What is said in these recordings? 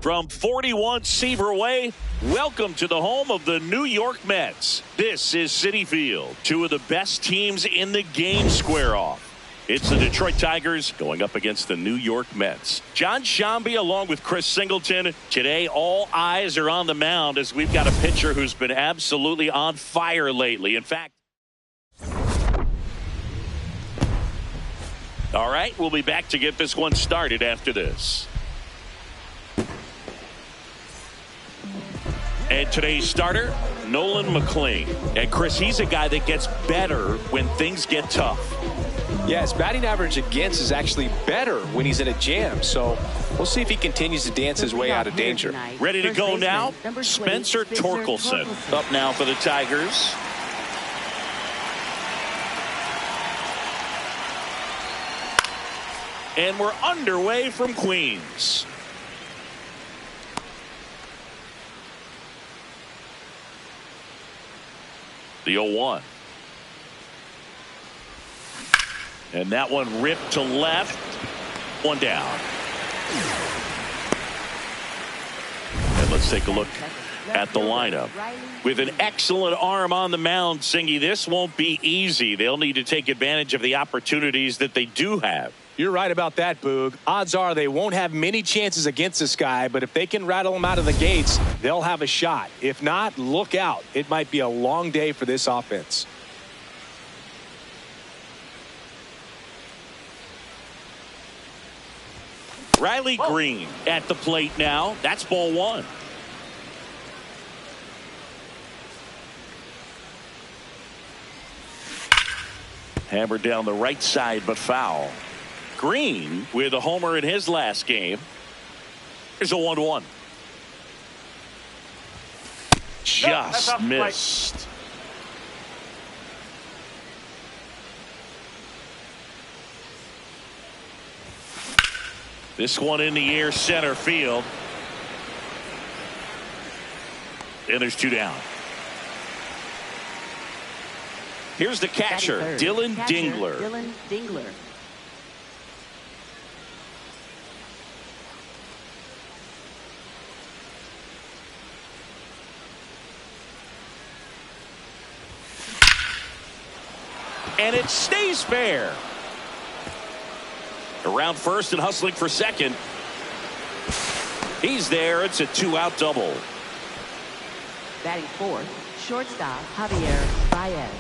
From 41 Seaver Way, welcome to the home of the New York Mets. This is Citi Field. Two of the best teams in the game square off. It's the Detroit Tigers going up against the New York Mets. John Sciambi along with Chris Singleton. Today, all eyes are on the mound as we've got a pitcher who's been absolutely on fire lately. In fact, all right, we'll be back to get this one started after this. And today's starter, Nolan McLean. And Chris, he's a guy that gets better when things get tough. Yeah, his batting average against is actually better when he's in a jam. So we'll see if he continues to dance his way out of danger. Ready to go now, Spencer Torkelson up now for the Tigers. And we're underway from Queens. The 0-1. And that one ripped to left. One down. And let's take a look at the lineup. With an excellent arm on the mound, Singy, this won't be easy. They'll need to take advantage of the opportunities that they do have. You're right about that, Boog. Odds are they won't have many chances against this guy, but if they can rattle him out of the gates, they'll have a shot. If not, look out. It might be a long day for this offense. Riley Green at the plate now. That's ball one. Hammered down the right side, but foul. Green with a homer in his last game. Here's a 1-1. Just missed. This one in the air, center field. And there's two down. Here's the catcher, Dylan Dingler. And it stays fair. Around first and hustling for second. He's there. It's a two-out double. Batting fourth, shortstop Javier Baez.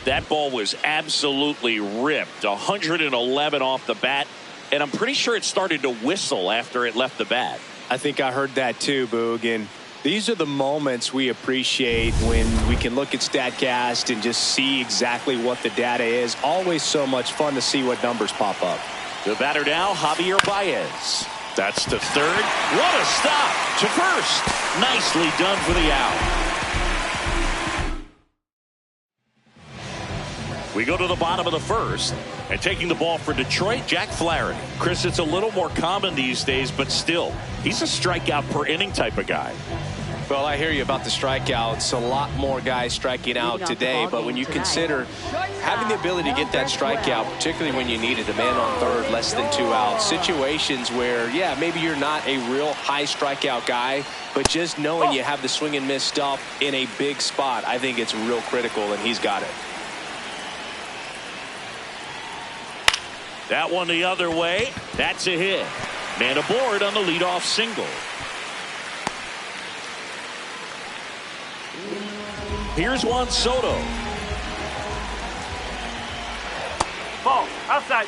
That ball was absolutely ripped. 111 off the bat. And I'm pretty sure it started to whistle after it left the bat. I think I heard that too, Boog. And these are the moments we appreciate when we can look at StatCast and just see exactly what the data is. Always so much fun to see what numbers pop up. The batter now, Javier Baez. That's to third. What a stop to first. Nicely done for the out. We go to the bottom of the first. And taking the ball for Detroit, Jack Flaherty. Chris, it's a little more common these days, but still, he's a strikeout per inning type of guy. Well, I hear you about the strikeouts. A lot more guys striking out today, but when you consider having the ability to get that strikeout, particularly when you need it, a man on third, less than 2 outs, situations where, yeah, maybe you're not a real high strikeout guy, but just knowing you have the swing and miss stuff in a big spot, I think it's real critical, and he's got it. That one the other way. That's a hit. Man aboard on the leadoff single. Here's Juan Soto. Ball outside.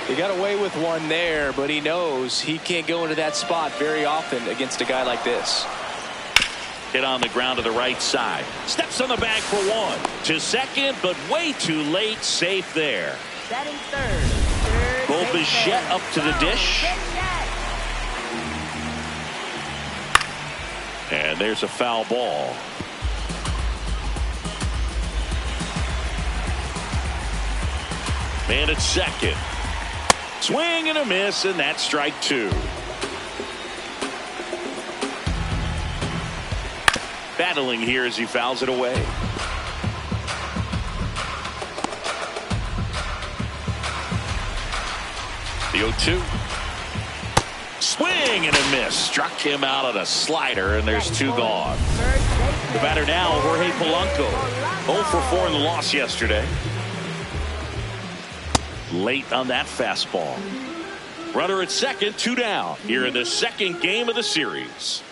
He got away with one there, but he knows he can't go into that spot very often against a guy like this. Hit on the ground to the right side. Steps on the bag for one. To second, but way too late. Safe there. Batting third. Bo Bichette up to the dish. And there's a foul ball. Man at second. Swing and a miss, and that's strike two. Battling here as he fouls it away. 0-2. Swing and a miss. Struck him out on a slider, and there's 2 gone. The batter now, Jorge Polanco. 0 for 4 in the loss yesterday. Late on that fastball. Runner at second, 2 down. Here in the second game of the series.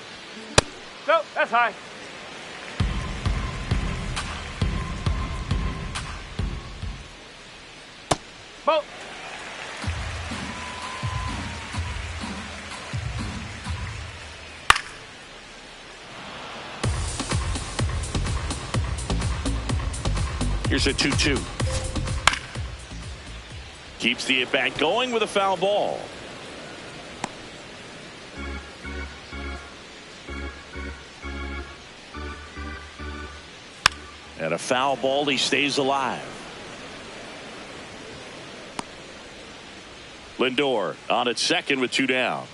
No, that's high. Ball. Here's a 2-2. Keeps the at-bat going with a foul ball. And a foul ball, he stays alive. Lindor on at second with 2 down.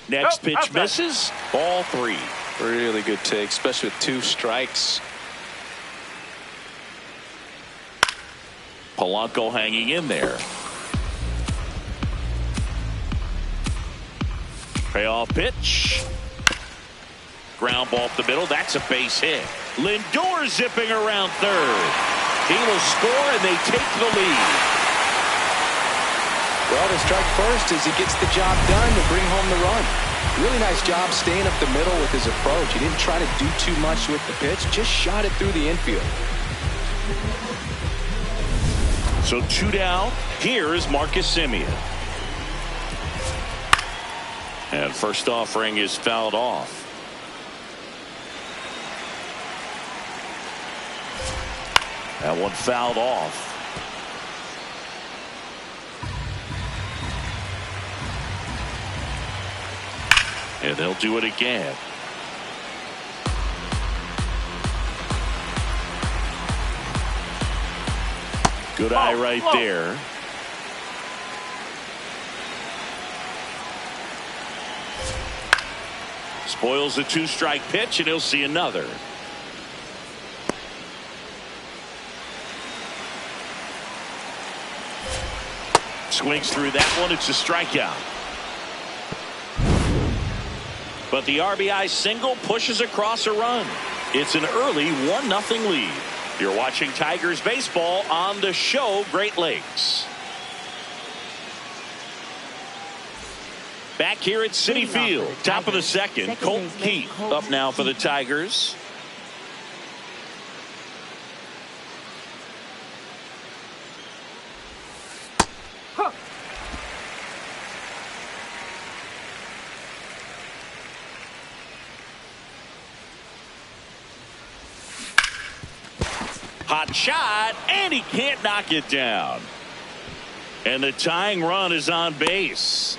Next pitch misses. Ball 3. Really good take, especially with 2 strikes. Polanco hanging in there. Payoff pitch. Ground ball up the middle. That's a base hit. Lindor zipping around third. He will score, and they take the lead. Well, to strike first as he gets the job done to bring home the run. Really nice job staying up the middle with his approach. He didn't try to do too much with the pitch. Just shot it through the infield. So 2 down. Here is Marcus Semien. And first offering is fouled off. That one fouled off. And they'll do it again. Good eye right there. Spoils the 2-strike pitch, and he'll see another. Swings through that one. It's a strikeout. But the RBI single pushes across a run. It's an early 1-0 lead. You're watching Tigers baseball on the show Great Lakes. Back here at Citi Field, top of the second. Colt Keith up now for the Tigers. Hot shot, and he can't knock it down. And the tying run is on base.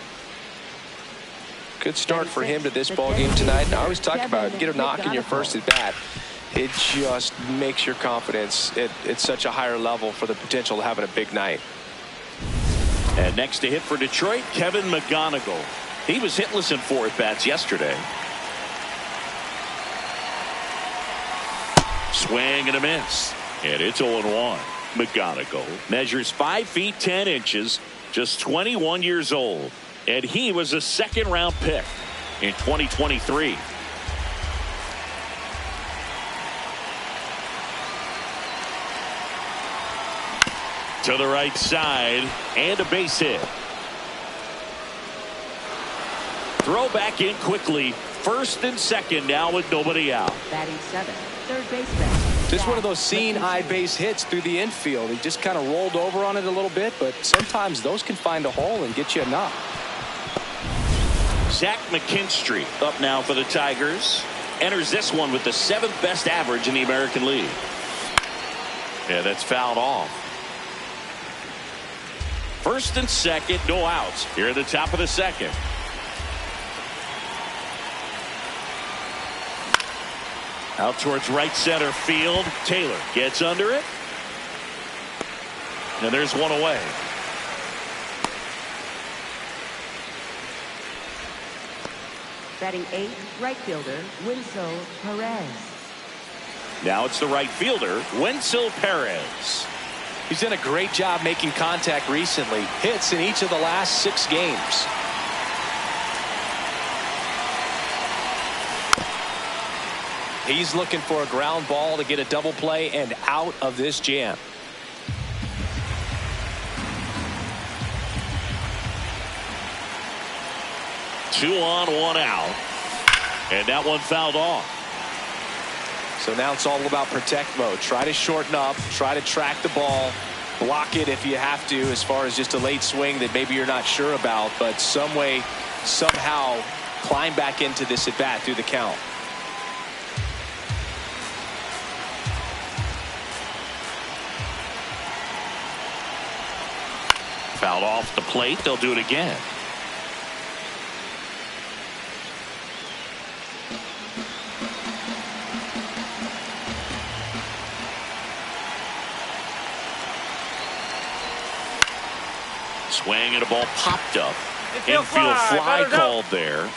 Good start for him to this ball game tonight. And I always talk about get a knock in your first at bat. It just makes your confidence at such a higher level for the potential of having a big night. And next to hit for Detroit, Kevin McGonigal. He was hitless in 4 at-bats yesterday. Swing and a miss. And it's 0-1. McGonigal measures 5 feet 10 inches, just 21 years old. And he was a 2nd-round pick in 2023. To the right side, and a base hit. Throw back in quickly. First and second now with nobody out. Batting 7th, third baseman. Just one of those seeing-eye base hits through the infield. He just kind of rolled over on it a little bit, but sometimes those can find a hole and get you a knock. Zach McKinstry up now for the Tigers. Enters this one with the 7th best average in the American League. Yeah, that's fouled off. First and second, no outs. Here at the top of the second. Out towards right center field. Taylor gets under it. And there's one away. Batting 8th, right fielder, Winslow Perez. Now it's the right fielder, Wenzel Perez. He's done a great job making contact recently. Hits in each of the last 6 games. He's looking for a ground ball to get a double play and out of this jam. Two on, one out. And that one fouled off. So now it's all about protect mode. Try to shorten up, try to track the ball, block it if you have to, as far as just a late swing that maybe you're not sure about, but some way, somehow climb back into this at bat through the count. Fouled off the plate. They'll do it again. Swing and a ball popped up. Infield fly called there.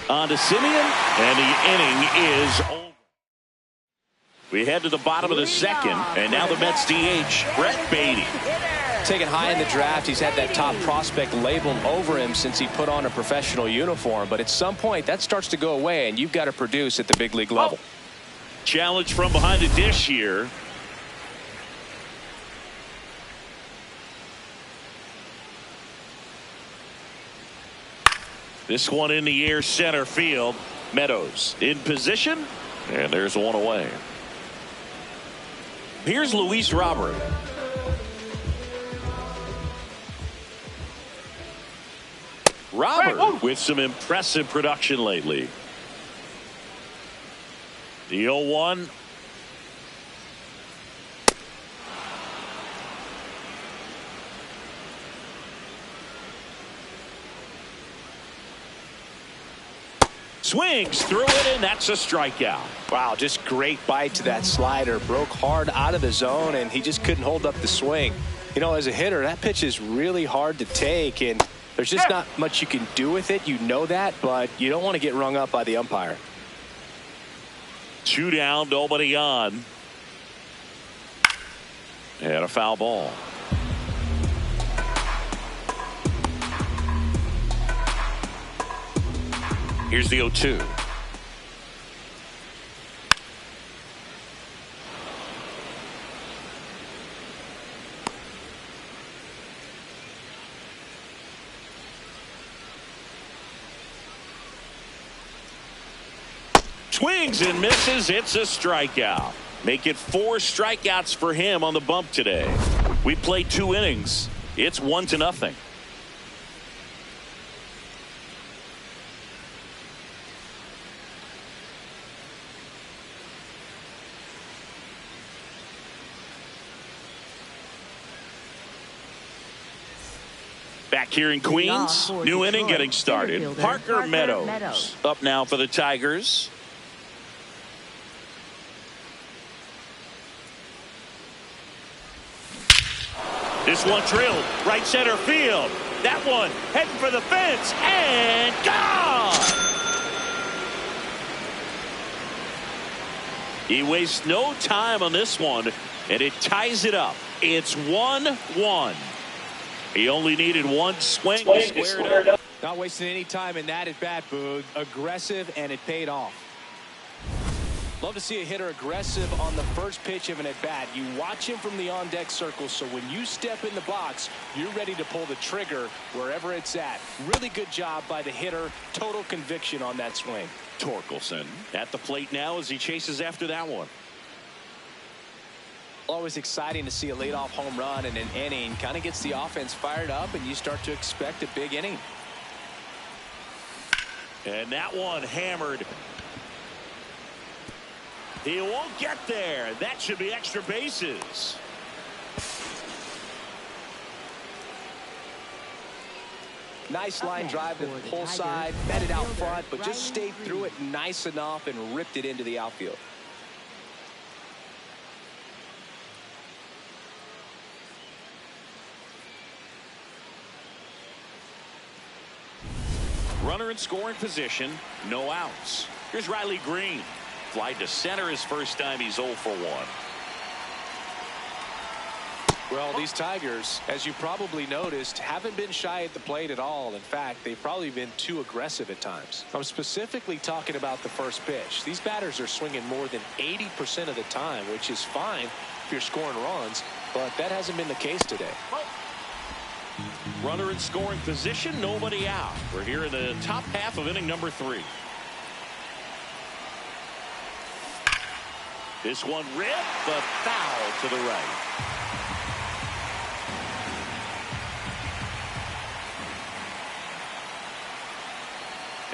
On to Simeon, and the inning is over. We head to the bottom of the second, and now the Mets DH, Brett Beatty. Taken high in the draft, he's had that top prospect labeled over him since he put on a professional uniform, but at some point that starts to go away, and you've got to produce at the big league level. Challenge from behind the dish here. This one in the air, center field. Meadows in position, and there's one away. Here's Luis Robert. Robert with some impressive production lately. The 0-1. Swings through it, and that's a strikeout. Wow, just great bite to that slider. Broke hard out of the zone, and he just couldn't hold up the swing. You know, as a hitter, that pitch is really hard to take, and there's just not much you can do with it. You know that, but you don't want to get rung up by the umpire. 2 down, nobody on. And a foul ball. Here's the 0-2. Swings and misses. It's a strikeout. Make it 4 strikeouts for him on the bump today. We played 2 innings. It's 1-0. Back here in Queens, new inning getting started. Parker Meadows up now for the Tigers. This one drilled right center field. That one heading for the fence and gone. He wastes no time on this one, and it ties it up. It's 1-1. He only needed one swing to square it up. Not wasting any time in that at bat, Boog. Aggressive, and it paid off. Love to see a hitter aggressive on the first pitch of an at bat. You watch him from the on deck circle, so when you step in the box, you're ready to pull the trigger wherever it's at. Really good job by the hitter. Total conviction on that swing. Torkelson at the plate now as he chases after that one. Always exciting to see a leadoff home run in an inning. Kind of gets the offense fired up, and you start to expect a big inning. And that one hammered. He won't get there. That should be extra bases. Nice line drive to the pull side, met it out front, but just stayed through it nice enough and ripped it into the outfield. Runner in scoring position, no outs. Here's Riley Green. Fly to center his first time. He's 0 for 1. Well, these Tigers, as you probably noticed, haven't been shy at the plate at all. In fact, they've probably been too aggressive at times. I'm specifically talking about the first pitch. These batters are swinging more than 80% of the time, which is fine if you're scoring runs, but that hasn't been the case today. Runner in scoring position, nobody out. We're here in the top half of inning number 3. This one ripped, but foul to the right.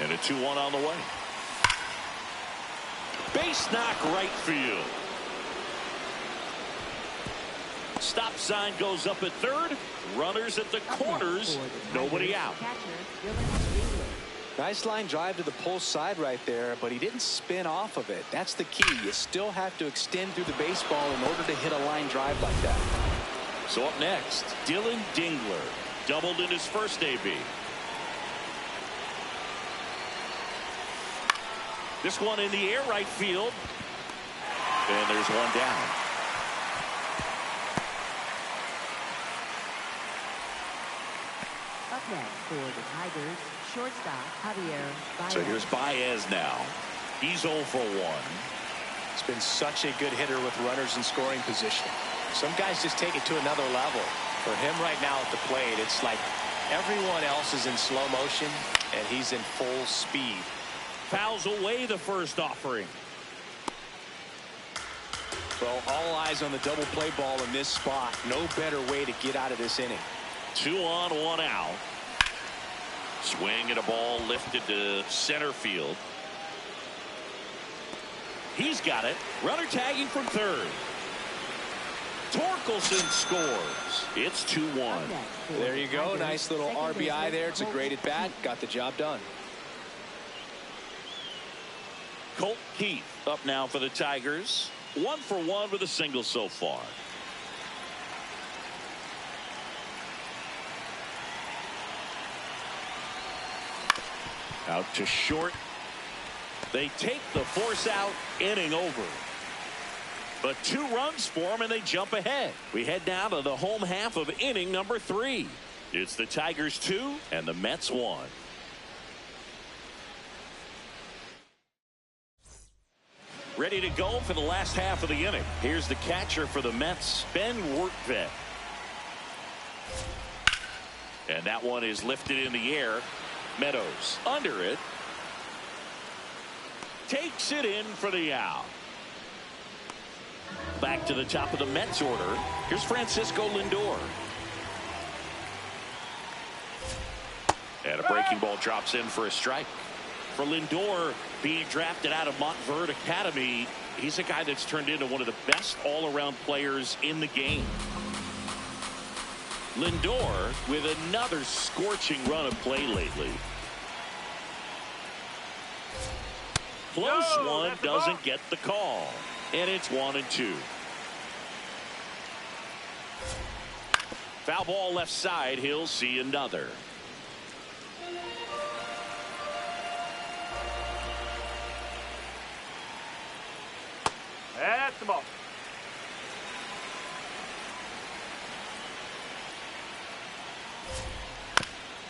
And a 2-1 on the way. Base knock right field. Stop sign goes up at third. Runners at the corners. Nobody out. Nice line drive to the pull side right there, but he didn't spin off of it. That's the key. You still have to extend through the baseball in order to hit a line drive like that. So up next, Dylan Dingler. Doubled in his first AB. This one in the air right field. And there's one down. Up next for the Tigers, shortstop Javier Baez. So here's Baez now. He's 0 for 1. It's been such a good hitter with runners in scoring position. Some guys just take it to another level. For him right now at the plate, it's like everyone else is in slow motion and he's in full speed. Fouls away the first offering. Well, all eyes on the double play ball in this spot. No better way to get out of this inning. 2 on, 1 out. Swing and a ball lifted to center field. He's got it. Runner tagging from third. Torkelson scores. It's 2-1. There you go. Nice little RBI there. It's a great at bat. Got the job done. Colt Keith up now for the Tigers. 1 for 1 with a single so far. Out to short. They take the force out. Inning over. But 2 runs for them and they jump ahead. We head down to the home half of inning number 3. It's the Tigers 2 and the Mets 1. Ready to go for the last half of the inning. Here's the catcher for the Mets, Ben Wertvet. And that one is lifted in the air. Meadows under it. Takes it in for the out. Back to the top of the Mets order. Here's Francisco Lindor. And a breaking ball drops in for a strike. For Lindor, being drafted out of Montverde Academy, he's a guy that's turned into one of the best all-around players in the game. Lindor with another scorching run of play lately. Close one, doesn't get the call. And it's 1-2. Foul ball left side. He'll see another. That's the ball.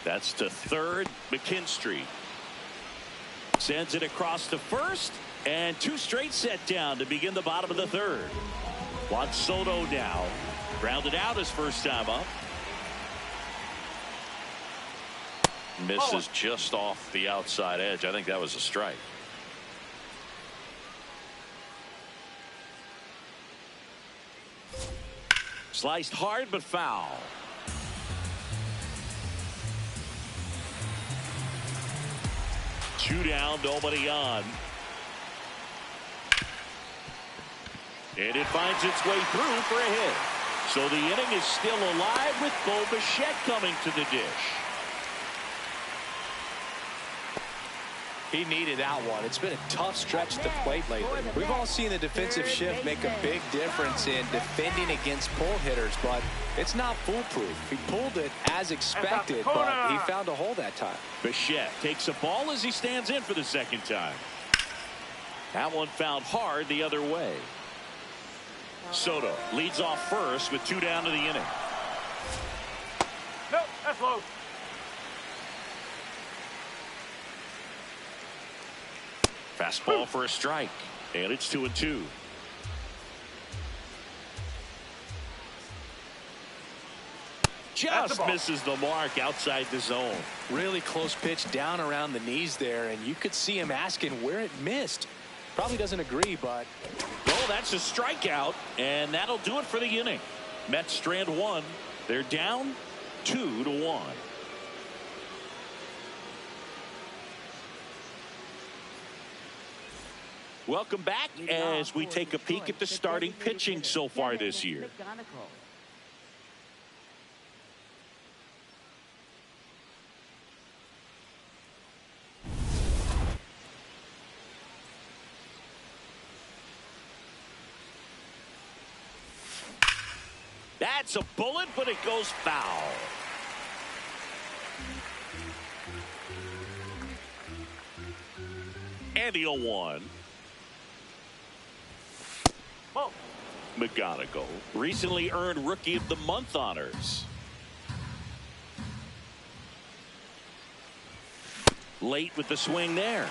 That's to third. McKinstry sends it across to first, and 2 straight set down to begin the bottom of the third. Juan Soto now grounded out his first time up. Misses just off the outside edge. I think that was a strike. Sliced hard but foul. Two down, nobody on. And it finds its way through for a hit. So the inning is still alive with Bo Bichette coming to the dish. He needed that one. It's been a tough stretch at the plate lately. We've all seen the defensive shift make a big difference in defending against pull hitters, but it's not foolproof. He pulled it as expected, but he found a hole that time. Bichette takes a ball as he stands in for the second time. That one fouled hard the other way. Soto leads off first with 2 down to the inning. Nope, that's low. Fastball for a strike, and it's 2-2. Just misses the mark outside the zone. Really close pitch down around the knees there, and you could see him asking where it missed. Probably doesn't agree, but... Oh, that's a strikeout, and that'll do it for the inning. Mets strand 1. They're down 2-1. Welcome back as we take a peek at the starting pitching so far this year. That's a bullet, but it goes foul. And the 0-1. McGonigal recently earned Rookie of the Month honors. Late with the swing there.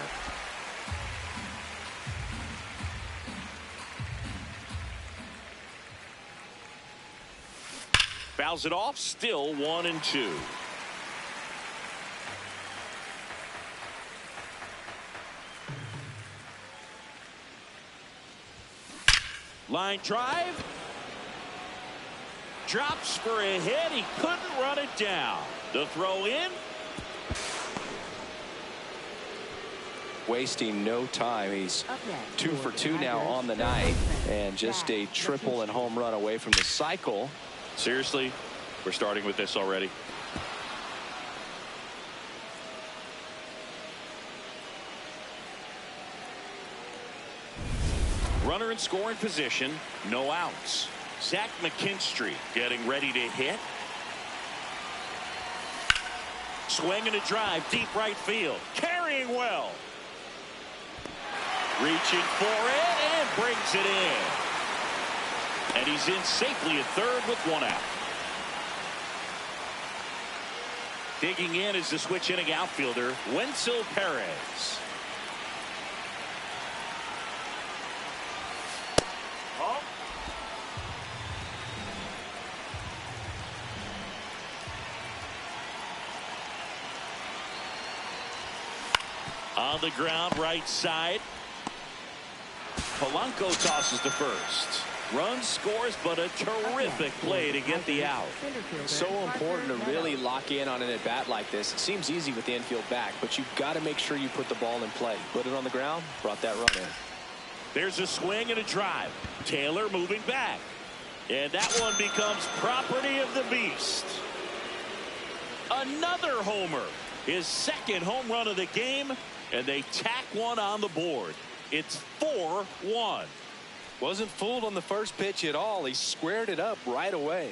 Fouls it off, still 1-2. Line drive. Drops for a hit. He couldn't run it down. The throw in. Wasting no time. He's 2 for 2 now on the night, and just a triple and home run away from the cycle. Seriously, we're starting with this already. Runner in scoring position, no outs. Zach McKinstry getting ready to hit. Swing and a drive, deep right field. Carrying well. Reaching for it and brings it in. And he's in safely at third with 1 out. Digging in is the switch inning outfielder, Wenzel Perez. On the ground, right side. Polanco tosses to first. Run scores, but a terrific play to get the out. So important to really lock in on an at-bat like this. It seems easy with the infield back, but you've got to make sure you put the ball in play. Put it on the ground, brought that run in. There's a swing and a drive. Taylor moving back. And that one becomes property of the beast. Another homer. His second home run of the game, and they tack one on the board. It's 4-1. Wasn't fooled on the first pitch at all. He squared it up right away.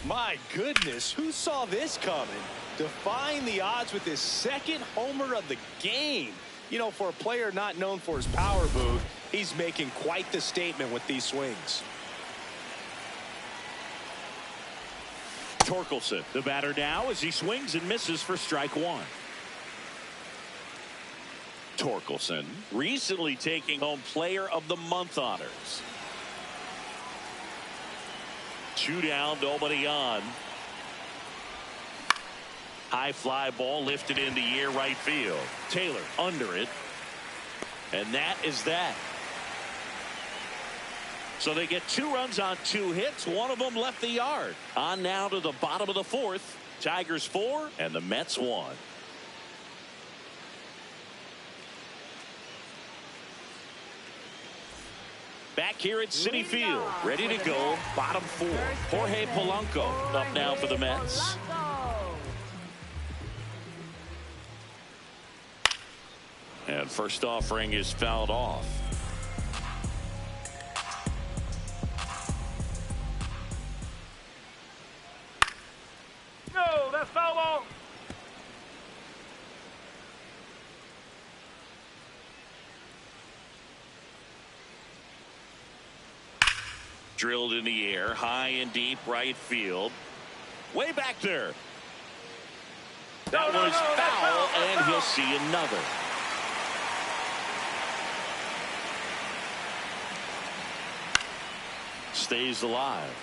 My goodness, who saw this coming? Defying the odds with his second homer of the game. You know, for a player not known for his power move, he's making quite the statement with these swings. Torkelson, the batter now, as he swings and misses for strike 1. Torkelson recently taking home Player of the Month honors. 2 down, nobody on. High fly ball lifted in the air right field. Taylor under it. And that is that. So they get 2 runs on 2 hits. One of them left the yard. On now to the bottom of the 4th. Tigers 4 and the Mets 1. Back here at Citi Field, ready to go, bottom 4. Jorge Polanco up now for the Mets. And first offering is fouled off. No, that's foul ball. Drilled in the air, high and deep right field. Way back there. That was foul, and he'll see another. Stays alive.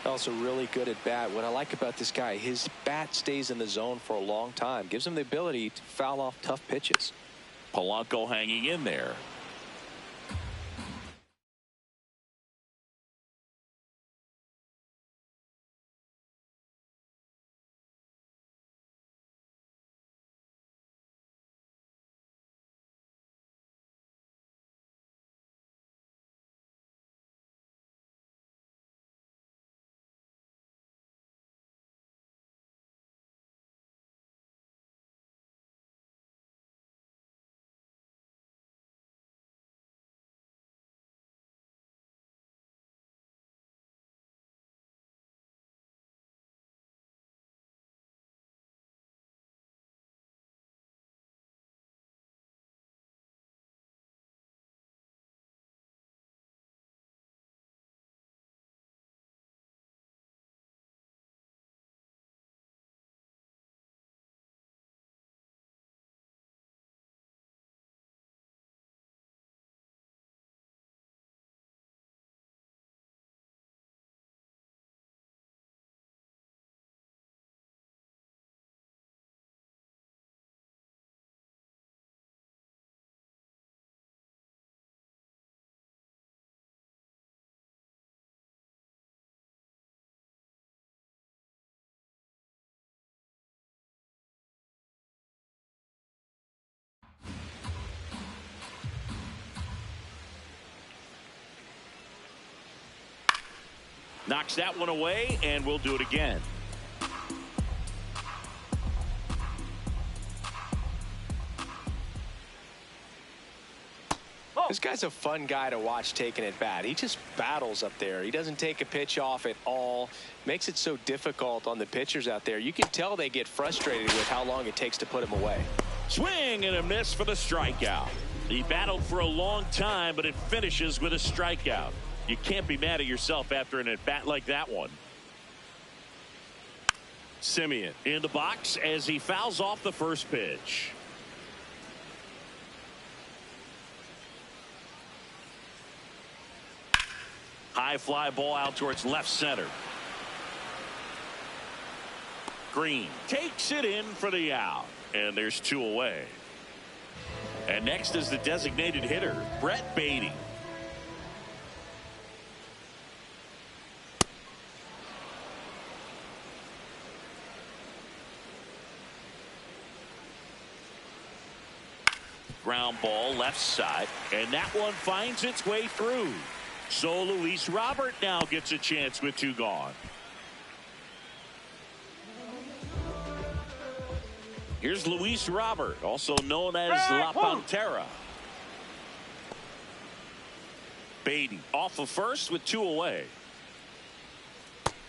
Also really good at bat. What I like about this guy, his bat stays in the zone for a long time. Gives him the ability to foul off tough pitches. Polanco hanging in there. Knocks that one away, and we'll do it again. This guy's a fun guy to watch taking at bat. He just battles up there. He doesn't take a pitch off at all. Makes it so difficult on the pitchers out there. You can tell they get frustrated with how long it takes to put him away. Swing and a miss for the strikeout. He battled for a long time, but it finishes with a strikeout. You can't be mad at yourself after an at-bat like that one. Simeon in the box as he fouls off the first pitch. High fly ball out towards left center. Green takes it in for the out, and there's two away. And next is the designated hitter, Brett Beatty. Ground ball left side, and that one finds its way through. So Luis Robert now gets a chance with two gone. Here's Luis Robert, also known as La Pantera. Beatty off of first with two away.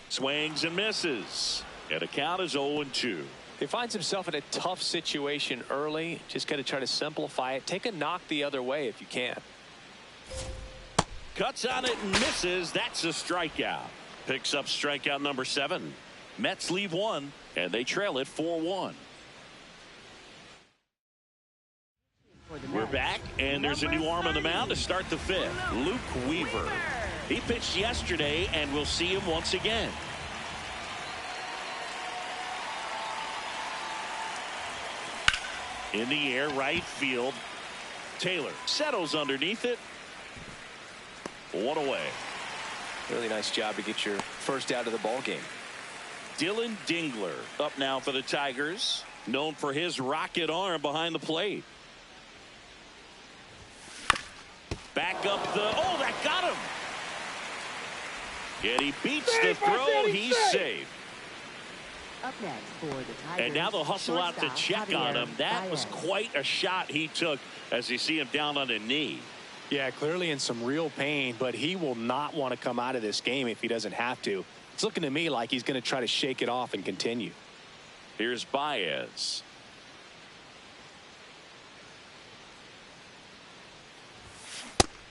Swings and misses. And the count is 0-2. He finds himself in a tough situation early. Just got to try to simplify it. Take a knock the other way if you can. Cuts on it and misses. That's a strikeout. Picks up strikeout number 7. Mets leave one, and they trail it 4-1. We're back, and there's a new arm on the mound to start the 5th. Luke Weaver. He pitched yesterday, and we'll see him once again. In the air, right field. Taylor settles underneath it. One away. Really nice job to get your first out of the ball game. Dylan Dingler up now for the Tigers, known for his rocket arm behind the plate. Back up the, oh, that got him. Yet he beats the throw. He's safe. Up next for the Tigers. And now they'll hustle out to shortstop, check on Javier him. That Baez. was quite a shot he took as you see him down on a knee. Yeah, clearly in some real pain, but he will not want to come out of this game if he doesn't have to. It's looking to me like he's going to try to shake it off and continue. Here's Baez.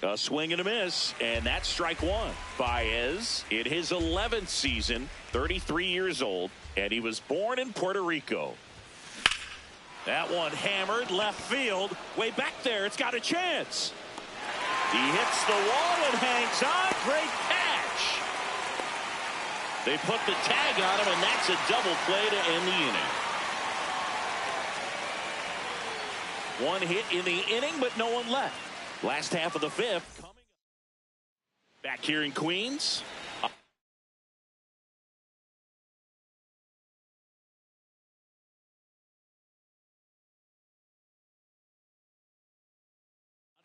A swing and a miss, and that's strike one. Baez in his 11th season, 33 years old, and he was born in Puerto Rico. That one hammered left field. Way back there, it's got a chance. He hits the wall and hangs on. Great catch. They put the tag on him, and that's a double play to end the inning. One hit in the inning, but no one left. Last half of the fifth. Coming up. Back here in Queens.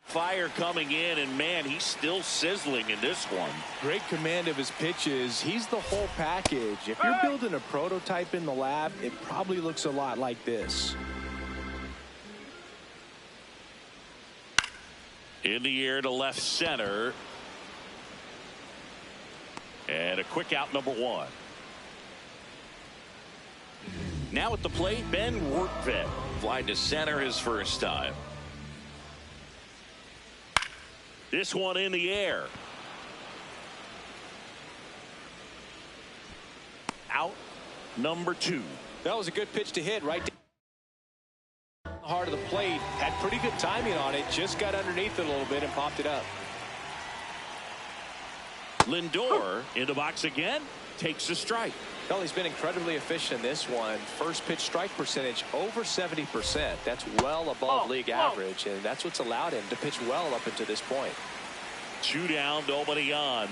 Fire coming in, and man, he's still sizzling in this one. Great command of his pitches. He's the whole package. If you're building a prototype in the lab, it probably looks a lot like this. In the air to left center. And a quick out, number one. Now at the plate, Ben Workvet. Flied to center his first time. This one in the air. Out, number two. That was a good pitch to hit right down the heart of the plate. Had pretty good timing on it. Just got underneath it a little bit and popped it up. Lindor in the box again. Takes a strike. Well, he's been incredibly efficient in this one. First pitch strike percentage over 70%. That's well above league average, and that's what's allowed him to pitch well up until this point. 2 down, nobody on.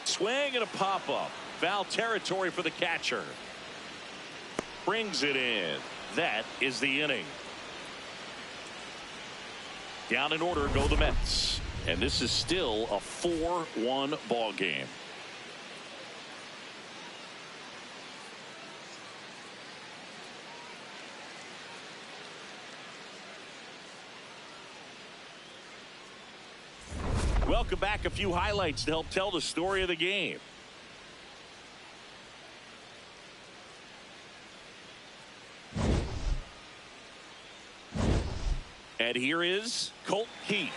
Swing and a pop-up. Foul territory for the catcher. Brings it in. That is the inning. Down in order go the Mets. And this is still a 4-1 ball game. Welcome back. A few highlights to help tell the story of the game. And here is Colt Keith.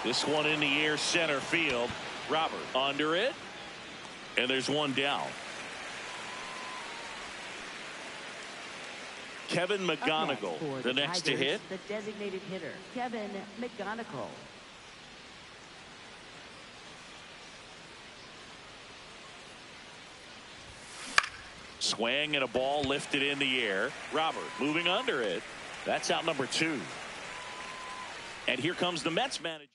This one in the air, center field. Robert under it. And there's one down. Kevin McGonigal, the next to hit. The designated hitter, Kevin McGonigal. Swing and a ball lifted in the air. Robert moving under it. That's out number two. And here comes the Mets manager.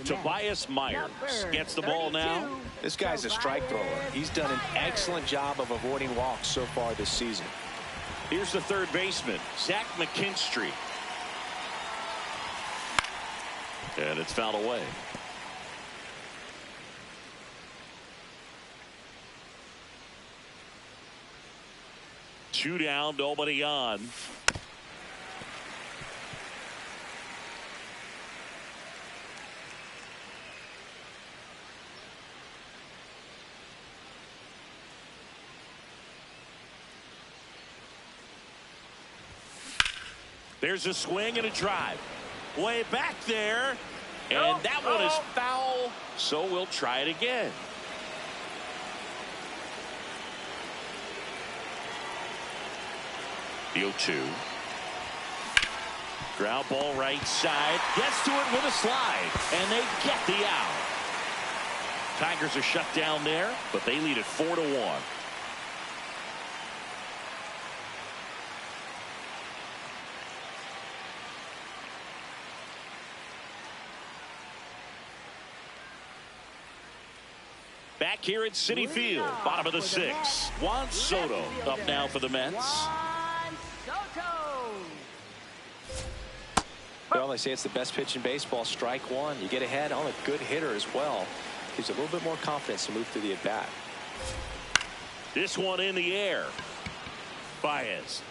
Tobias Myers gets the ball now. This guy's a strike thrower. He's done an excellent job of avoiding walks so far this season. Here's the third baseman, Zach McKinstry. And it's fouled away. Two down, nobody on. There's a swing and a drive. Way back there. And that one is foul. So we'll try it again. The 0-2. Ground ball right side. Gets to it with a slide. And they get the out. Tigers are shut down there, but they lead it 4-1. Back here at Citi Field, bottom of the sixth. Juan Soto up now for the Mets. Juan Soto. Well, they say it's the best pitch in baseball. Strike one. You get ahead on a good hitter as well. Gives you a little bit more confidence to move through the at-bat. This one in the air. Baez.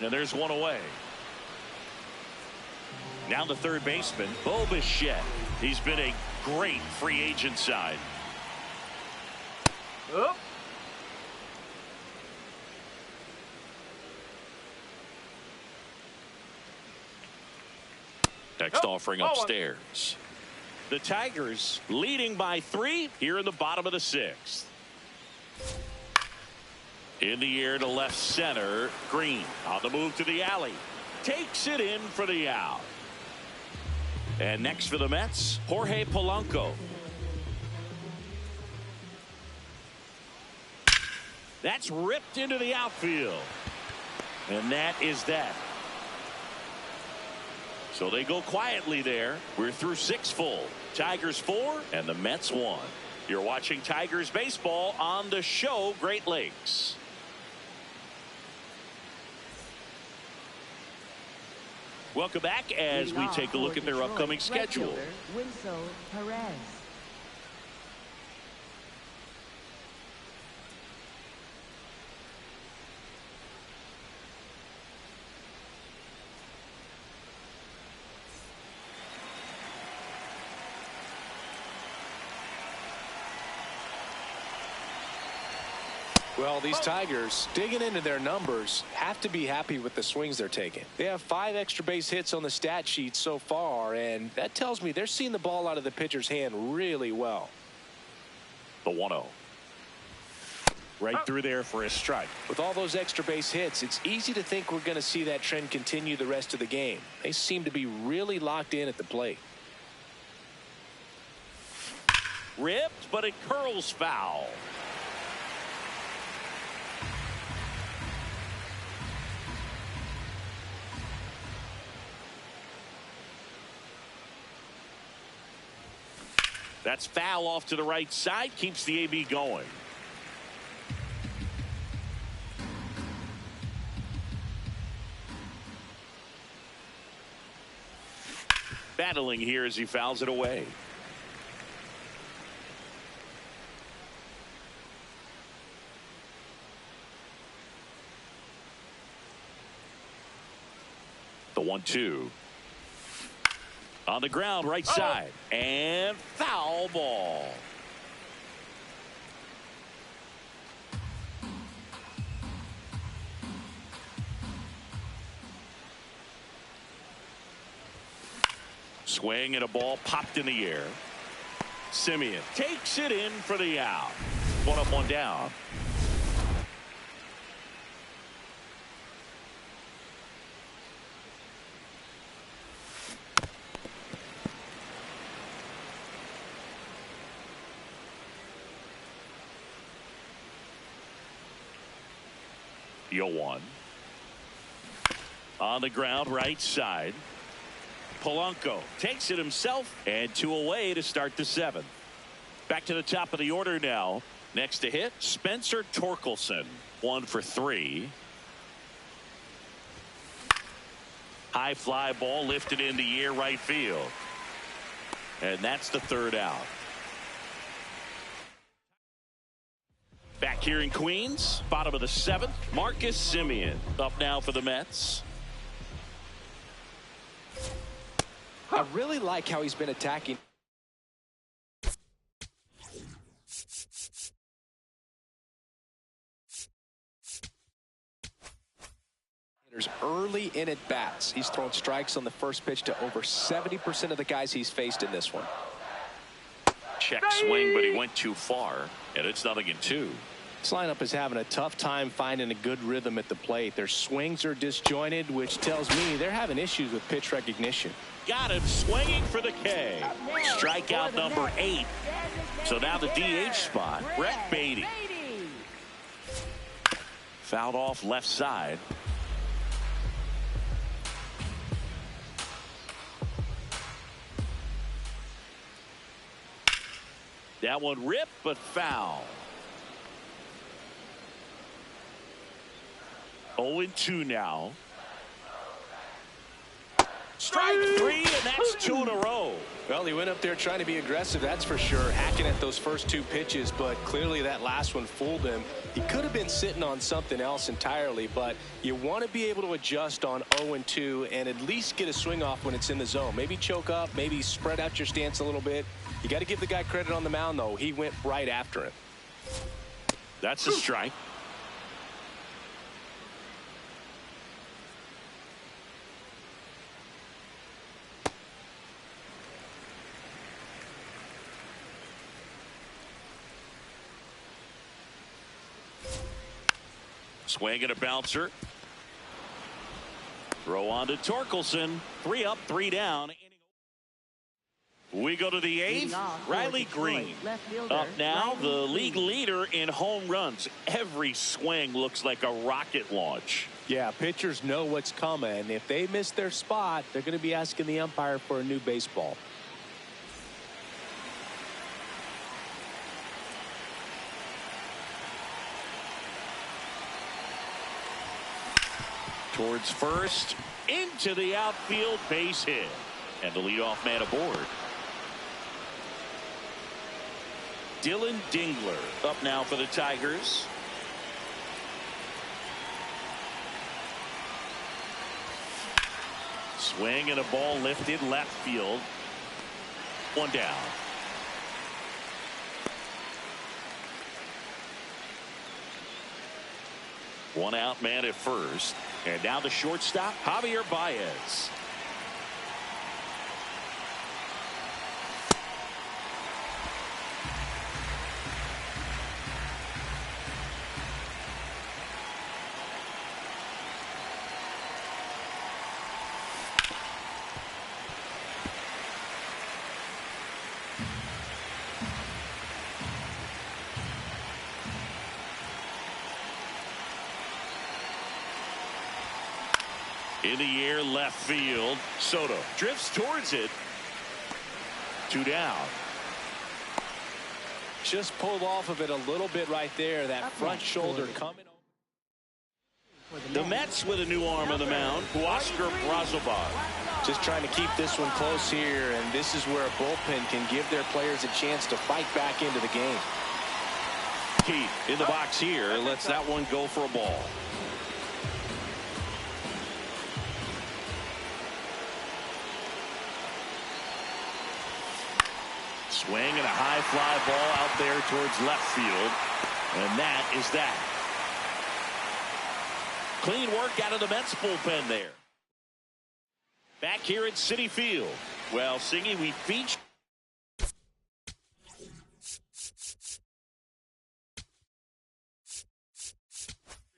Now there's one away. Now the third baseman, Bo Bichette. He's been a great free agent side. Up. Next offering upstairs. The Tigers leading by 3 here in the bottom of the sixth. In the air to left center. Green on the move to the alley. Takes it in for the out. And next for the Mets, Jorge Polanco. That's ripped into the outfield. And that is that. So they go quietly there. We're through 6 full. Tigers 4 and the Mets 1. You're watching Tigers baseball on the show Great Lakes. Welcome back as we take a look at their upcoming schedule. Winslow Perez. Well, these Tigers, digging into their numbers, have to be happy with the swings they're taking. They have 5 extra base hits on the stat sheet so far, and that tells me they're seeing the ball out of the pitcher's hand really well. The 1-0. Right through there for a strike. With all those extra base hits, it's easy to think we're going to see that trend continue the rest of the game. They seem to be really locked in at the plate. Ripped, but it curls foul. That's foul off to the right side. Keeps the AB going. Battling here as he fouls it away. The 1-2. On the ground, right side. And foul ball. Swing and a ball popped in the air. Simeon takes it in for the out. 1 up, 1 down. The 0-1. On the ground, right side. Polanco takes it himself, and 2 away to start the 7th. Back to the top of the order now. Next to hit, Spencer Torkelson. 1 for 3. High fly ball lifted in the air right field. And that's the 3rd out. Back here in Queens, bottom of the 7th, Marcus Simeon up now for the Mets. I really like how he's been attacking. Early in at bats. He's thrown strikes on the first pitch to over 70% of the guys he's faced in this one. Check swing, but he went too far, and it's 0-2. This lineup is having a tough time finding a good rhythm at the plate. Their swings are disjointed, which tells me they're having issues with pitch recognition. Got him swinging for the K. Strikeout number 8. So now the DH spot, Brett Beatty. Fouled off left side. That one ripped, but foul. 0-2 now. Strike three, and that's 2 in a row. Well, he went up there trying to be aggressive, that's for sure, hacking at those first 2 pitches, but clearly that last one fooled him. He could have been sitting on something else entirely, but you want to be able to adjust on 0-2 and at least get a swing off when it's in the zone. Maybe choke up, maybe spread out your stance a little bit. You got to give the guy credit on the mound, though. He went right after him. That's a strike. Swing and a bouncer. Throw on to Torkelson. 3 up, 3 down. We go to the 8th. Riley Green up now, the league leader in home runs. Every swing looks like a rocket launch. Yeah, pitchers know what's coming. If they miss their spot, they're going to be asking the umpire for a new baseball. Towards first, into the outfield, base hit. And the leadoff man aboard. Dylan Dingler up now for the Tigers. Swing and a ball lifted left field. 1 down. One out man at first. And now the shortstop, Javier Baez. In the air, left field. Soto drifts towards it. 2 down. Just pulled off of it a little bit right there. That front shoulder coming. The Mets with a new arm on the mound. Huascar Brazoban. Just trying to keep this one close here, and this is where a bullpen can give their players a chance to fight back into the game. Keith in the box here. Lets that one go for a ball. Swing and a high fly ball out there towards left field. And that is that. Clean work out of the Mets bullpen there. Back here at Citi Field. Well, Singy, we feature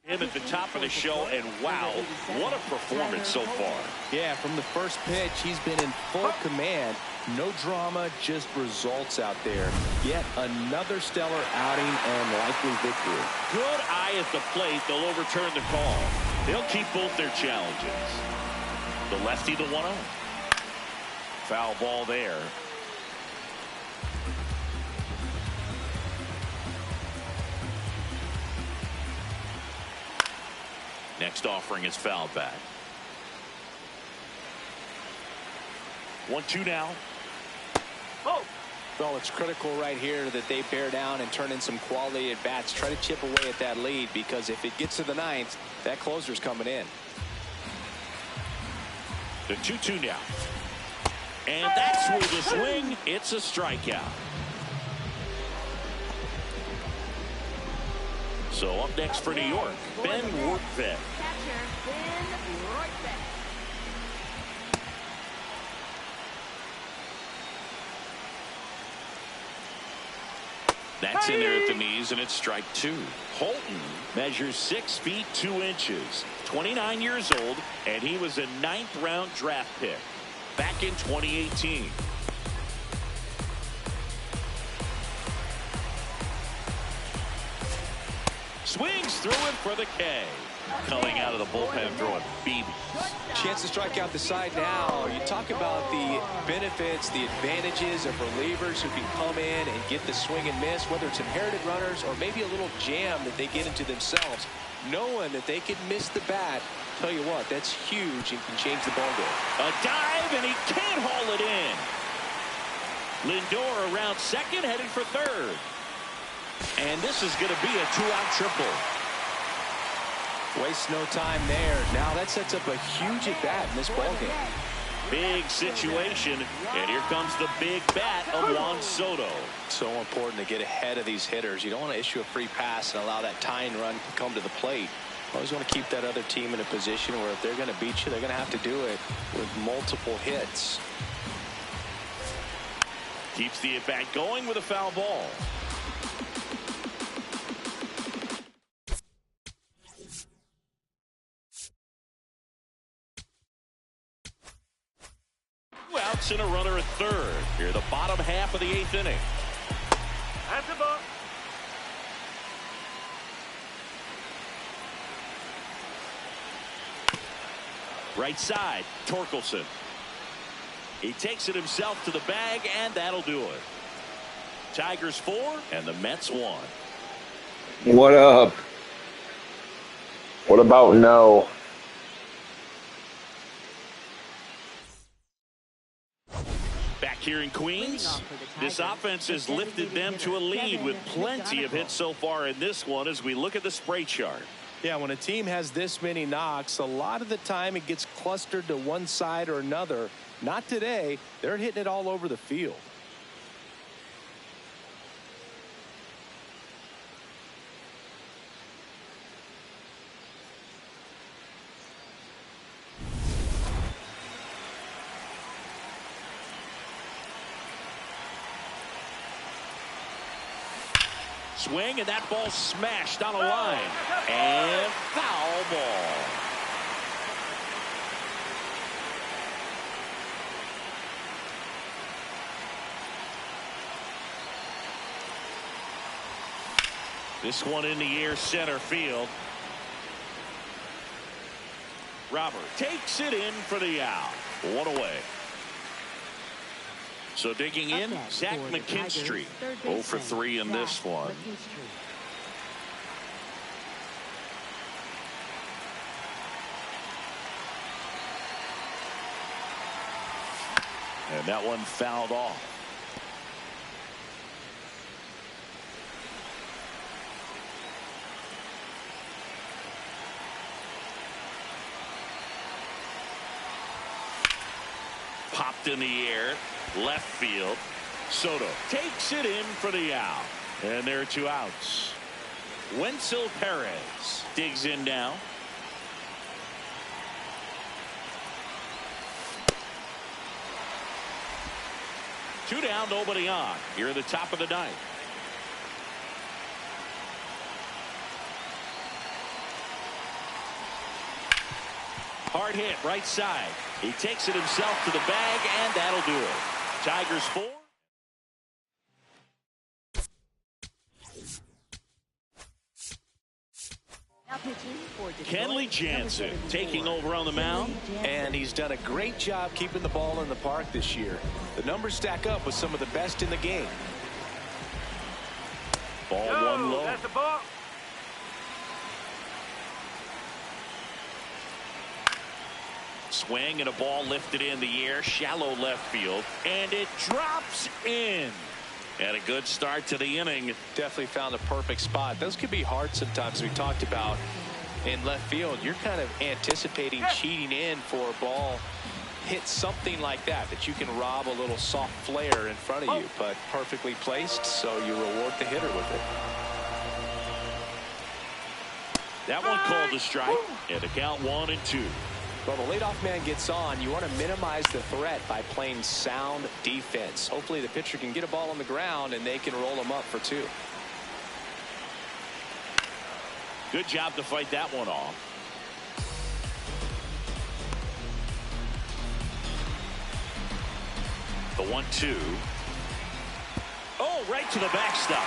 him at the top of the show, and wow, what a performance so far. Yeah, from the first pitch, he's been in full command. No drama, just results out there. Yet another stellar outing and likely victory. Good eye at the plate. They'll overturn the call. They'll keep both their challenges. The lefty, the 1-0. Foul ball there. Next offering is fouled back. 1-2 now. Oh. Well, it's critical right here that they bear down and turn in some quality at bats. Try to chip away at that lead, because if it gets to the 9th, that closer's coming in. The 2-2 now. And that's where the swing. It's a strikeout. So up next for New York, Ben Workvet. That's in there at the knees, and it's strike 2. Holton measures 6 feet 2 inches, 29 years old, and he was a 9th round draft pick back in 2018. Swings through it for the K. coming out of the bullpen throwing BBs. Chance to strike out the side now. You talk about the benefits, the advantages of relievers who can come in and get the swing and miss, whether it's inherited runners or maybe a little jam that they get into themselves. Knowing that they can miss the bat, tell you what, that's huge and can change the ball game. A dive, and he can't haul it in. Lindor around second, headed for third. And this is going to be a two-out triple. Waste no time there. Now that sets up a huge at-bat in this ballgame. Big situation, and here comes the big bat of Juan Soto. So important to get ahead of these hitters. You don't want to issue a free pass and allow that tying run to come to the plate. You always want to keep that other team in a position where if they're going to beat you, they're going to have to do it with multiple hits. Keeps the at-bat going with a foul ball. Two outs and a runner at third. Here, the bottom half of the eighth inning. That's the ball. Right side, Torkelson. He takes it himself to the bag, and that'll do it. Tigers 4 and the Mets 1. What up? What about no? Back here in Queens, this offense has lifted them to a lead with plenty of hits so far in this one as we look at the spray chart. Yeah, when a team has this many knocks, a lot of the time it gets clustered to one side or another. Not today. They're hitting it all over the field. Swing, and that ball smashed on a line. And foul ball. This one in the air, center field. Robert takes it in for the out. One away. So digging in, Zach McKinstry. 0 for 3 in this one. And that one fouled off. Popped in the air, left field. Soto takes it in for the out. And there are two outs. Wenzel Perez digs in now. Two down, nobody on. Here at the top of the ninth. Hard hit, right side. He takes it himself to the bag, and that'll do it. Tigers 4. Kenley Jansen taking over on the mound. And he's done a great job keeping the ball in the park this year. The numbers stack up with some of the best in the game. Ball one low. That's the ball. Swing and a ball lifted in the air, shallow left field, and it drops in. And a good start to the inning. Definitely found a perfect spot. Those could be hard sometimes. We talked about in left field. You're kind of anticipating cheating in for a ball hit something like that you can rob a little soft flare in front of you, but perfectly placed, so you reward the hitter with it. That one called a strike, and the count 1-2. Well, the leadoff man gets on. You want to minimize the threat by playing sound defense. Hopefully the pitcher can get a ball on the ground and they can roll him up for 2. Good job to fight that one off. The 1-2. Oh, right to the backstop.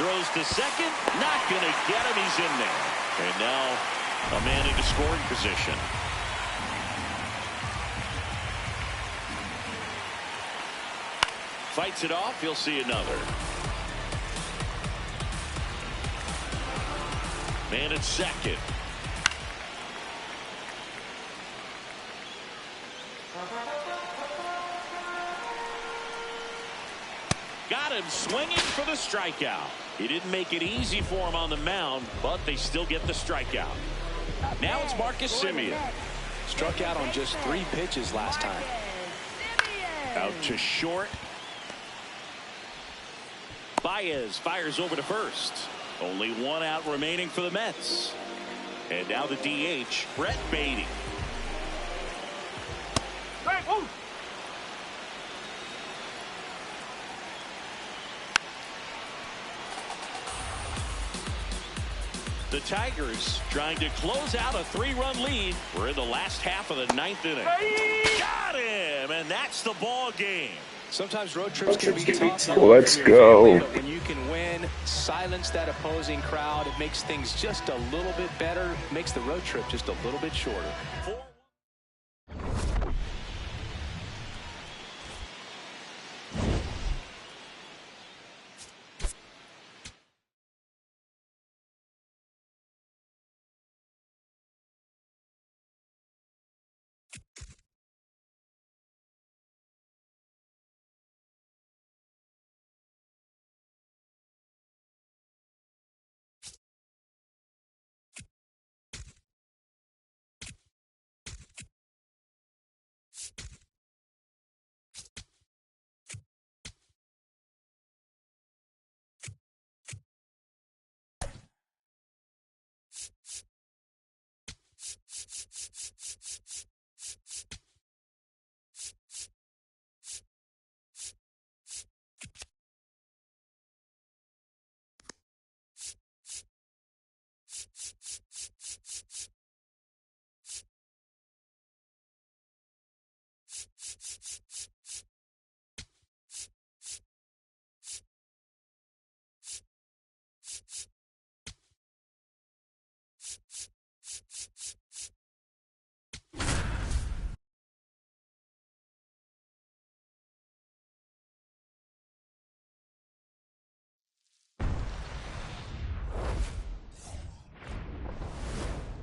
Throws to second. Not going to get him. He's in there. And now A man into scoring position. Fights it off. He'll see another. Man at second. Got him swinging for the strikeout. He didn't make it easy for him on the mound, but they still get the strikeout. Now it's Marcus Semien. Struck out on just 3 pitches last time. Out to short. Baez fires over to first. Only 1 out remaining for the Mets. And now the DH, Brett Beatty. The Tigers trying to close out a 3-run lead. We're in the last half of the 9th inning. Got him, and that's the ball game. Sometimes road trips can be tough. Let's go. But when you can win, silence that opposing crowd, it makes things just a little bit better, makes the road trip just a little bit shorter.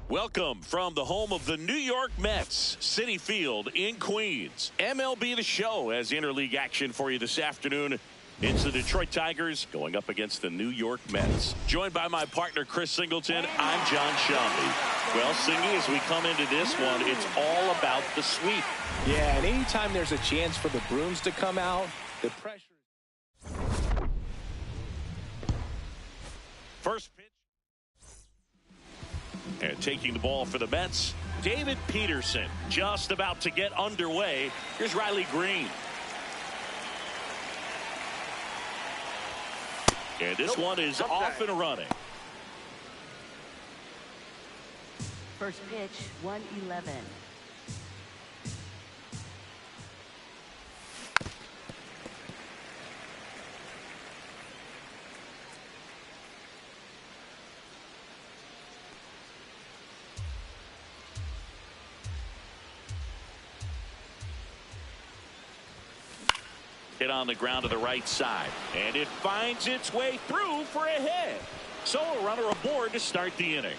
Welcome from the home of the New York Mets, Citi Field in Queens. MLB The Show has interleague action for you this afternoon. It's the Detroit Tigers going up against the New York Mets. Joined by my partner, Chris Singleton, I'm John Shelby. Well, Singy, as we come into this one, it's all about the sweep. Yeah, and anytime there's a chance for the Bruins to come out, the pressure. First pitch. And taking the ball for the Mets, David Peterson just about to get underway. Here's Riley Green. And this one is off and running. First pitch, 111. Hit on the ground to the right side, and it finds its way through for a hit. So a runner aboard to start the inning.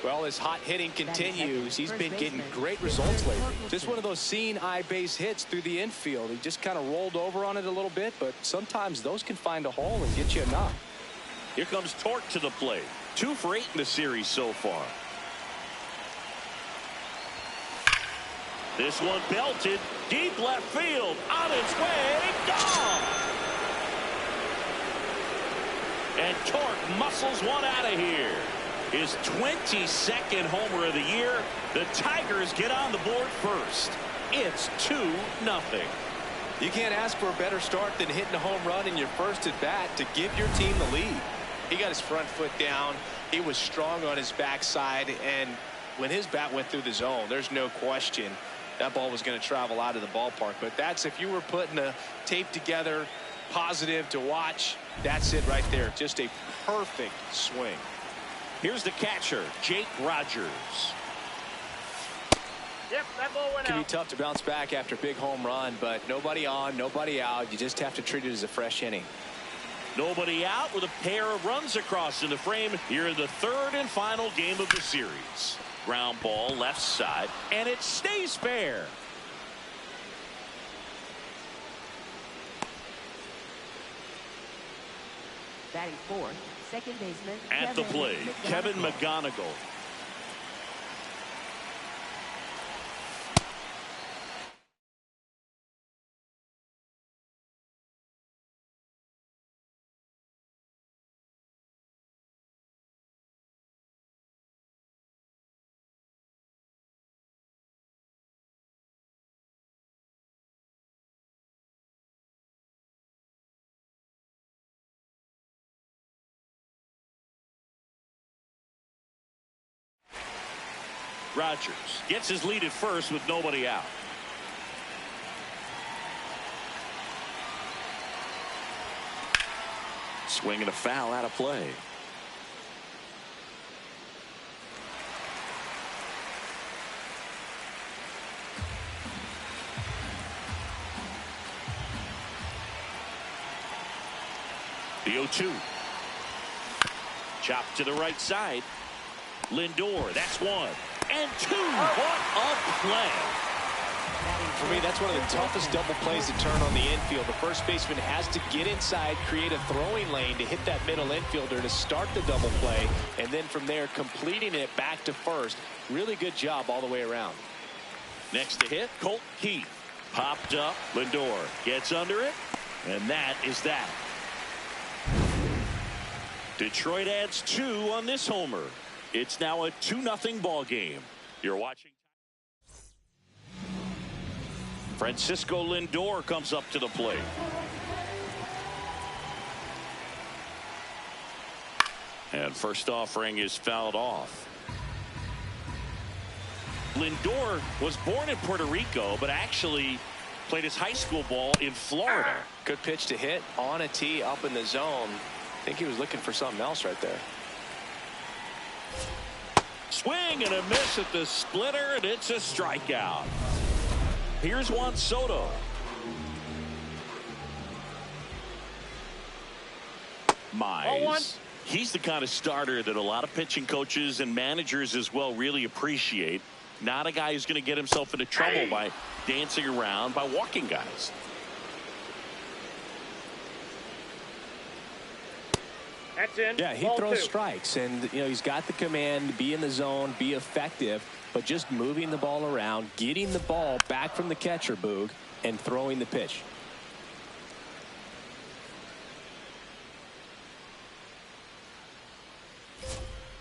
Well, as hot hitting continues, he's been getting great results lately. Just one of those seeing eye base hits through the infield. He just kind of rolled over on it a little bit, but sometimes those can find a hole and get you a knock. Here comes Torque to the plate. 2 for 8 in the series so far. This one belted deep left field, on its way, gone. And Torque muscles one out of here. His 22nd homer of the year. The Tigers get on the board first. It's 2-0. You can't ask for a better start than hitting a home run in your first at bat to give your team the lead. He got his front foot down. He was strong on his backside, and when his bat went through the zone, there's no question that ball was going to travel out of the ballpark. But that's, if you were putting a tape together, positive to watch, that's it right there. Just a perfect swing. Here's the catcher, Jake Rogers. Yep, that ball went It can be out. tough to bounce back after a big home run, but nobody on, nobody out. You just have to treat it as a fresh inning. Nobody out with a pair of runs across in the frame here in the third and final game of the series. Ground ball left side, and it stays fair. Batting fourth, second baseman. At the plate, Kevin McGonigal. Rogers gets his lead at first with nobody out. Swing and a foul out of play. The 0-2. Chop to the right side. Lindor, that's one. And two. What a play. For me, that's one of the toughest double plays to turn on the infield. The first baseman has to get inside, create a throwing lane to hit that middle infielder to start the double play, and then from there completing it back to first. Really good job all the way around. Next to hit, Colt Keith. Popped up. Lindor gets under it, and that is that. Detroit adds 2 on this homer. It's now a 2-0 ball game. You're watching. Francisco Lindor comes up to the plate. And first offering is fouled off. Lindor was born in Puerto Rico, but actually played his high school ball in Florida. Good pitch to hit on a tee up in the zone. I think he was looking for something else right there. Swing and a miss at the splitter, and it's a strikeout. Here's Juan Soto. Mize. He's the kind of starter that a lot of pitching coaches and managers as well really appreciate. Not a guy who's going to get himself into trouble by dancing around, by walking guys. That's in. Yeah, he Ball throws 2. strikes, and he's got the command, be in the zone, be effective, but just moving the ball around, getting the ball back from the catcher, Boog, and throwing the pitch.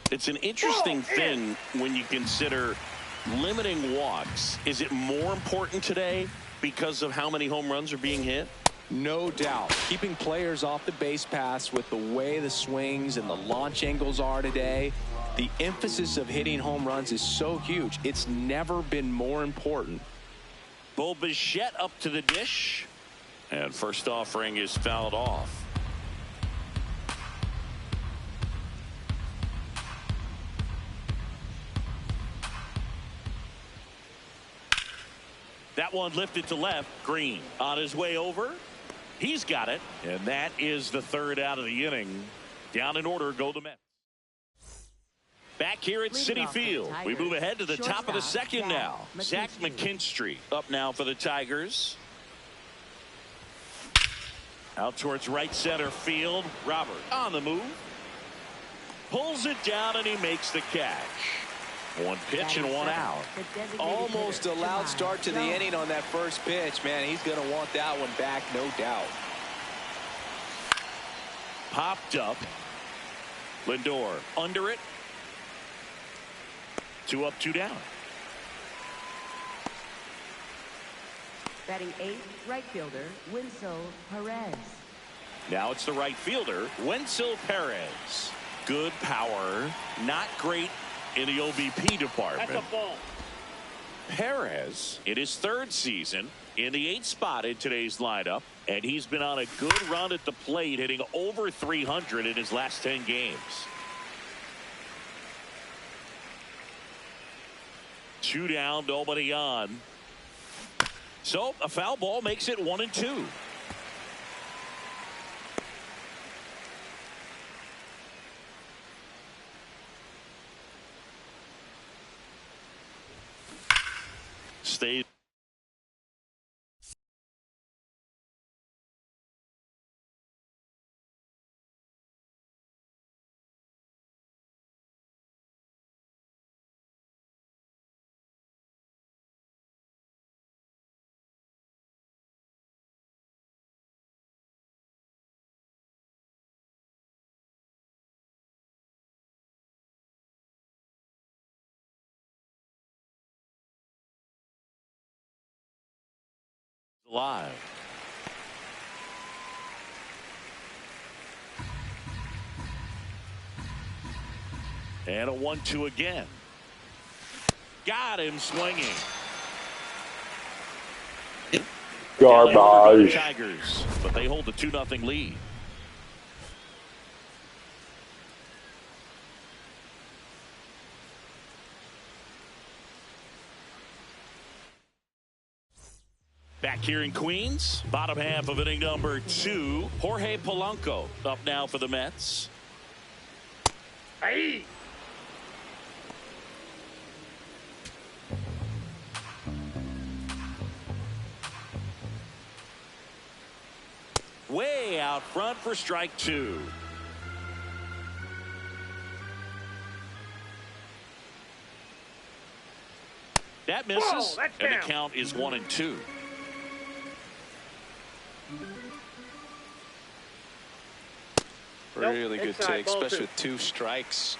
It's an interesting thing when you consider limiting walks. Is it more important today because of how many home runs are being hit? No doubt. Keeping players off the base paths with the way the swings and the launch angles are today, the emphasis of hitting home runs is so huge. It's never been more important. Bo Bichette up to the dish. And first offering is fouled off. That one lifted to left. Green on his way over. He's got it. And that is the third out of the inning. Down in order go the Mets. Back here at Citi Field, we move ahead to the top of the second now. Zach McKinstry up now for the Tigers. Out towards right center field. Robert on the move. Pulls it down and he makes the catch. One pitch and one out. Almost a loud start to the inning on that first pitch. Man, he's going to want that one back, no doubt. Popped up. Lindor under it. 2 up, 2 down. Batting eighth, right fielder, Winslow Perez. Now it's the right fielder, Wenzel Perez. Good power, not great in the OBP department. That's a ball. Perez in his third season in the 8th spot in today's lineup, and he's been on a good run at the plate, hitting over 300 in his last 10 games. 2 down, nobody on. So a foul ball makes it 1-2. Stay. Live. And a 1-2 again. Got him swinging. Garbage. Tigers, but they hold a 2-0 lead. Back here in Queens, bottom half of inning number 2. Jorge Polanco up now for the Mets. Hey. Way out front for strike 2. That misses, Whoa, and the count is 1-2. Really good inside, take, ball especially 2. with 2 strikes.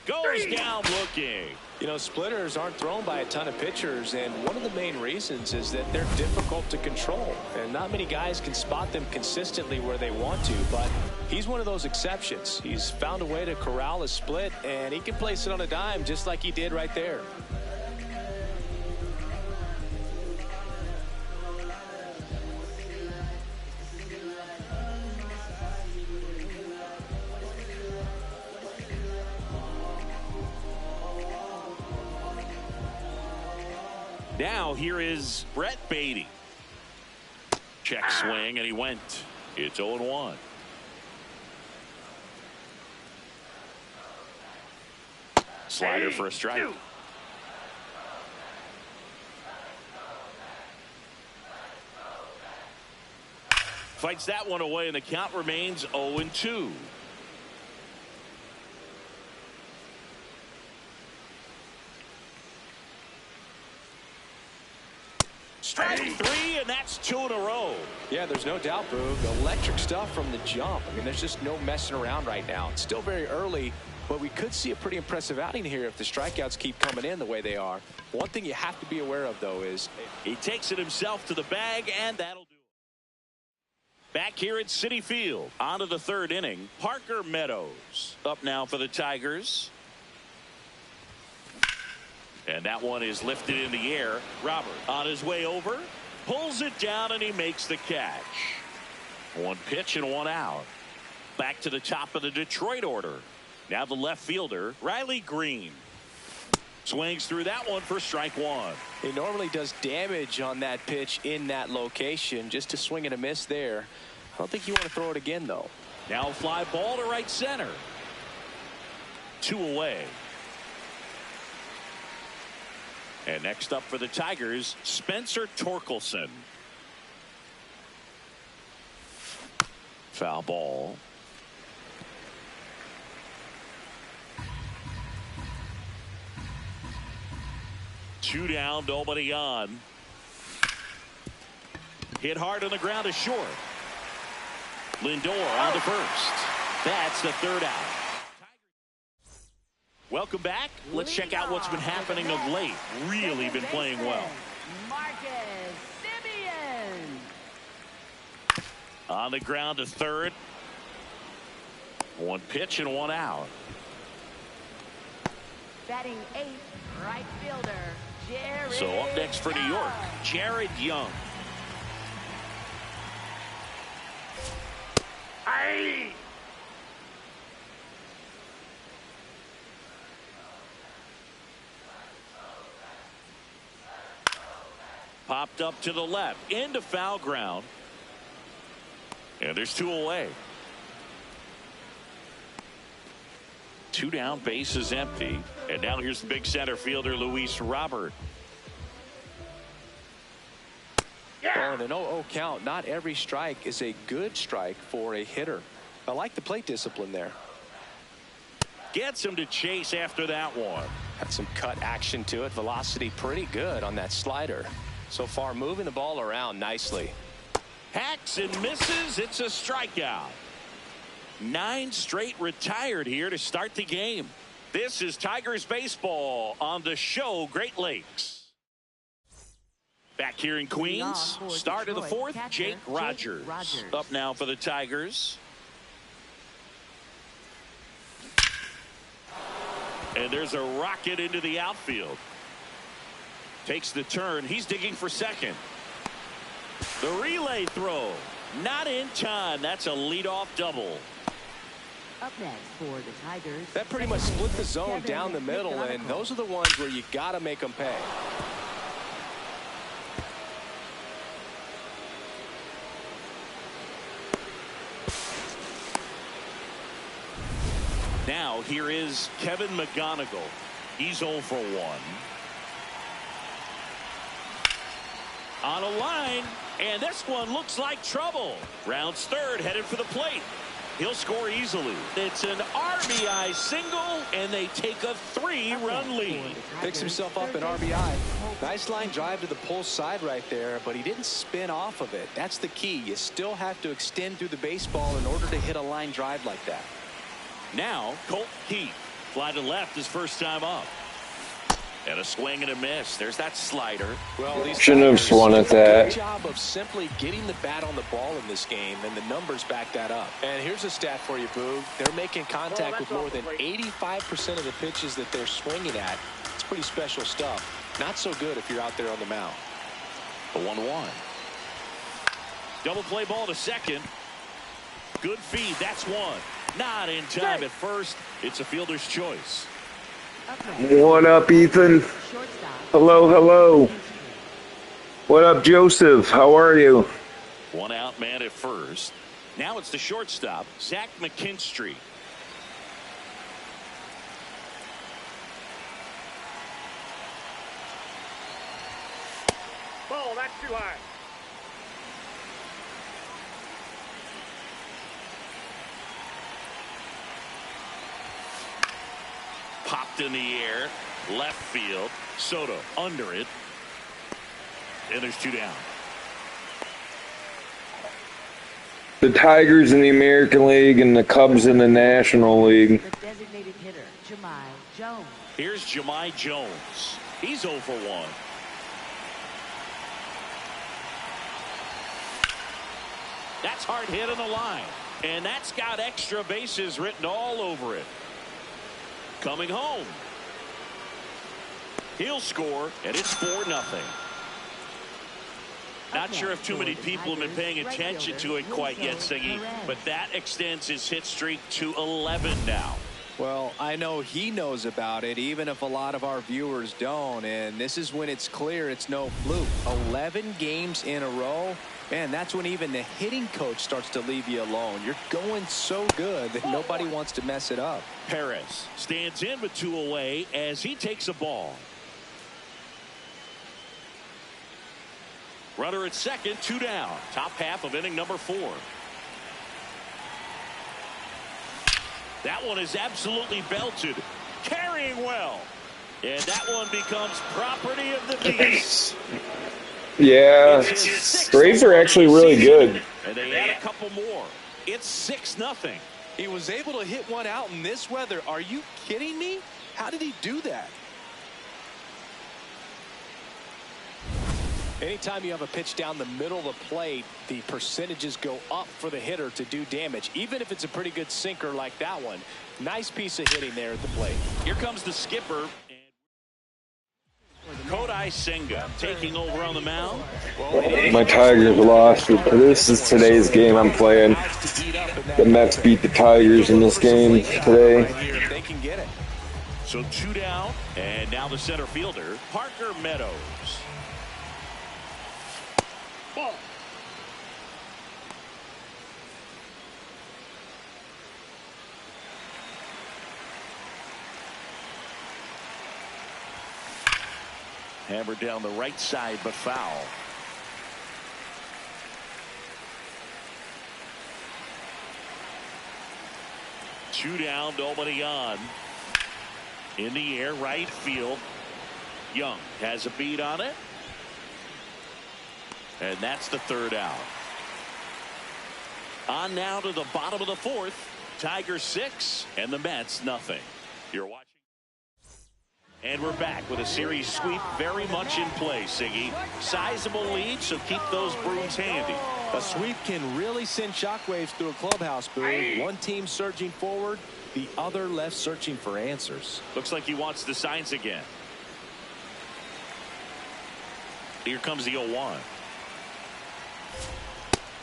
Goes down looking. You know, splitters aren't thrown by a ton of pitchers, and one of the main reasons is that they're difficult to control, and not many guys can spot them consistently where they want to, but he's one of those exceptions. He's found a way to corral a split, and he can place it on a dime just like he did right there. Now here is Brett Beatty. Check swing, and he went. It's 0-1. Slider for a strike. Fights that one away, and the count remains 0-2. Strike 3, and that's 2 in a row. Yeah, there's no doubt, Boog. Electric stuff from the jump. I mean, there's just no messing around right now. It's still very early, but we could see a pretty impressive outing here if the strikeouts keep coming in the way they are. One thing you have to be aware of, though, is he takes it himself to the bag, and that'll do it. Back here at Citi Field, on to the 3rd inning. Parker Meadows up now for the Tigers. And that one is lifted in the air. Robert on his way over, pulls it down, and he makes the catch. 1 pitch and 1 out. Back to the top of the Detroit order. Now the left fielder, Riley Green. Swings through that one for strike 1. he normally does damage on that pitch in that location. Just a swing and a miss there. I don't think you want to throw it again, though. Now fly ball to right center. 2 away. And next up for the Tigers, Spencer Torkelson. Foul ball. Two down, nobody on. Hit hard on the ground to short. Lindor on to first. That's the 3rd out. Welcome back. Let's check out what's been happening of late. Really been playing well. Marcus Simeon. On the ground to 3rd. 1 pitch and 1 out. Batting 8th, right fielder, Jared. So up next for New York, Jared Young. Popped up to the left into foul ground. And there's 2 away. 2 down, base is empty. And now here's the big center fielder, Luis Robert. Well, in an 0-0 count, not every strike is a good strike for a hitter. I like the plate discipline there. Gets him to chase after that one. Had some cut action to it. Velocity pretty good on that slider. So far, moving the ball around nicely. Hacks and misses. It's a strikeout. 9 straight retired here to start the game. This is Tigers baseball on the show Great Lakes. Back here in Queens, start of the 4th, Jake Rogers. Up now for the Tigers. And there's a rocket into the outfield. Takes the turn. He's digging for second. The relay throw. Not in time. That's a leadoff double. Up next for the Tigers. That pretty much split the zone down the middle, and those are the ones where you got to make them pay. Now here is Kevin McGonigal. He's 0 for 1. On a line, and this one looks like trouble. Rounds third, headed for the plate. He'll score easily. It's an RBI single, and they take a 3-run lead. Picks himself up an RBI. Nice line drive to the pull side right there, but he didn't spin off of it. That's the key. You still have to extend through the baseball in order to hit a line drive like that. Now, Colt Heath. Fly to left his first time up. And a swing and a miss. There's that slider. Well, these shouldn't have swung at that. Good job of simply getting the bat on the ball in this game, and the numbers back that up. And here's a stat for you, Boog. They're making contact with more than 85% of the pitches that they're swinging at. It's pretty special stuff. Not so good if you're out there on the mound. The 1-1. Double play ball to second. Good feed. That's one. Not in time at first. It's a fielder's choice. What up, Ethan? Hello, hello. What up, Joseph? How are you? 1 out man at first. Now it's the shortstop, Zach McKinstry. Ball, that's too high. Popped in the air, left field. Soto under it. And there's 2 down. The Tigers in the American League and the Cubs in the National League. The designated hitter, Jahmai Jones. Here's Jahmai Jones. He's 0 for 1. That's hard hit on the line. And that's got extra bases written all over it. Coming home. He'll score, and it's 4-0. Not sure if too many people have been paying attention to it quite yet, Siggy, but that extends his hit streak to 11 now. Well, I know he knows about it, even if a lot of our viewers don't. And this is when it's clear it's no fluke. 11 games in a row. Man, that's when even the hitting coach starts to leave you alone. You're going so good that nobody wants to mess it up. Perez stands in with 2 away as he takes a ball. Runner at second, 2 down. Top half of inning number 4. That one is absolutely belted. Carrying well. And that one becomes property of the beast. Yeah, Braves are actually really good. And they add a couple more. It's 6-0. He was able to hit one out in this weather. Are you kidding me? How did he do that? Anytime you have a pitch down the middle of the plate, the percentages go up for the hitter to do damage, even if it's a pretty good sinker like that one. Nice piece of hitting there at the plate. Here comes the skipper. Kodai Senga taking over on the mound. My Tigers lost. This is today's game I'm playing. The Mets beat the Tigers in this game today. They can get it. So 2 down, and now the center fielder, Parker Meadows. Ball. Hammered down the right side, but foul. Two down, nobody on. In the air, right field. Young has a beat on it. And that's the third out. On now to the bottom of the fourth. Tigers 6 and the Mets nothing. You're watching. And we're back with a series sweep very much in play, Siggy. Sizable lead, so keep those brooms handy. A sweep can really send shockwaves through a clubhouse, Boo. One team surging forward, the other left searching for answers. Looks like he wants the signs again. Here comes the 0-1.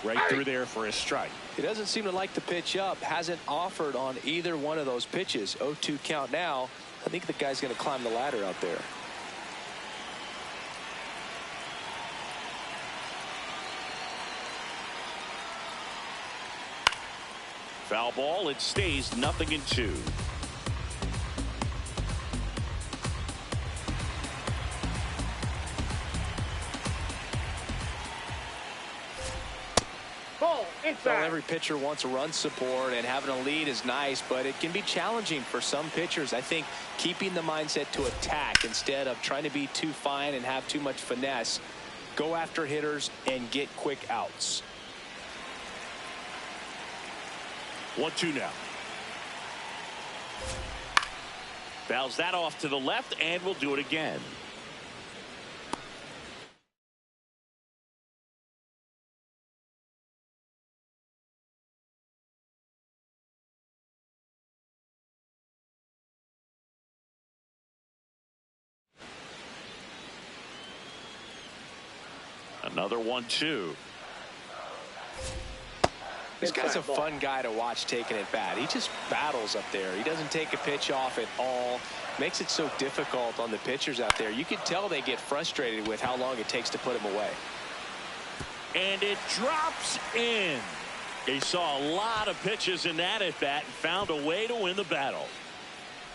Right through there for a strike. He doesn't seem to like the pitch up. Hasn't offered on either one of those pitches. 0-2 count now. I think the guy's going to climb the ladder out there. Foul ball. It stays 0-2. Inside. Well, every pitcher wants a run support, and having a lead is nice, but it can be challenging for some pitchers. I think keeping the mindset to attack instead of trying to be too fine and have too much finesse. Go after hitters and get quick outs. 1-2 now. Fouls that off to the left, and we'll do it again. Another 1-2. This guy's a fun guy to watch taking at bat. He just battles up there. He doesn't take a pitch off at all. Makes it so difficult on the pitchers out there. You can tell they get frustrated with how long it takes to put him away. And it drops in. He saw a lot of pitches in that at bat and found a way to win the battle.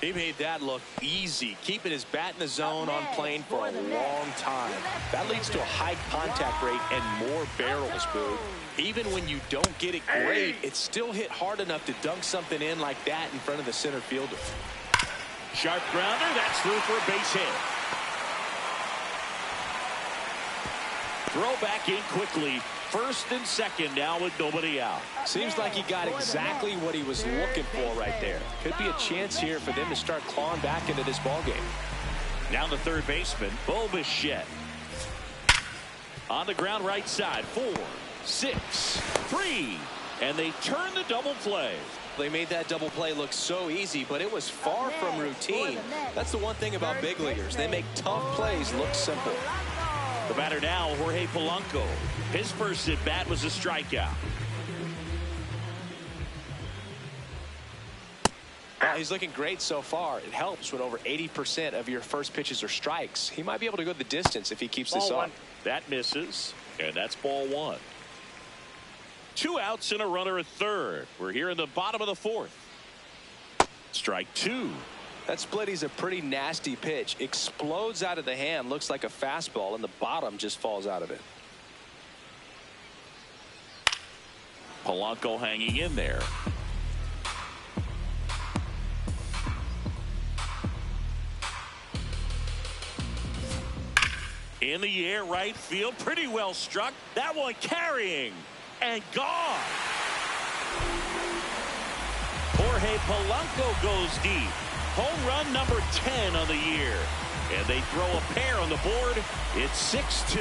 He made that look easy, keeping his bat in the zone on plane for a long time. That leads to a high contact rate and more barrels, Boo. Even when you don't get it great, it's still hit hard enough to dunk something in like that in front of the center fielder. Sharp grounder, that's through for a base hit. Throw back in quickly. First and second now with nobody out. Seems like he got exactly what he was looking for right there. Could be a chance here for them to start clawing back into this ballgame. Now the third baseman, Bo Bichette. On the ground right side, 4, 6, 3, and they turn the double play. They made that double play look so easy, but it was far from routine. That's the one thing about big leaguers. They make tough plays look simple. The batter now, Jorge Polanco. His first at bat was a strikeout. Well, he's looking great so far. It helps when over 80% of your first pitches are strikes. He might be able to go the distance if he keeps this up. That misses, and that's ball 1. 2 outs and a runner at third. We're here in the bottom of the fourth. Strike 2. That splitty's a pretty nasty pitch. Explodes out of the hand. Looks like a fastball, and the bottom just falls out of it. Polanco hanging in there. In the air, right field. Pretty well struck. That one carrying and gone. Jorge Polanco goes deep. Home run number 10 on the year. And they throw a pair on the board. It's 6-2.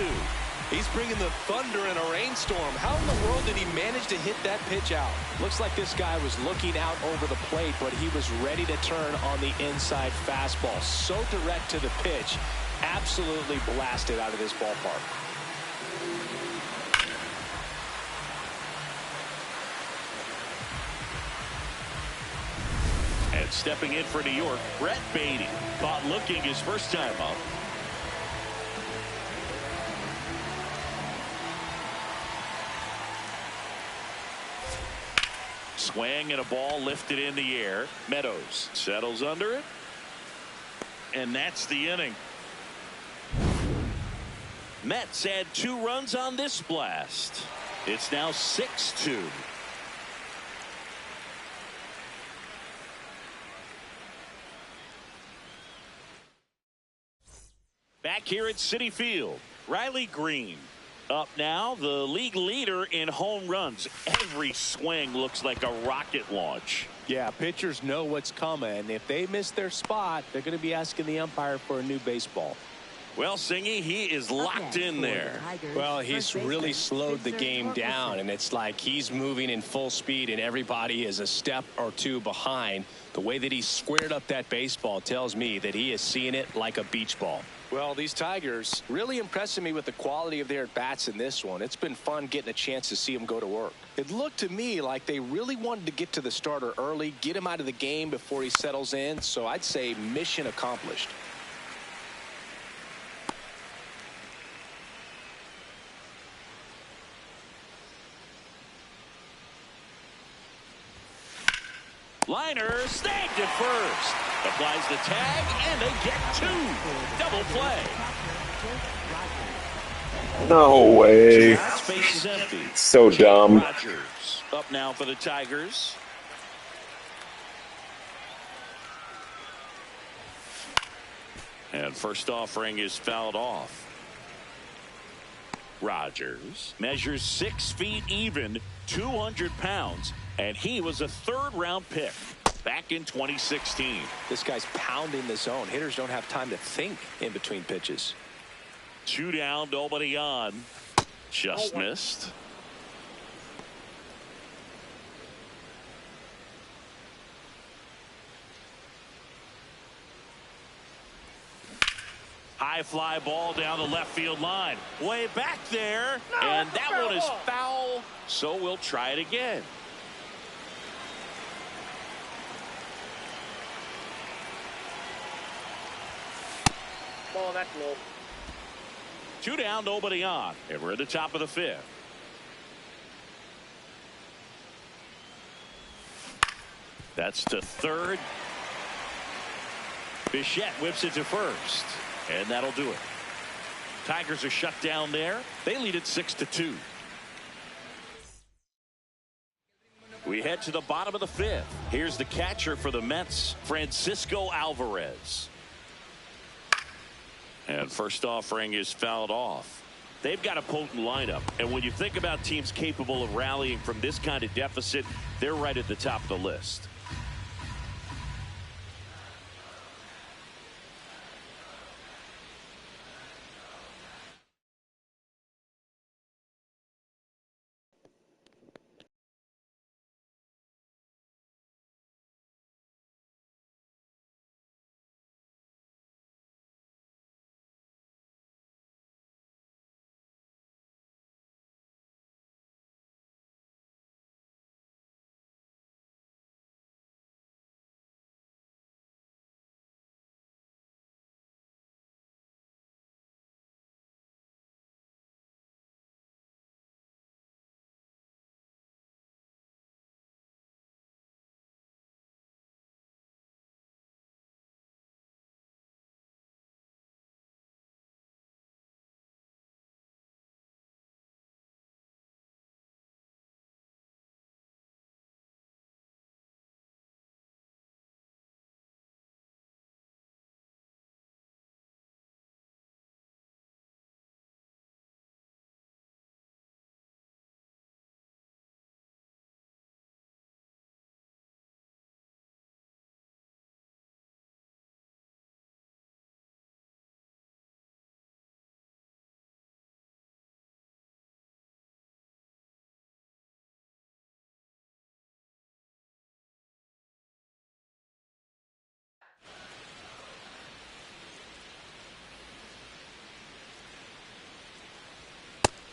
He's bringing the thunder in a rainstorm. How in the world did he manage to hit that pitch out? Looks like this guy was looking out over the plate, but he was ready to turn on the inside fastball. So direct to the pitch. Absolutely blasted out of this ballpark. And stepping in for New York, Brett Beatty. Caught looking his first time up. swing and a ball lifted in the air. Meadows settles under it. And that's the inning. Mets had 2 runs on this blast. It's now 6-2. Back here at Citi Field, Riley Green up now, the league leader in home runs. Every swing looks like a rocket launch. Yeah, pitchers know what's coming. If they miss their spot, they're going to be asking the umpire for a new baseball. Well, Singy, he is locked in there. Well, he's really slowed the game down, and it's like he's moving in full speed, and everybody is a step or 2 behind. The way that he squared up that baseball tells me that he is seeing it like a beach ball. Well, these Tigers really impressing me with the quality of their at-bats in this one. It's been fun getting a chance to see them go to work. It looked to me like they really wanted to get to the starter early, get him out of the game before he settles in, so I'd say mission accomplished. Liner snagged at first. Applies the tag, and they get 2. Double play. No way. Space is empty. So dumb. Rogers up now for the Tigers. And first offering is fouled off. Rogers measures 6 feet even, 200 pounds, and he was a 3rd-round pick back in 2016. This guy's pounding the zone. Hitters don't have time to think in between pitches. 2 down, nobody on. Just missed. High fly ball down the left field line. Way back there. And that one is foul. So we'll try it again. Ball, that's low. 2 down, nobody on. And we're at the top of the 5th. That's to 3rd. Bichette whips it to 1st. And that'll do it. Tigers are shut down there. They lead it 6-2. We head to the bottom of the 5th. Here's the catcher for the Mets, Francisco Alvarez. And first offering is fouled off. They've got a potent lineup. And when you think about teams capable of rallying from this kind of deficit, they're right at the top of the list.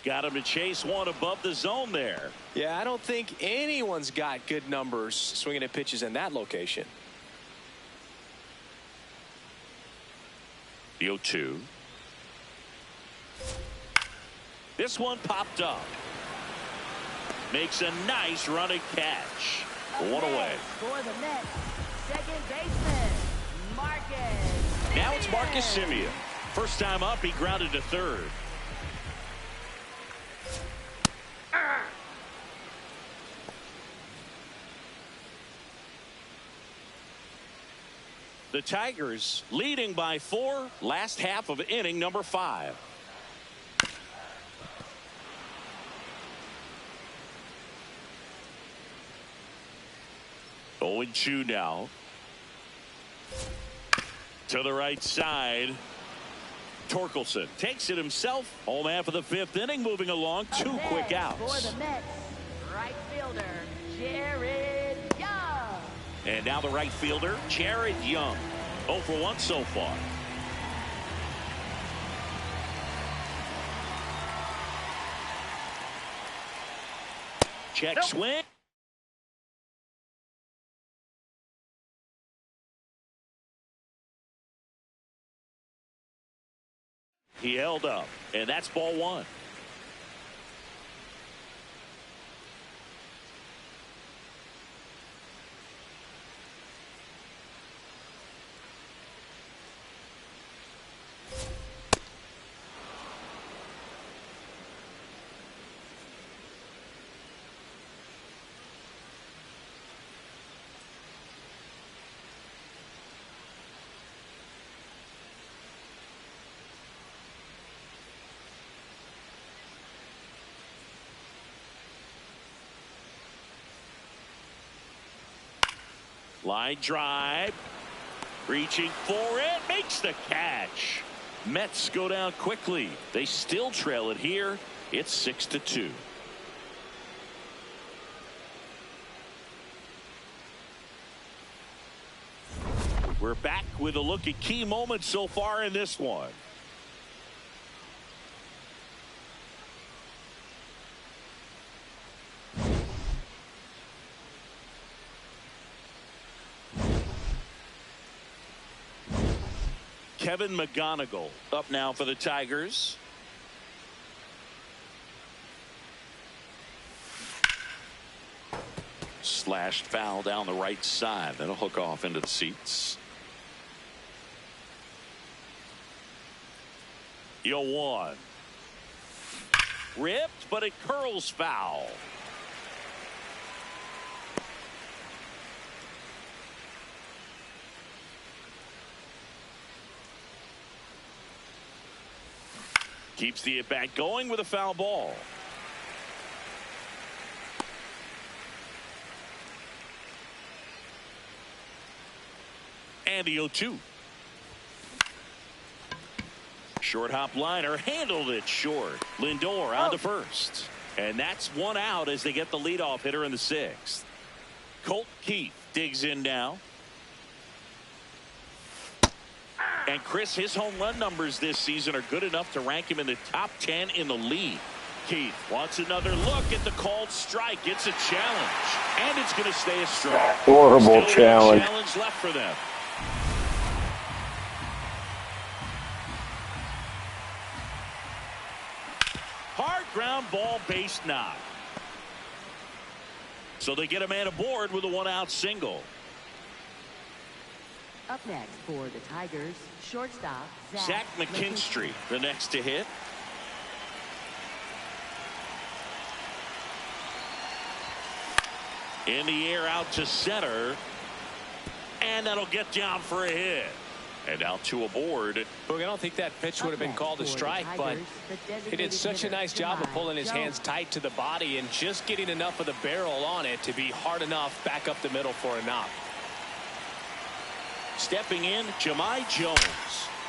Got him to chase one above the zone there. Yeah, I don't think anyone's got good numbers swinging at pitches in that location. The 0-2. This one popped up. Makes a nice running catch. One away. For the Mets, second baseman, Marcus. Now it's Marcus Semien. First time up, he grounded to third. The Tigers leading by 4, last half of inning number 5. Oh, and 2 now. To the right side. Torkelson takes it himself. Home half of the 5th inning, moving along. 2 quick outs. For the Mets, right fielder, Jared Young. And now the right fielder, Jared Young. 0 for 1 so far. Check swing. He held up, and that's ball 1. Line drive. Reaching for it. Makes the catch. Mets go down quickly. They still trail it here. It's 6-2. We're back with a look at key moments so far in this one. Kevin McGonigal up now for the Tigers. Slashed foul down the right side. That'll hook off into the seats. 0-1. Ripped, but it curls foul. Keeps the at-bat going with a foul ball. And the 0-2. Short hop liner handled it short. Lindor on to first. And that's 1 out as they get the leadoff hitter in the 6th. Colt Keith digs in now. And Chris, his home run numbers this season are good enough to rank him in the top 10 in the league. Keith wants another look at the called strike. It's a challenge, and it's going to stay a strike. Horrible challenge. Challenge left for them. Hard ground ball, base knock. So they get a man aboard with a 1-out single. Up next for the Tigers, shortstop, Zach McKinstry, the next to hit. In the air out to center. And that'll get down for a hit. And now 2 aboard. Look, I don't think that pitch would have been called a strike, but he did such a nice job of pulling his hands tight to the body and just getting enough of the barrel on it to be hard enough back up the middle for a knock. Stepping in, Jahmai Jones.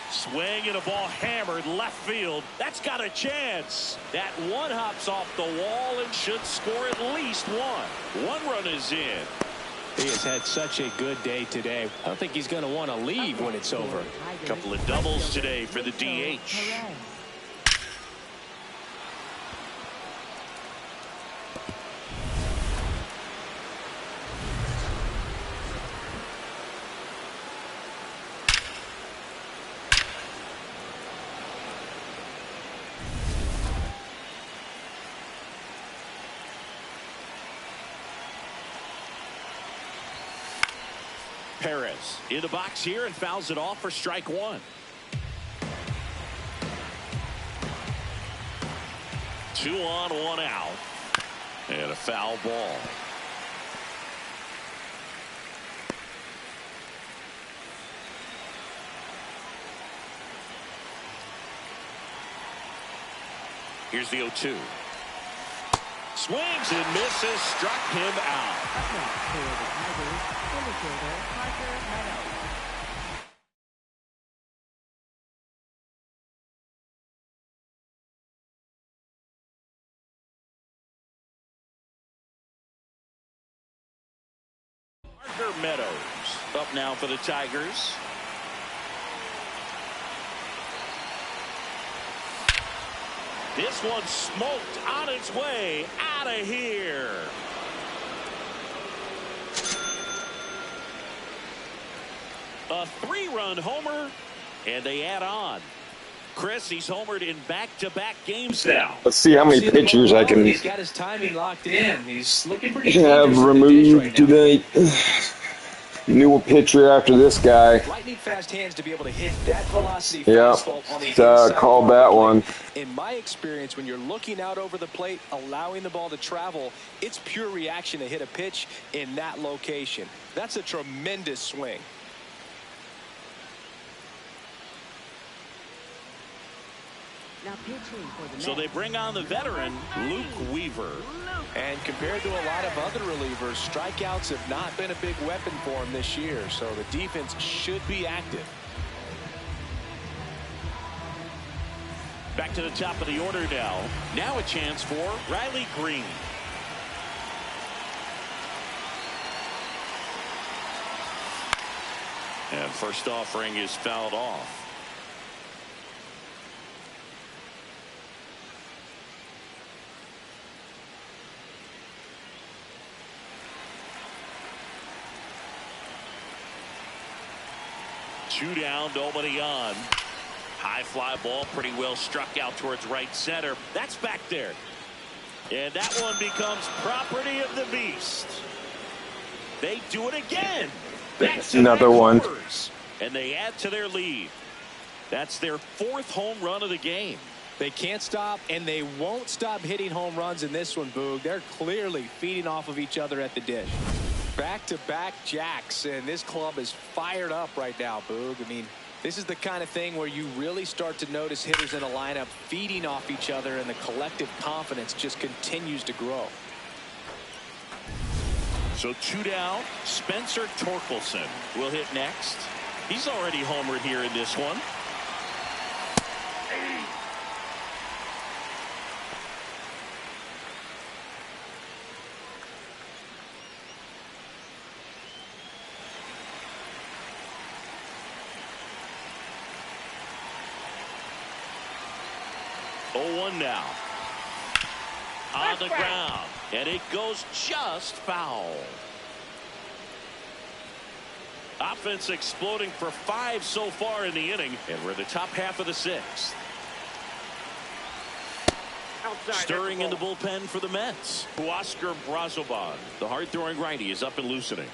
Swing and a ball hammered left field. That's got a chance. That one hops off the wall and should score at least 1. 1 run is in. He has had such a good day today. I don't think he's going to want to leave when it's over. A couple of doubles today for the DH. Perez in the box here and fouls it off for strike one. 2 on, 1 out. And a foul ball. Here's the 0-2. Swings and misses, struck him out. Parker Meadows up now for the Tigers. This one smoked on its way out of here. A 3-run homer, and they add on. Chris, he's homered in back-to-back games now. Let's see how many pitchers I can He's got his timing locked in. He's looking pretty have removed tonight. New pitcher after this guy. Lightning fast hands to be able to hit that velocity Yeah, fastball on the inside. called that one. In my experience, when you're looking out over the plate, allowing the ball to travel, it's pure reaction to hit a pitch in that location. That's a tremendous swing. Now pitching for the So they bring on the veteran, Luke Weaver. And compared to a lot of other relievers, strikeouts have not been a big weapon for him this year, so the defense should be active. Back to the top of the order now. Now a chance for Riley Green. And first offering is fouled off. Two down, nobody on. High fly ball, pretty well struck out towards right center. That's back there. And that one becomes property of the beast. They do it again. Another one. And they add to their lead. That's their 4th home run of the game. They can't stop, and they won't stop hitting home runs in this one, Boog. They're clearly feeding off of each other at the dish. Back-to-back jacks, and this club is fired up right now, Boog. I mean, this is the kind of thing where you really start to notice hitters in a lineup feeding off each other, and the collective confidence just continues to grow. So 2 down. Spencer Torkelson will hit next. He's already homered here in this one. Now on the ground, and it goes just foul. Offense exploding for 5 so far in the inning, and we're in the top half of the 6th. Stirring in the bullpen for the Mets. Oscar Brazoban, the hard-throwing righty, is up and loosening.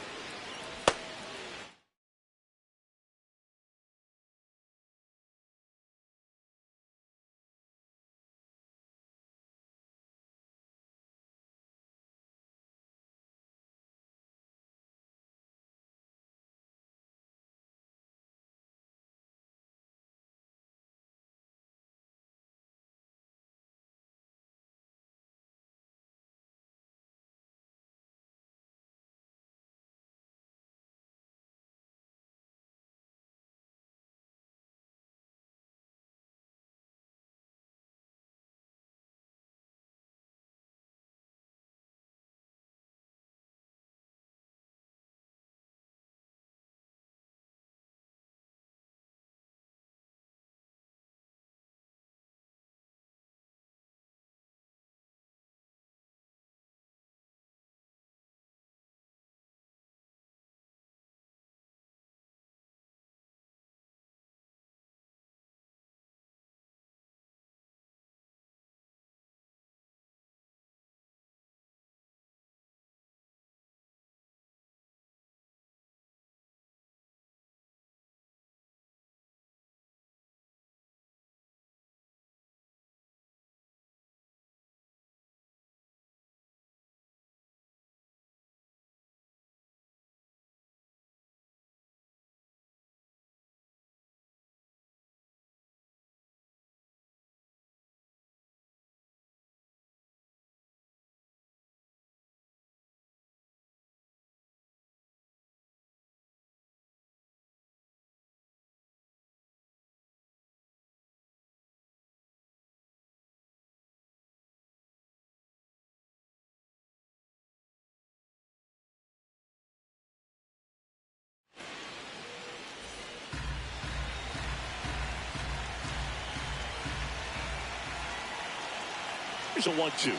Here's a 1-2.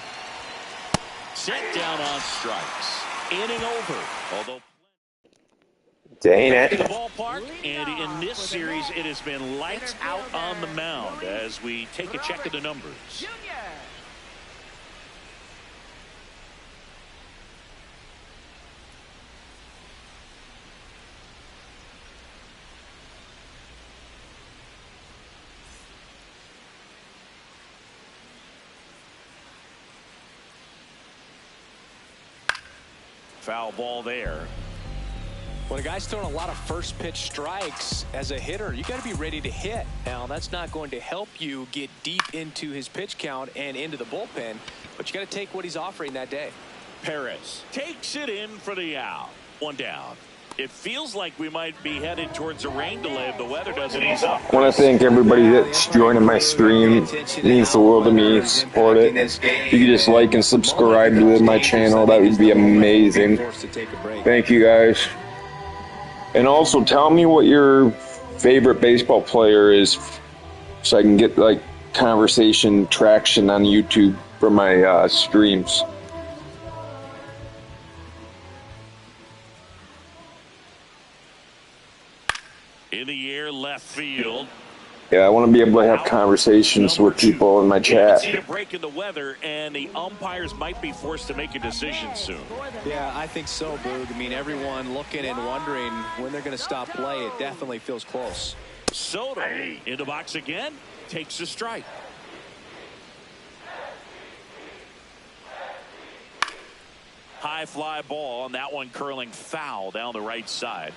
Set down on strikes. Inning over. Although Dang back to it. the ballpark, and in this series, it has been lights out on the mound as we take a check of the numbers. Junior. Foul ball there. When a guy's throwing a lot of first pitch strikes as a hitter, you got to be ready to hit. Now, that's not going to help you get deep into his pitch count and into the bullpen, but you got to take what he's offering that day. Perez takes it in for the out. One down. It feels like we might be headed towards a rain delay if the weather doesn't ease up. I want to thank everybody that's joining my stream. It means the world to me. Support it. If you could just like and subscribe to my channel, that would be amazing. Thank you guys. And also tell me what your favorite baseball player is so I can get like conversation traction on YouTube for my streams. In the air, left field. Yeah, I want to be able to have conversations with people in my You can chat. see a break in the weather, and the umpires might be forced to make a decision soon. Yeah, I think so, Boog. I mean, everyone looking and wondering when they're going to stop play. It definitely feels close. Soto in the box again, takes a strike. High fly ball, and that one curling foul down the right side.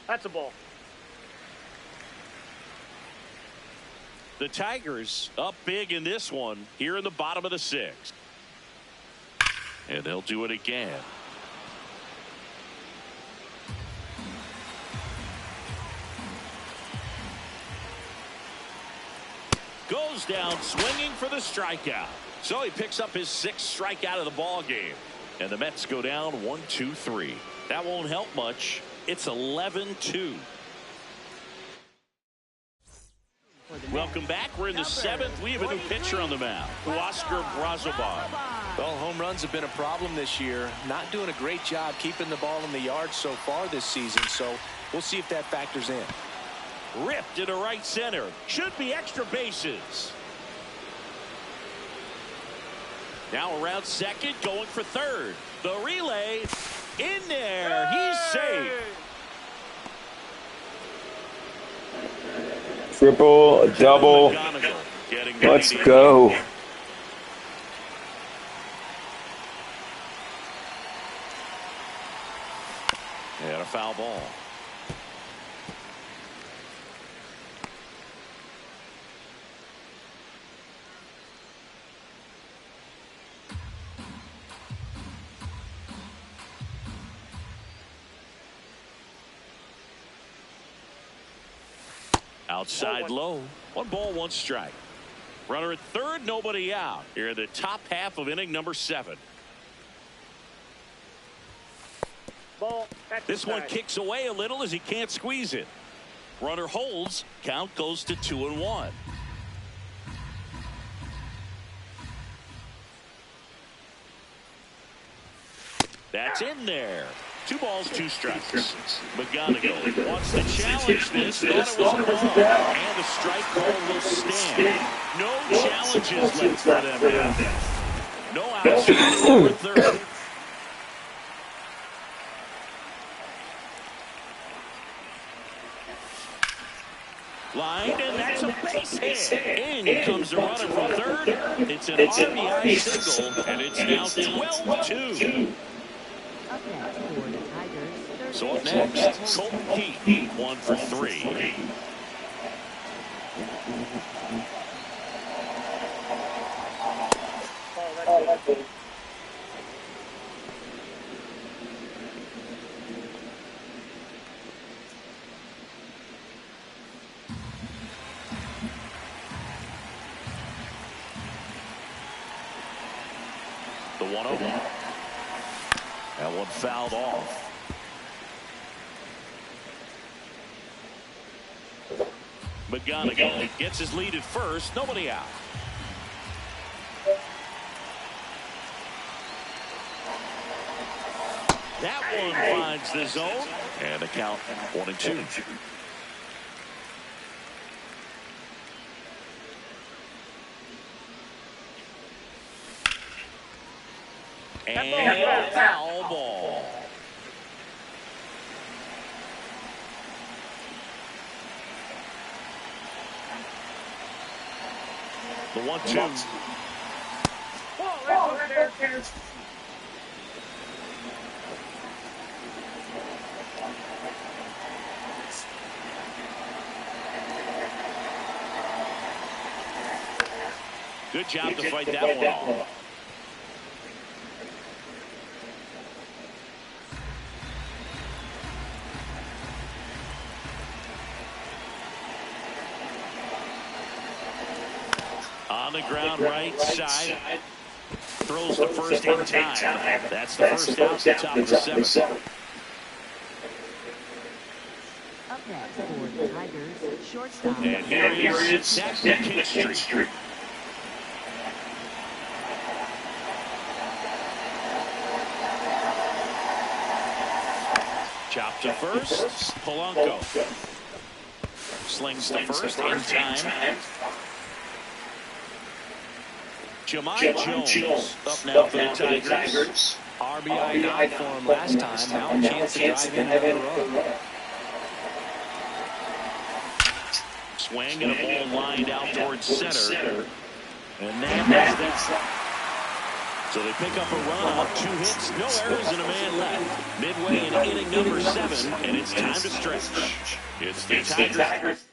That's a ball. The Tigers up big in this one here in the bottom of the sixth. And they'll do it again. Goes down swinging for the strikeout. So he picks up his sixth strikeout of the ball game. And the Mets go down 1-2-3. That won't help much. It's 11-2. Welcome back. We're in the seventh. We have a new pitcher on the mound, Oscar Brazoban. Well, home runs have been a problem this year. Not doing a great job keeping the ball in the yard so far this season, so we'll see if that factors in. Ripped into right center. Should be extra bases. Now around second, going for third. The relay in there. He's safe. Triple, double. Let's go. And a foul ball. Outside low. 1 ball, 1 strike. Runner at third, nobody out. Here in the top half of inning number 7. Ball. This one kicks away a little as he can't squeeze it. Runner holds. Count goes to 2-1. That's in there. 2 balls, 2 strikes. McGonigal wants to challenge this. Thought it was a ball. And the strike call will stand. No challenges left for them now. No outs over third. Line, and that's a base hit. In comes the runner from third. It's an RBI single, and it's now 12-2. So up next, Colton Keith, 1 for 3. The 1-0. That one fouled off. McGonigal gets his lead at first. Nobody out. That one finds the zone. And the count 1-2. And foul ball. The 1-2. Whoa, that's there. Good job to fight that one off. On the ground, right side. Throws the first in time. That's the first out, the top of the seventh. Up next for the Tigers, shortstop. And here is Zach Street. Chop to first. Polanco slings the first in time. Jahmai Jones up now for the Tigers. RBI not for him last time. Now a chance to drive in another run. Swing and a ball lined out towards center. And that is that. So they pick up a run on 2 hits, no errors, and a man left. Midway in inning number 7, and it's time to stretch. It's the Tigers.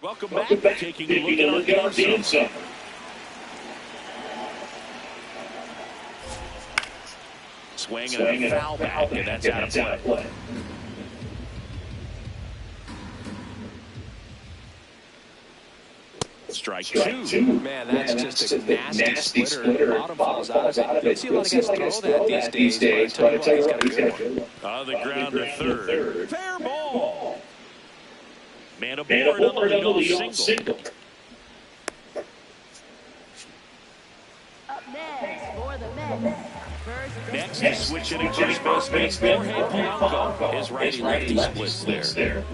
Welcome back. Taking a look at our game zone. Swing and a foul back, and that's out of play. Strike two. Man, that's just a nasty splitter. Bottom falls out of it. You don't see a lot of guys throw that these days, but I tell you what, he's got a good one. On the ground to third. Fair ball. Man aboard on the leadoff single. Up next for the Mets. Next to switch it to first base, Jorge Polanco. His righty-lefty splits there.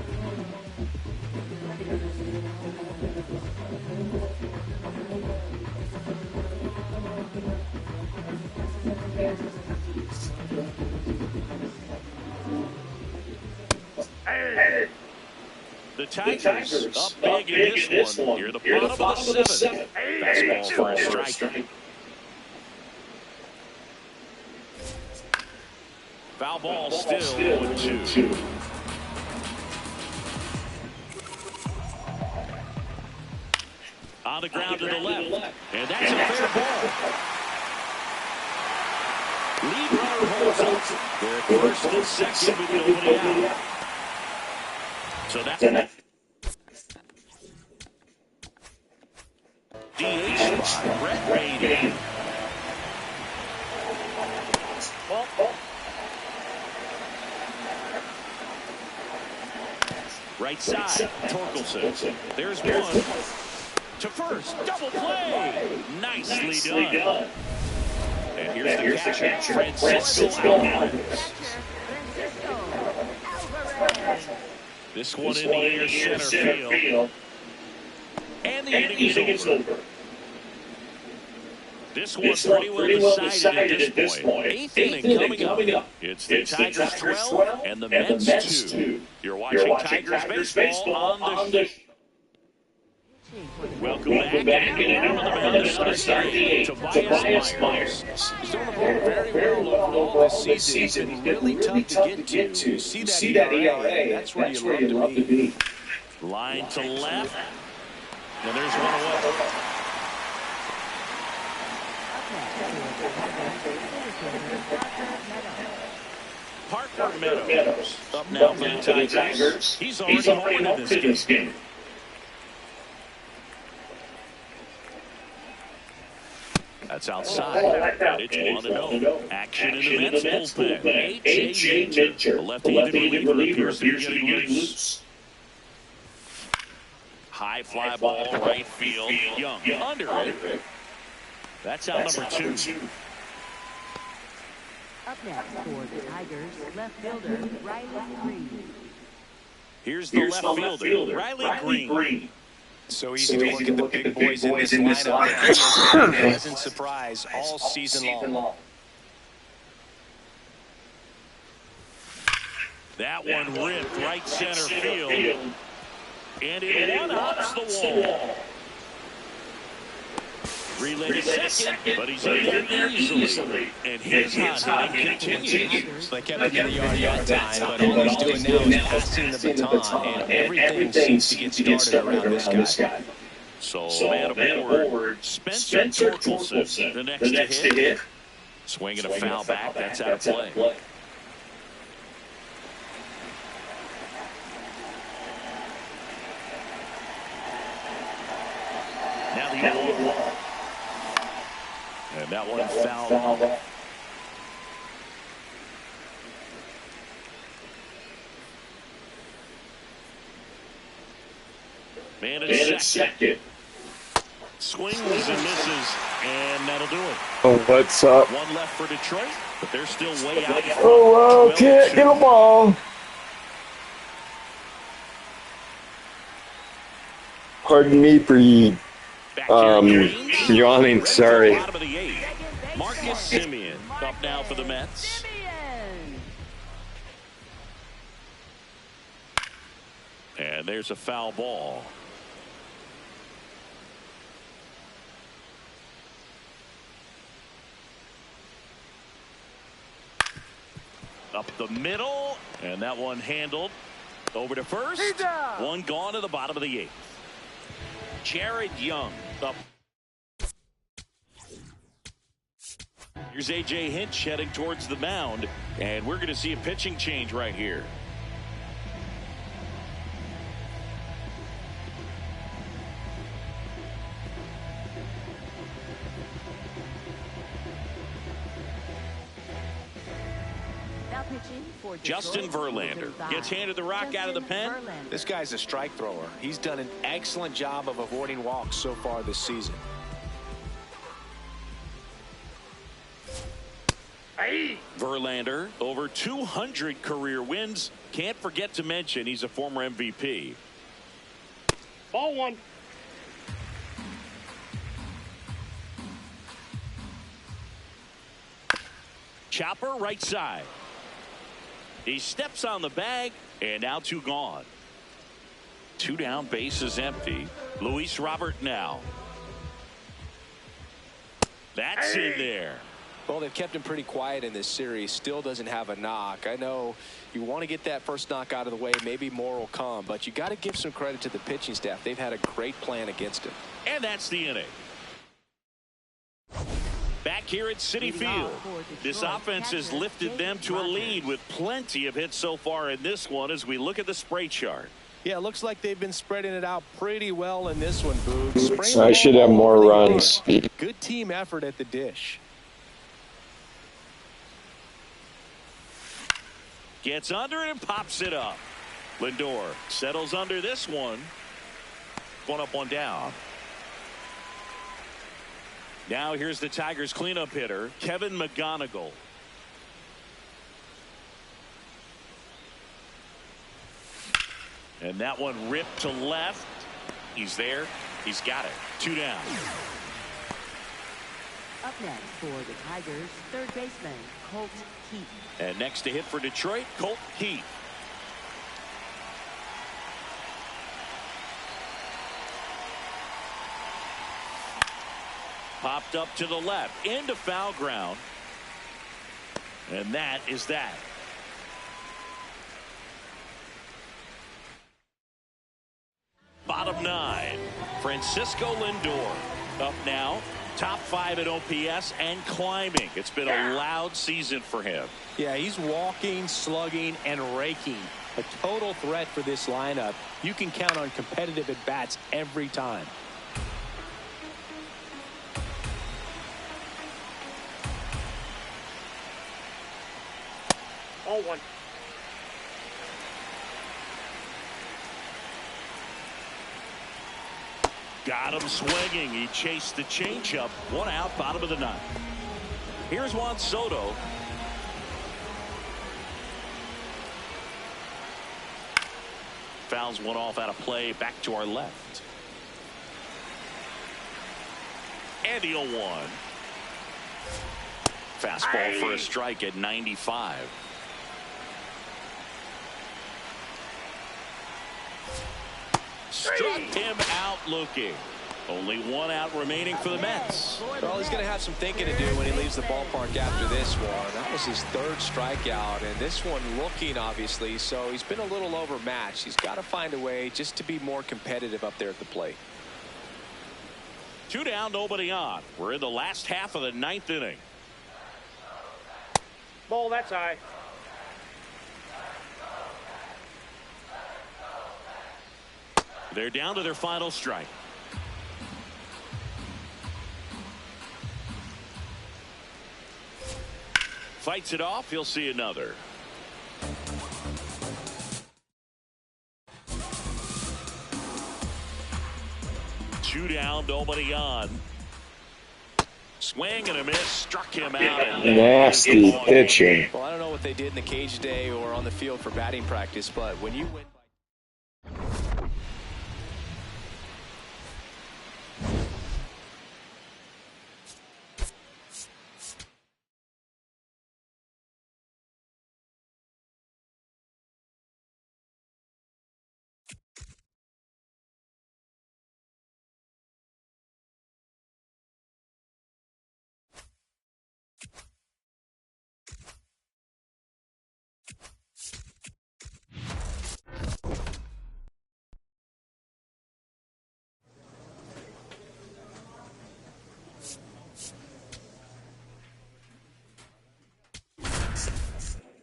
The Tigers up big in this one. You're the bottom of the 7th. Fastball for a strike. Foul ball still 1-2. On the ground to the left. And that's a fair ball. Lead runner holds up. They're at first and second with nobody out. So that's DH spot. Brett Brady. Right side, Torkelson. There's one. To first, double play. Nicely done. And here's the catcher, Francisco Alvarez. This one in the air center field. And the inning is over. This one's pretty well decided at this point. 8th inning coming up. It's the Tigers 12 and the Mets 2. You're watching Tigers baseball on the... Welcome back. And on the mound to start the 8th, Tobias Myers. He's doing the ball very well overall this season. It's been really tough to get to. You see that ERA, that's where you love to be. Line to left. And there's one away. Parker Meadows up now for the Tigers. He's already home in this game. That's outside. It's 1-0. Action in the Mets bullpen. A.J. Minter, the left-handed reliever, appears to be getting loose. High fly ball, right field. Young under it. That's out number 2. Up next for the Tigers, left fielder Riley Green. Here's the left fielder, Riley Green. So easy to look at the big boys in this lineup. He has been a pleasant surprise all season long. That one ripped right center field. And it one-ups the wall. Relay to second, but he's in there easily. And his hot hitting continues. They kept him in the yard that time, but all he's doing now is passing the baton, and everything seems to get started around this guy. So, man aboard, Spencer Torkelson, the next to hit. Swinging a foul back, that's out of play. Now the 0-1. And that one foul. Man at second. Swings and misses, and that'll do it. Oh, what's up? One left for Detroit, but they're still way out. Oh, wow, can't get them all. Pardon me for yawning, sorry. Marcus Simeon up now for the Mets. And there's a foul ball. Up the middle, and that one handled over to first. One gone to the bottom of the 8th. Jared Young up. Here's A.J. Hinch heading towards the mound, and we're going to see a pitching change right here. Justin Verlander gets handed the rock out of the pen. This guy's a strike thrower. He's done an excellent job of avoiding walks so far this season. Verlander, over 200 career wins. Can't forget to mention he's a former MVP. Ball 1. Chopper right side. He steps on the bag, and now 2 gone. 2 down, base is empty. Luis Robert now. That's in there. Well, they've kept him pretty quiet in this series. Still doesn't have a knock. I know you want to get that first knock out of the way. Maybe more will come, but you got to give some credit to the pitching staff. They've had a great plan against him. And that's the inning. Back here at Citi Field, this offense has lifted them to a lead with plenty of hits so far in this one as we look at the spray chart. Yeah, it looks like they've been spreading it out pretty well in this one, Boog. I should have more runs. Good team effort at the dish. Gets under it and pops it up. Lindor settles under this one. One up, one down. Now here's the Tigers cleanup hitter, Kevin McGonigal. And that one ripped to left. He's there. He's got it. 2 down. Up next for the Tigers, third baseman, Colt Keith. And next to hit for Detroit, Colt Keith. Popped up to the left, into foul ground. And that is that. Bottom 9, Francisco Lindor up now. Top 5 at OPS and climbing. It's been a loud season for him. Yeah, he's walking, slugging, and raking. A total threat for this lineup. You can count on competitive at-bats every time. Ball 1. Got him swinging. He chased the changeup. 1 out, bottom of the 9th. Here's Juan Soto. Fouls one off out of play. Back to our left. And the 0-1. Fastball for a strike at 95. Struck him out looking. Only 1 out remaining for the Mets. Well, he's going to have some thinking to do when he leaves the ballpark after this one. That was his 3rd strikeout, and this one looking, obviously, so he's been a little overmatched. He's got to find a way just to be more competitive up there at the plate. 2 down, nobody on. We're in the last half of the 9th inning. Ball, that's high. They're down to their final strike. Fights it off. He'll see another. Two down, nobody on. Swing and a miss. Struck him out. Nasty pitching. Well, I don't know what they did in the cage today or on the field for batting practice, but when you win by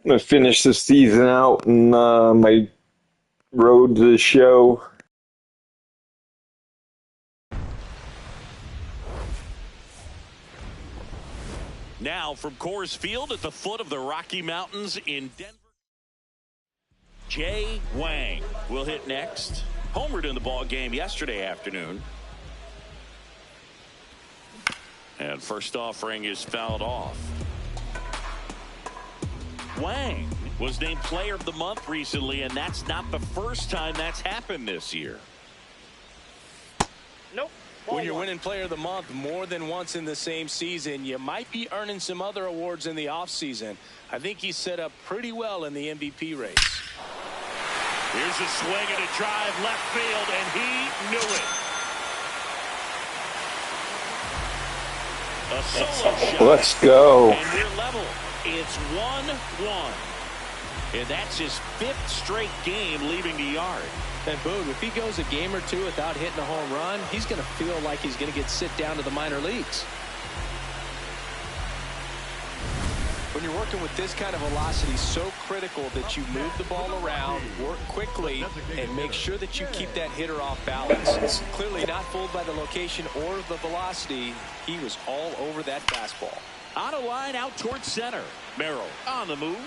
I'm gonna finish the season out in my road to the show. Now from Coors Field at the foot of the Rocky Mountains in Denver, Jay Wang will hit next. Homered in the ball game yesterday afternoon. And first offering is fouled off. Wang was named Player of the Month recently, and that's not the first time that's happened this year. Nope. when you're winning Player of the Month more than once in the same season, you might be earning some other awards in the offseason. I think he's set up pretty well in the MVP race. Here's a swing and a drive left field, and he knew it. A solo shot. Let's go. And we're level. It's 1-1. And that's his 5th straight game leaving the yard. And Boone, if he goes a game or two without hitting a home run, he's going to feel like he's going to get sit down to the minor leagues. When you're working with this kind of velocity, so critical that you move the ball around, work quickly, and make sure that you keep that hitter off balance. Clearly not fooled by the location or the velocity. He was all over that fastball. On a line out towards center. Merrill on the move.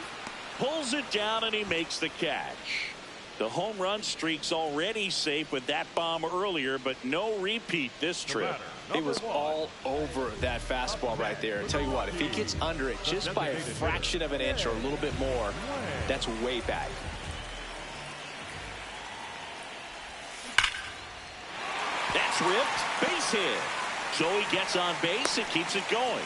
Pulls it down, and he makes the catch. The home run streak's already safe with that bomb earlier, but no repeat this trip. He was all over that fastball right there. And tell you what, if he gets under it just by a fraction of an inch or a little bit more, that's way back. That's ripped. Base hit. So he gets on base and keeps it going.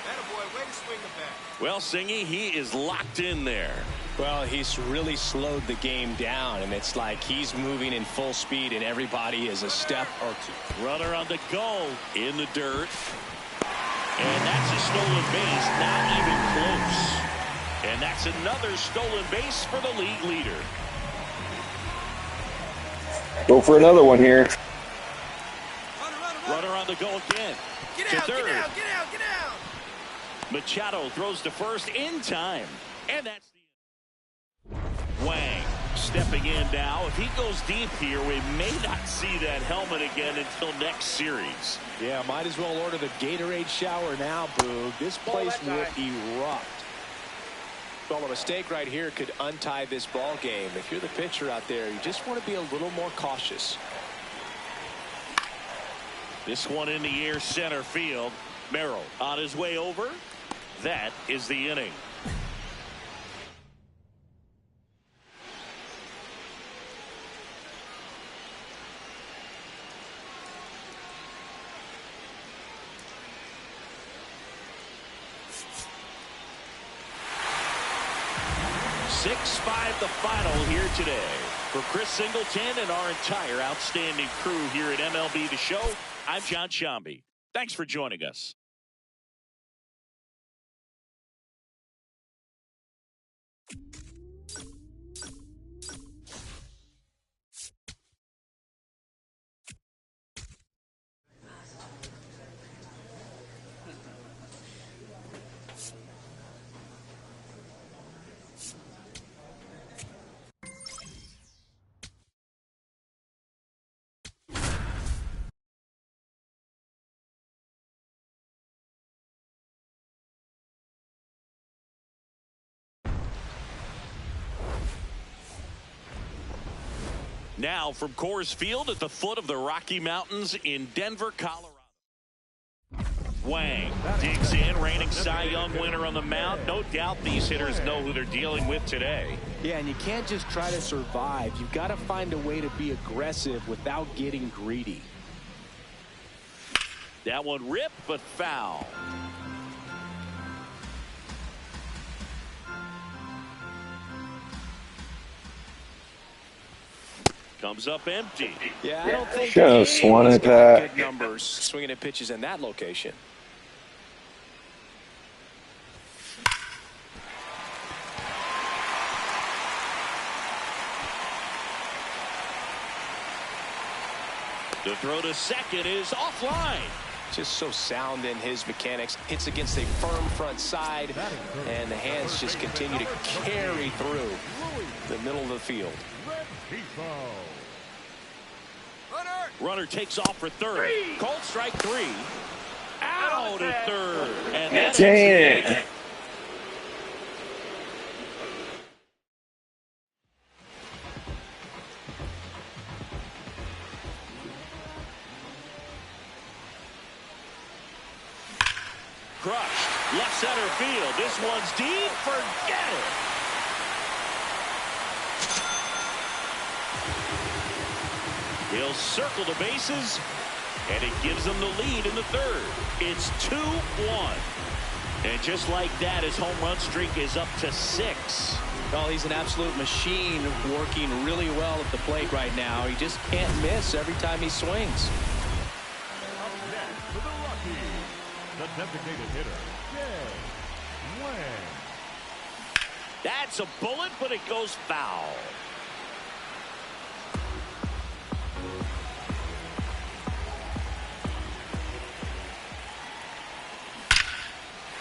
Attaboy, way to swing the bat. Well, Singy, he is locked in there. Well, he's really slowed the game down, and it's like he's moving in full speed, and everybody is a step or two. Runner on the goal in the dirt. And that's a stolen base, not even close. And that's another stolen base for the league leader. Go for another one here. Runner on the goal again. Get out, get out, get out, get out. Machado throws to first in time. And that's the end. Wang stepping in now. If he goes deep here, we may not see that helmet again until next series. Yeah, might as well order the Gatorade shower now, Boog. This place will erupt. Well, a mistake right here could untie this ball game. If you're the pitcher out there, you just want to be a little more cautious. This one in the air center field. Merrill on his way over. That is the inning. The final here today. For Chris Singleton and our entire outstanding crew here at MLB The Show, I'm John Shambi. Thanks for joining us. Now from Coors Field at the foot of the Rocky Mountains in Denver, Colorado. Wang digs in, reigning Cy Young winner on the mound. No doubt these hitters know who they're dealing with today. Yeah, and you can't just try to survive. You've got to find a way to be aggressive without getting greedy. That one ripped, but foul. Comes up empty. Yeah, I don't think just wanted that. Good numbers swinging at pitches in that location. The throw to second is offline. Just so sound in his mechanics. Hits against a firm front side, and the hands just continue to carry through the middle of the field. Runner takes off for third. Cold strike three. Out at third. And that's it. Crushed. Left center field. This one's deep. Forget it. He'll circle the bases, and it gives them the lead in the third. It's 2-1. And just like that, his home run streak is up to 6. Well, he's an absolute machine, working really well at the plate right now. He just can't miss every time he swings. Up next for the Rockies, the designated hitter, Wang. That's a bullet, but it goes foul.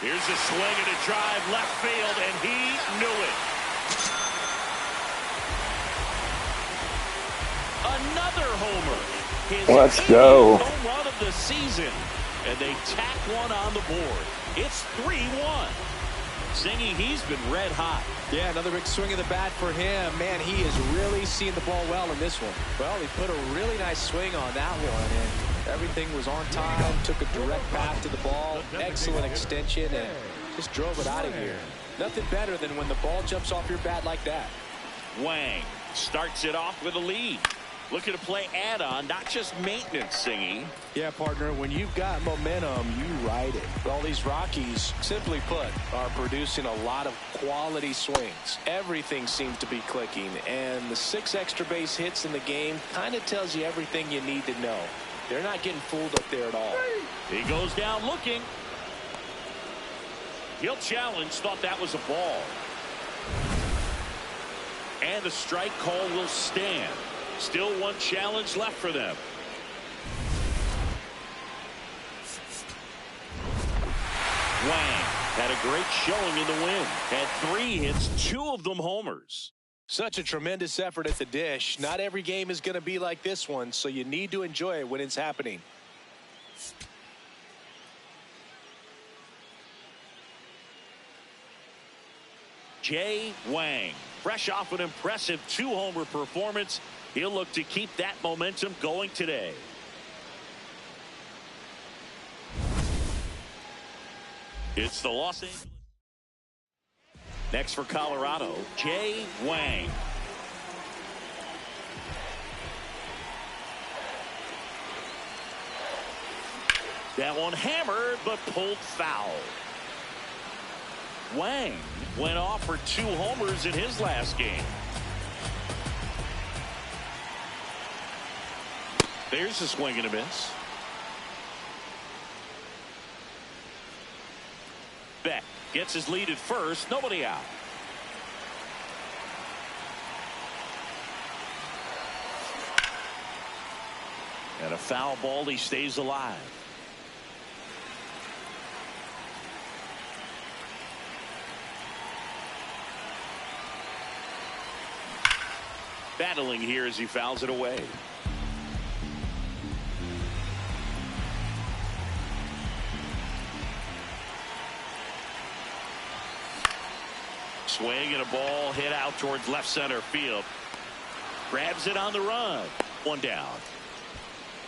Here's a swing and a drive left field, and he knew it. Another homer. His Let's go. home run of the season, and they tack one on the board. It's 3-1. Singy, he's been red hot. Yeah, another big swing of the bat for him. Man, he is really seeing the ball well in this one. Well, he put a really nice swing on that one, and everything was on time, took a direct path to the ball, excellent extension, and just drove it out of here. Nothing better than when the ball jumps off your bat like that. Wang starts it off with a lead. Looking to play add-on, not just maintenance, Singy. Yeah, partner, when you've got momentum, you ride it. All these Rockies, simply put, are producing a lot of quality swings. Everything seems to be clicking, and the 6 extra base hits in the game kind of tells you everything you need to know. They're not getting fooled up there at all. He goes down looking. He'll challenge, thought that was a ball. And the strike call will stand. Still one challenge left for them. Wang had a great showing in the win. Had 3 hits, 2 of them homers. Such a tremendous effort at the dish. Not every game is going to be like this one, so you need to enjoy it when it's happening. Jay Wang, fresh off an impressive 2-homer performance. He'll look to keep that momentum going today. It's the Los Angeles. Next for Colorado, Jay Wang. That one hammered, but pulled foul. Wang went off for 2 homers in his last game. There's a swing and a miss. Beck gets his lead at first. Nobody out. And a foul ball. He stays alive. Battling here as he fouls it away. Swing and a ball hit out towards left center field. Grabs it on the run. 1 down.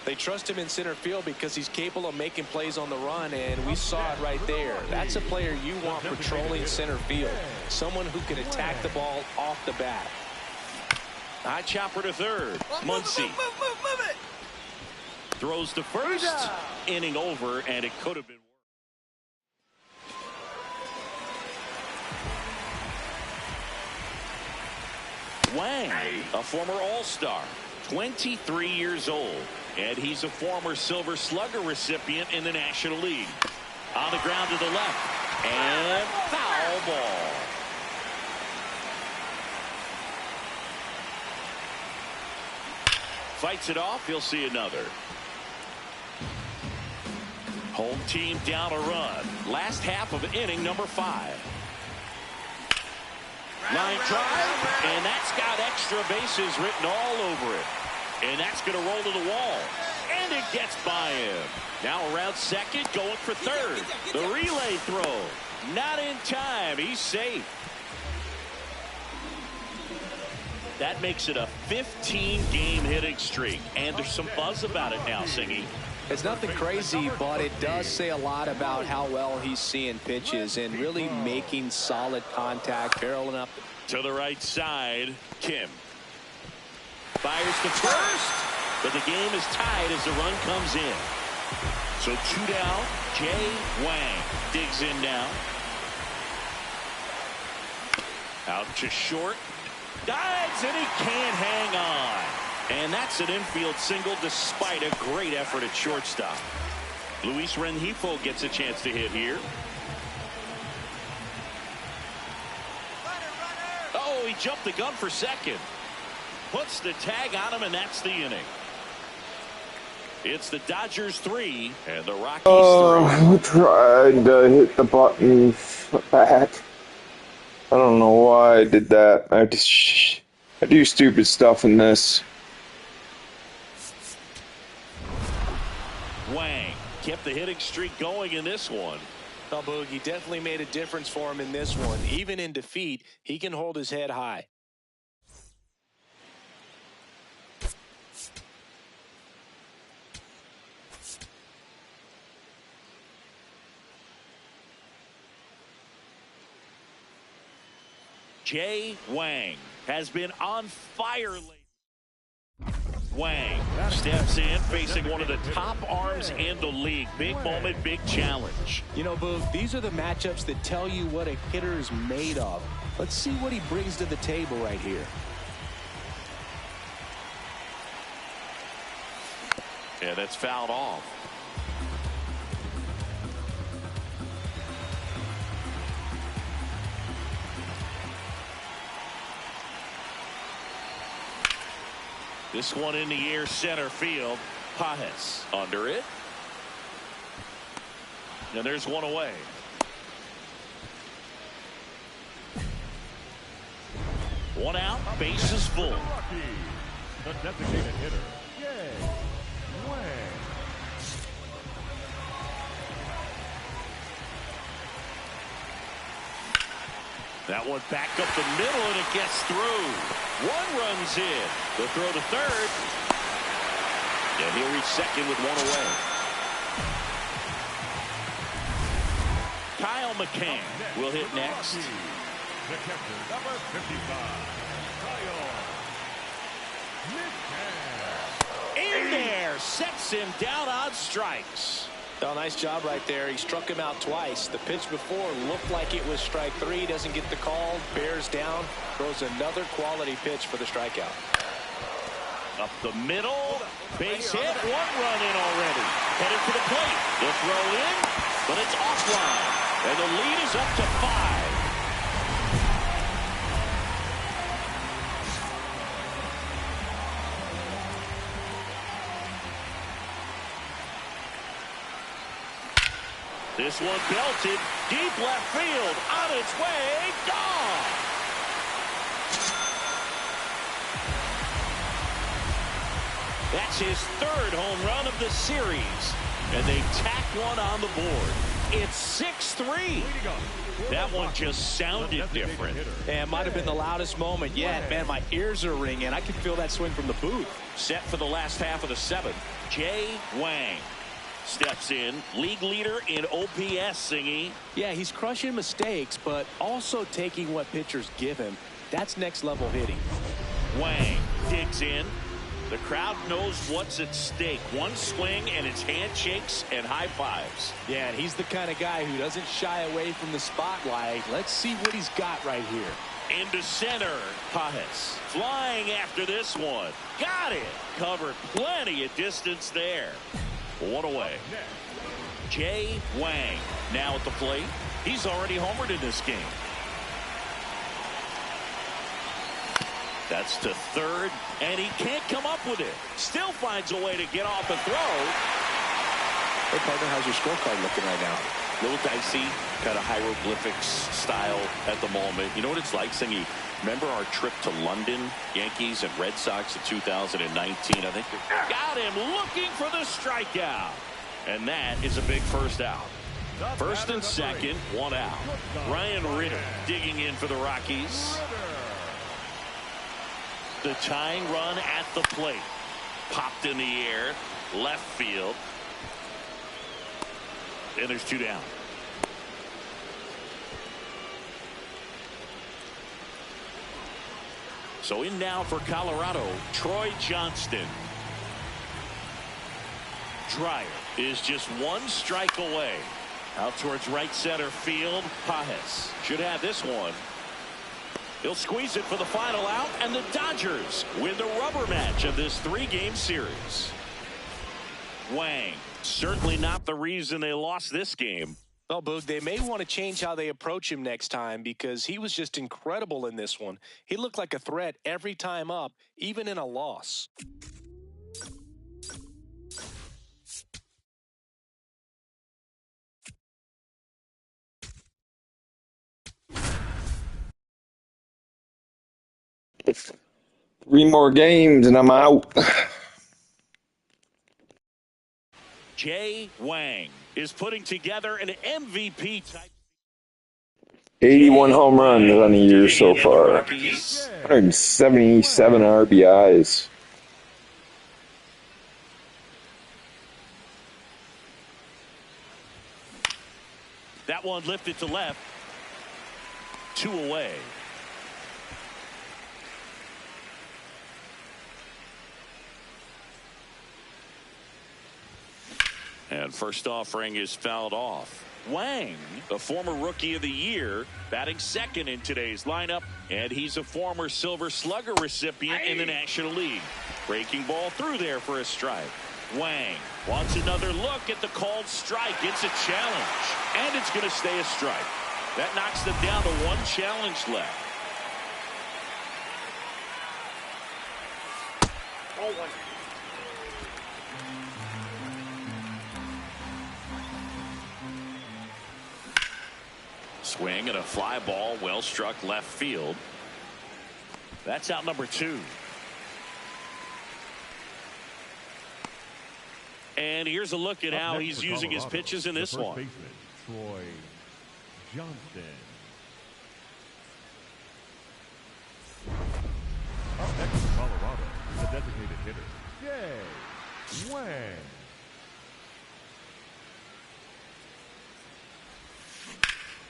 They trust him in center field because he's capable of making plays on the run, and we saw it right there. That's a player you want patrolling center field. Someone who can attack the ball off the bat. High chopper to third. Muncy Move it. throws to first. Inning over, and it could have been worse. Wang, a former All-Star, 23 years old, and he's a former Silver Slugger recipient in the National League. On the ground to the left, and foul ball. Fights it off. He'll see another. Home team down a run. Last half of inning number 5. Line drive, and that's got extra bases written all over it. And that's going to roll to the wall. And it gets by him. Now around second, going for third. The relay throw. Not in time. He's safe. That makes it a 15-game hitting streak. And there's some buzz about it now, Singy. It's nothing crazy, but it does say a lot about how well he's seeing pitches and really making solid contact, barreling up. To the right side, Kim. Fires to first, but the game is tied as the run comes in. So 2 down, Jay Wang digs in now. Out to short. Dives, and he can't hang on. And that's an infield single despite a great effort at shortstop. Luis Rengifo gets a chance to hit here. Oh, he jumped the gun for second. Puts the tag on him, and that's the inning. It's the Dodgers 3 and the Rockies 3. I tried to hit the button back. I don't know why I did that. I do stupid stuff in this. Wang kept the hitting streak going in this one. Oh, Boogie definitely made a difference for him in this one. Even in defeat, he can hold his head high. Jay Wang has been on fire lately. Wang steps in facing one of the top arms in the league. Big moment, big challenge. You know, Boog, these are the matchups that tell you what a hitter is made of. Let's see what he brings to the table right here. Yeah, that's fouled off. This one in the air, center field. Pajes under it. And there's one away. One out, bases full. The designated hitter, Jay Wang. That one back up the middle, and it gets through. One runs in. The throw to third. And he'll reach second with one away. Kyle McCann will hit next. The catcher, number 55, In there, sets him down on strikes. Oh, nice job right there. He struck him out twice. The pitch before looked like it was strike 3. Doesn't get the call. Bears down. Throws another quality pitch for the strikeout. Up the middle. Base hit. 1 run in already. Headed for the plate. He'll throw in, but it's offline. And the lead is up to 5. This one belted, deep left field, on its way, gone! That's his 3rd home run of the series, and they tack one on the board. It's 6-3. That one just sounded different. And might have been the loudest moment yet. Man, my ears are ringing. I can feel that swing from the booth. Set for the last half of the 7th, Jay Wang steps in, league leader in OPS, Singy. Yeah, he's crushing mistakes, but also taking what pitchers give him. That's next level hitting. Wang digs in. The crowd knows what's at stake. One swing and it's handshakes and high fives. Yeah, and he's the kind of guy who doesn't shy away from the spotlight. Let's see what he's got right here. Into center, Pajes flying after this one. Got it. Covered plenty of distance there. 1 away. Jay Wang now at the plate. He's already homered in this game. That's to 3rd, and he can't come up with it. Still finds a way to get off a throw. Hey, partner, how's your scorecard looking right now? Little dicey, kind of hieroglyphics style at the moment. You know what it's like, Singy? Remember our trip to London, Yankees and Red Sox in 2019? I think got him looking for the strikeout. And that is a big first out. 1st and 2nd, 1 out. Ryan Ritter digging in for the Rockies. The tying run at the plate. Popped in the air, left field. And there's 2 down. So in now for Colorado, Troy Johnston. Dreyer is just 1 strike away. Out towards right center field. Pajes should have this one. He'll squeeze it for the final out, and the Dodgers win the rubber match of this 3-game series. Wang, certainly not the reason they lost this game. Well, Boog, they may want to change how they approach him next time because he was just incredible in this one. He looked like a threat every time up, even in a loss. Three more games and I'm out. Jay Wang is putting together an MVP type. 81 home runs on the year so far. 177 RBIs. That one lifted to left. 2 away. And first offering is fouled off. Wang, the former Rookie of the Year, batting 2nd in today's lineup, and he's a former Silver Slugger recipient in the National League. Breaking ball through there for a strike. Wang wants another look at the called strike. It's a challenge, and it's going to stay a strike. That knocks them down to 1 challenge left. Swing and a fly ball, well struck left field. That's out number 2. And here's a look at how he's using his pitches in this one. Troy Johnston. Up next for Colorado, the designated hitter, Jay Wang.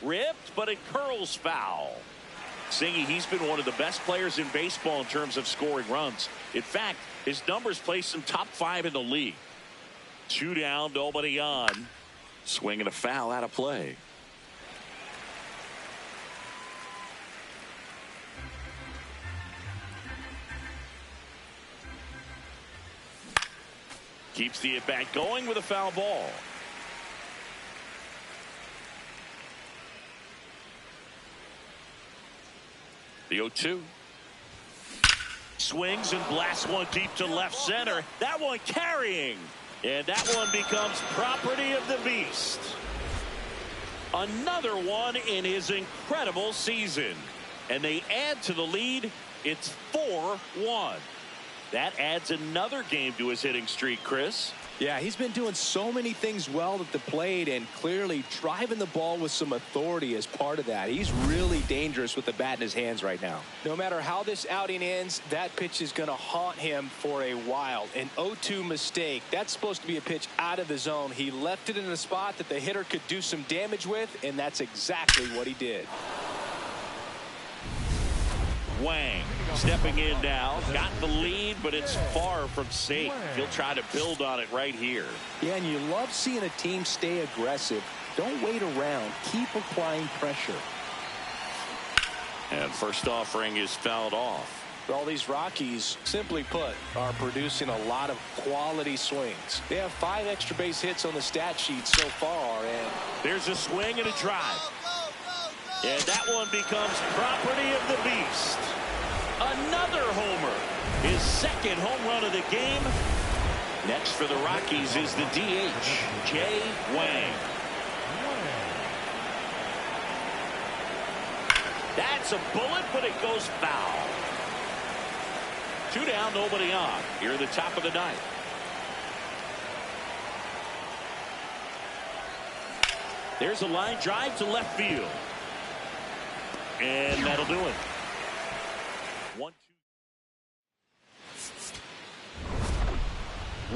Ripped, but it curls foul. Singy, he's been one of the best players in baseball in terms of scoring runs. In fact, his numbers place him top 5 in the league. 2 down, nobody on. Swinging a foul out of play. Keeps the at-bat going with a foul ball. The 0-2. Swings and blasts one deep to left center. That one carrying. And that one becomes property of the beast. Another one in his incredible season. And they add to the lead. It's 4-1. That adds another game to his hitting streak, Chris. Yeah, he's been doing so many things well at the plate and clearly driving the ball with some authority as part of that. He's really dangerous with the bat in his hands right now. No matter how this outing ends, that pitch is going to haunt him for a while. An 0-2 mistake. That's supposed to be a pitch out of the zone. He left it in a spot that the hitter could do some damage with, and that's exactly what he did. Wang stepping in now. Got the lead, but it's far from safe. He'll try to build on it right here. Yeah, and you love seeing a team stay aggressive. Don't wait around. Keep applying pressure. And first offering is fouled off. All these Rockies, simply put, are producing a lot of quality swings. They have 5 extra base hits on the stat sheet so far, and there's a swing and a drive. And that one becomes property of the beast. Another homer. His second home run of the game. Next for the Rockies is the DH, Jay Wang. That's a bullet, but it goes foul. 2 down, nobody on. Here at the top of the 9th. There's a line drive to left field. And that'll do it. 1-2.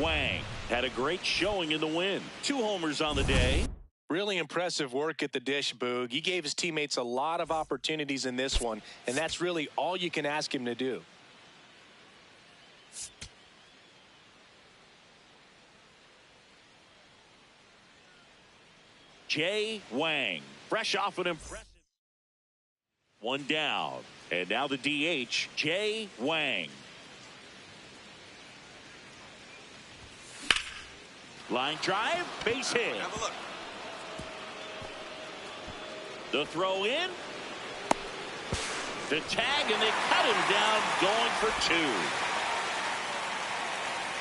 Wang had a great showing in the win. 2 homers on the day. Really impressive work at the dish, Boog. He gave his teammates a lot of opportunities in this one, and that's really all you can ask him to do. Jay Wang, fresh off an impressive 1 down. And now the DH, Jay Wang. Line drive, base hit. Have a look. The throw in. The tag, and they cut him down, going for 2.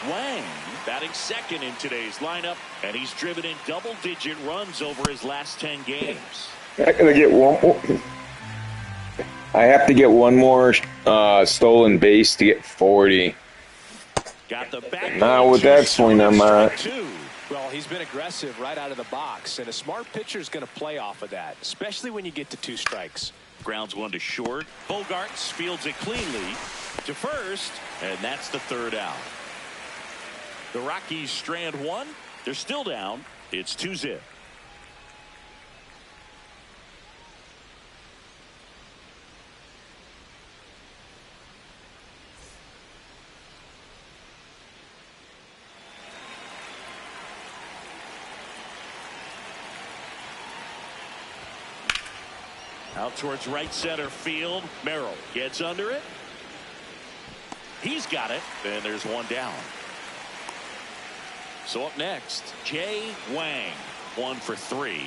Wang batting second in today's lineup, and he's driven in double-digit runs over his last 10 games. I gotta get one more. I have to get one more stolen base to get 40. Got the back. Now with that swing, I'm Well, he's been aggressive right out of the box, and a smart pitcher is going to play off of that, especially when you get to 2 strikes. Grounds one to short. Bogarts fields it cleanly to first, and that's the 3rd out. The Rockies strand 1. They're still down. It's 2-zip. Out towards right center field. Merrill gets under it. He's got it. And there's 1 down. So up next, Jay Wang. 1 for 3.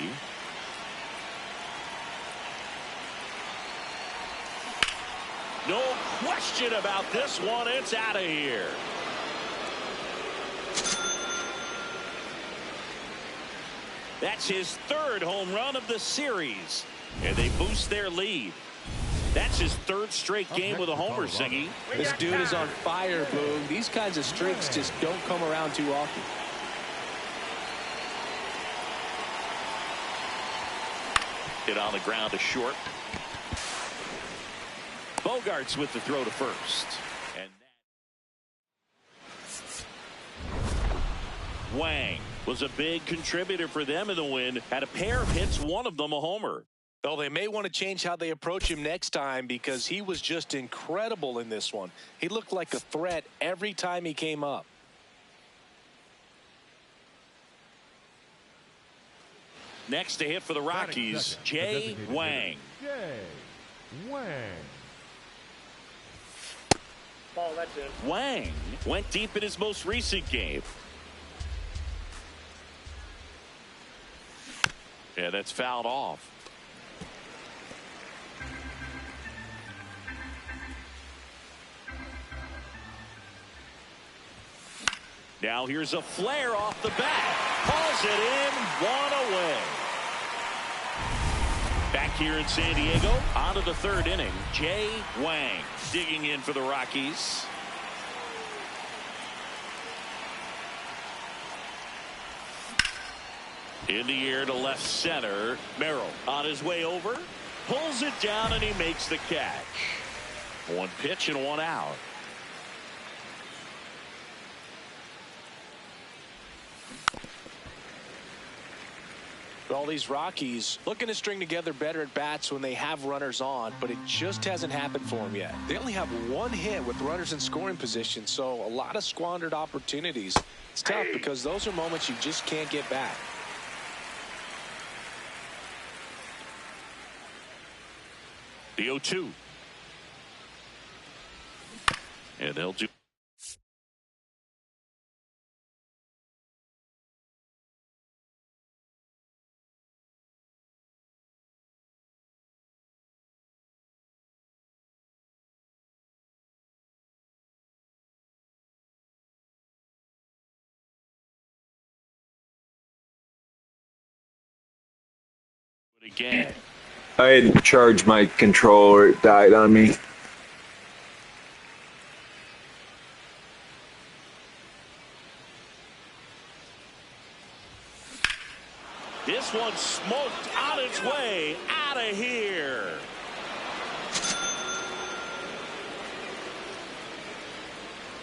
No question about this one. It's out of here. That's his 3rd home run of the series. And they boost their lead. That's his 3rd straight game with a homer, Singy. This dude is on fire, Boog. These kinds of streaks just don't come around too often. Hit on the ground to short. Bogarts with the throw to first. And Wang was a big contributor for them in the win. Had a pair of hits, one of them a homer. Well, they may want to change how they approach him next time because he was just incredible in this one. He looked like a threat every time he came up. Next to hit for the Rockies, Jay Wang. Jay Wang. Ball, that's in. Wang went deep in his most recent game. Yeah, that's fouled off. Now here's a flare off the bat. Calls it in, one away. Back here in San Diego, on to the third inning. Jay Wang digging in for the Rockies. In the air to left center. Merrill on his way over. Pulls it down and he makes the catch. One pitch and one out. All these Rockies looking to string together better at bats when they have runners on, but it just hasn't happened for them yet. They only have one hit with runners in scoring position, so a lot of squandered opportunities. It's tough because those are moments you just can't get back. The 0-2. And they'll do. Again. I had to charge my controller. It died on me. This one smoked on its way out of here.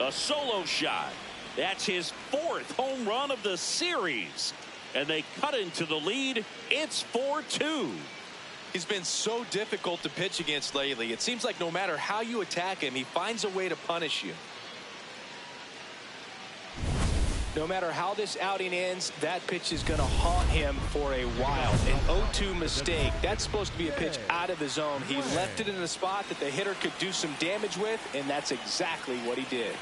A solo shot. That's his fourth home run of the series. And they cut into the lead. It's 4-2. He's been so difficult to pitch against lately. It seems like no matter how you attack him, he finds a way to punish you. No matter how this outing ends, that pitch is going to haunt him for a while. An 0-2 mistake. That's supposed to be a pitch out of the zone. He left it in a spot that the hitter could do some damage with, and that's exactly what he did.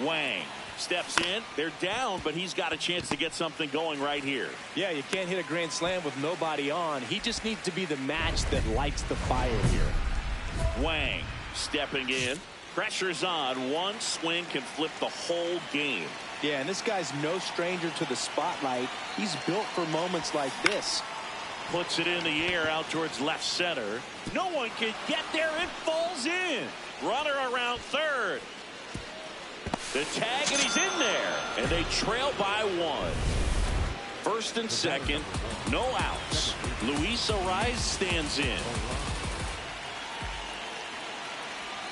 Wang steps in. They're down, but he's got a chance to get something going right here. Yeah, you can't hit a grand slam with nobody on. He just needs to be the match that lights the fire here. Wang stepping in. Pressure's on. One swing can flip the whole game. Yeah, and this guy's no stranger to the spotlight. He's built for moments like this. Puts it in the air out towards left center. No one can get there. It falls in. Runner around third. The tag, and he's in there. And they trail by one. First and second, no outs. Luis Ariz stands in.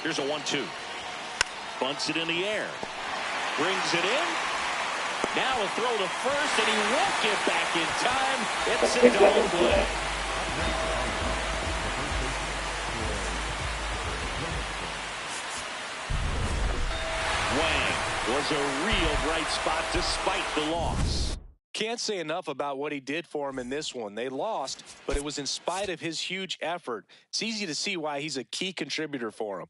Here's a 1-2. Bunts it in the air. Brings it in. Now a throw to first, and he won't get back in time. It's a double play. Wang was a real bright spot despite the loss. Can't say enough about what he did for him in this one. They lost, but it was in spite of his huge effort. It's easy to see why he's a key contributor for him.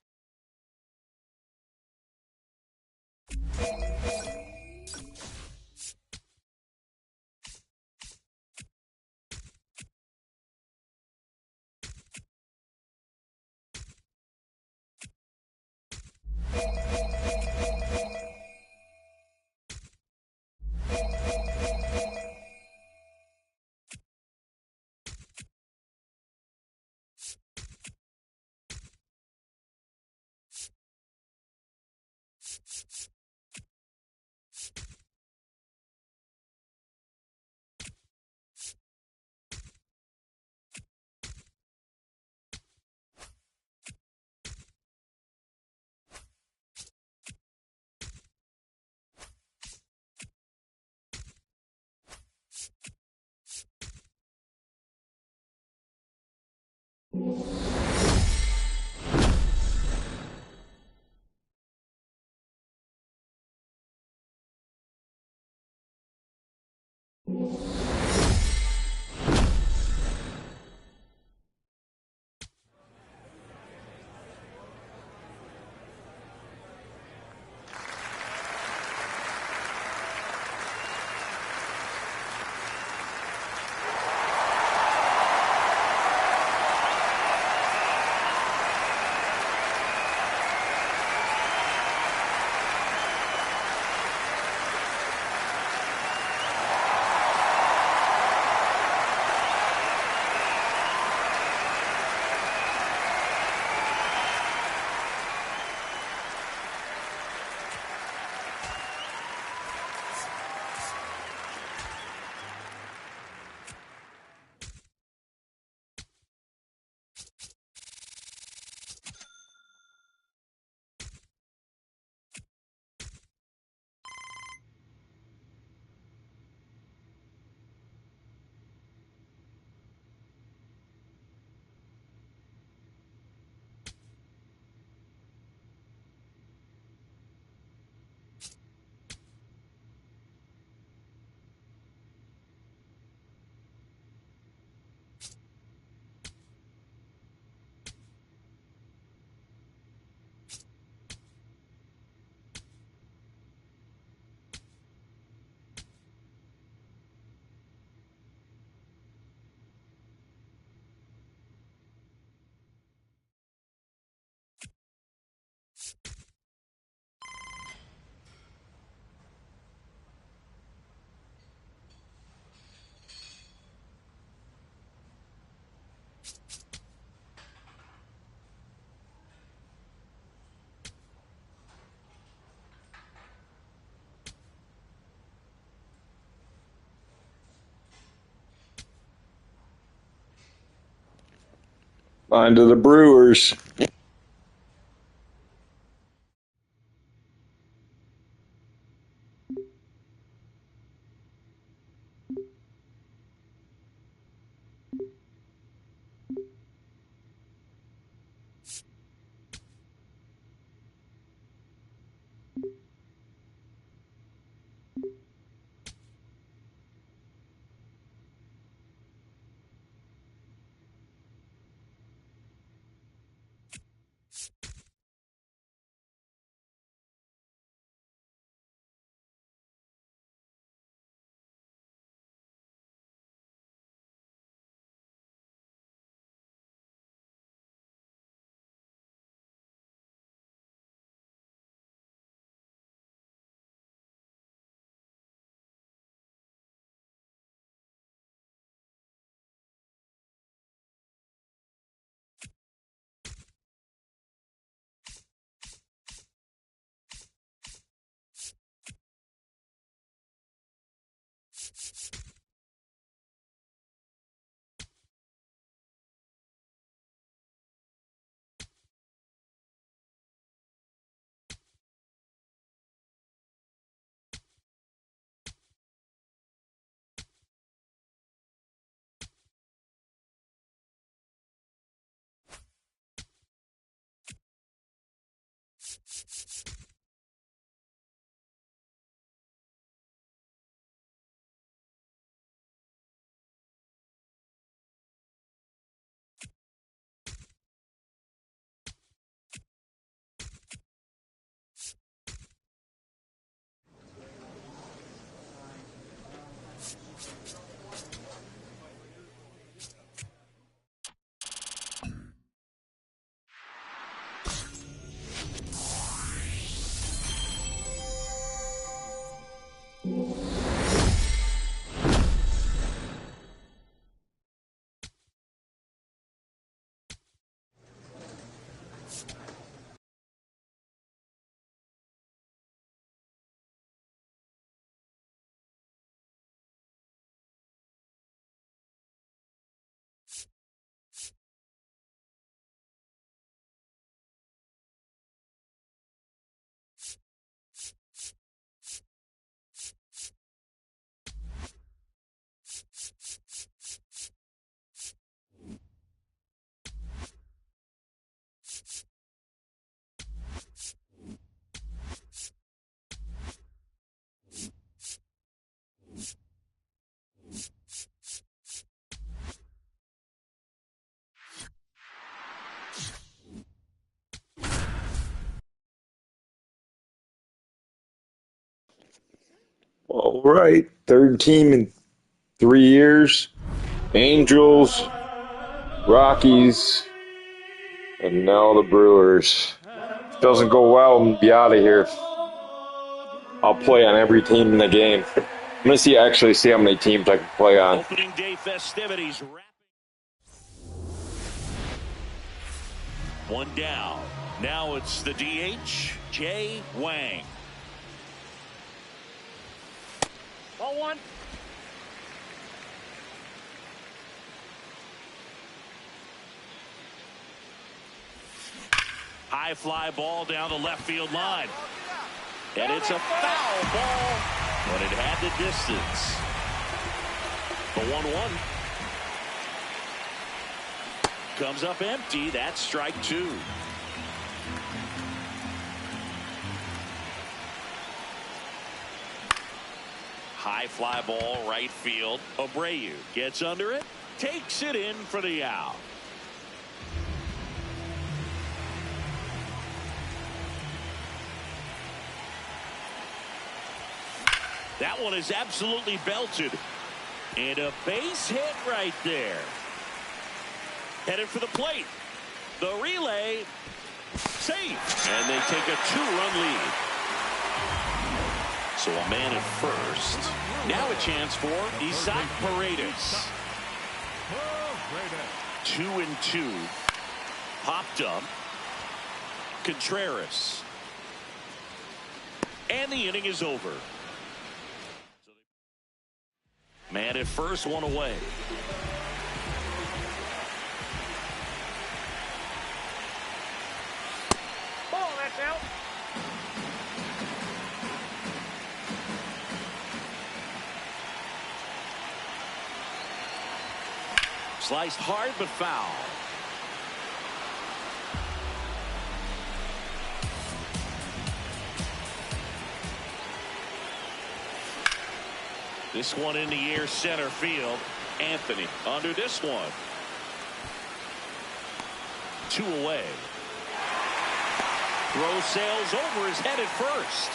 On to the Brewers. All right, third team in 3 years. Angels, Rockies, and now the Brewers. If it doesn't go well, I'm going to be out of here. I'll play on every team in the game. I'm going to actually see how many teams I can play on. Opening day festivities. One down. Now it's the DH, Jay Wang. Ball one. High fly ball down the left field line. And it's a foul ball, but it had the distance. The 1-1. Comes up empty. That's strike two. High fly ball right field. Abreu gets under it. Takes it in for the out. That one is absolutely belted. And a base hit right there. Headed for the plate. The relay. Safe. And they take a 2-run lead. So a man at first. Now a chance for Isaac Paredes. 2-2. Popped up. Contreras. And the inning is over. Man at first, one away. Now. Sliced hard but foul. This one in the air, center field. Anthony under this one. 2 away. Throw sails over his head at first.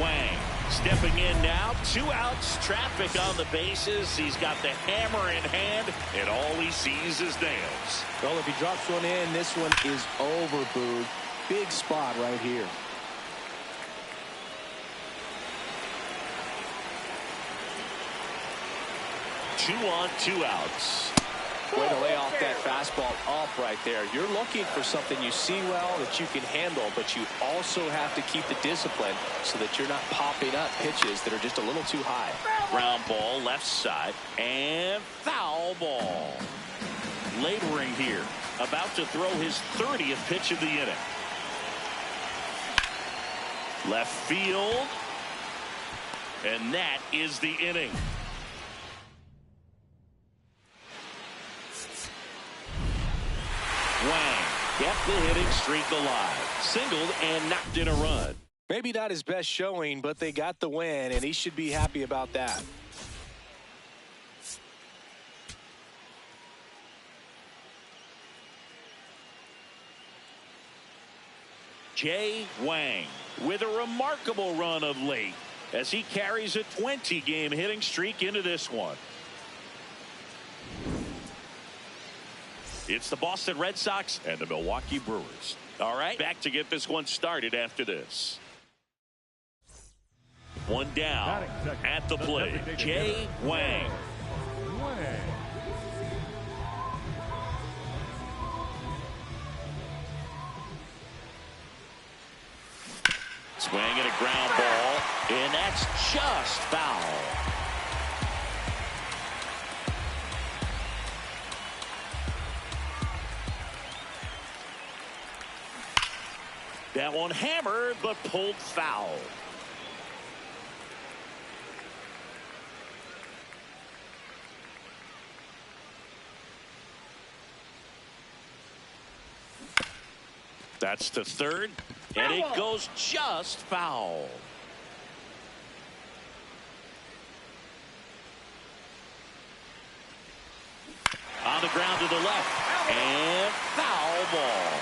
Wang stepping in now. 2 outs. Traffic on the bases. He's got the hammer in hand, and all he sees is nails. Well, if he drops one in, this one is over, Boog. Big spot right here. Two on, 2 outs. Way to lay off that fastball up right there. You're looking for something you see well that you can handle, but you also have to keep the discipline so that you're not popping up pitches that are just a little too high. Ground ball left side and foul ball. Laboring here, about to throw his 30th pitch of the inning. Left field, and that is the inning. Wang kept the hitting streak alive. Singled and knocked in a run. Maybe not his best showing, but they got the win, and he should be happy about that. Jay Wang with a remarkable run of late as he carries a 20-game hitting streak into this one. It's the Boston Red Sox and the Milwaukee Brewers. All right, back to get this one started after this. One down at the plate. Jay Wang. Swing and a ground ball, and that's just foul. That one hammered, but pulled foul. That's to third, and it goes just foul. On the ground to the left, and foul ball.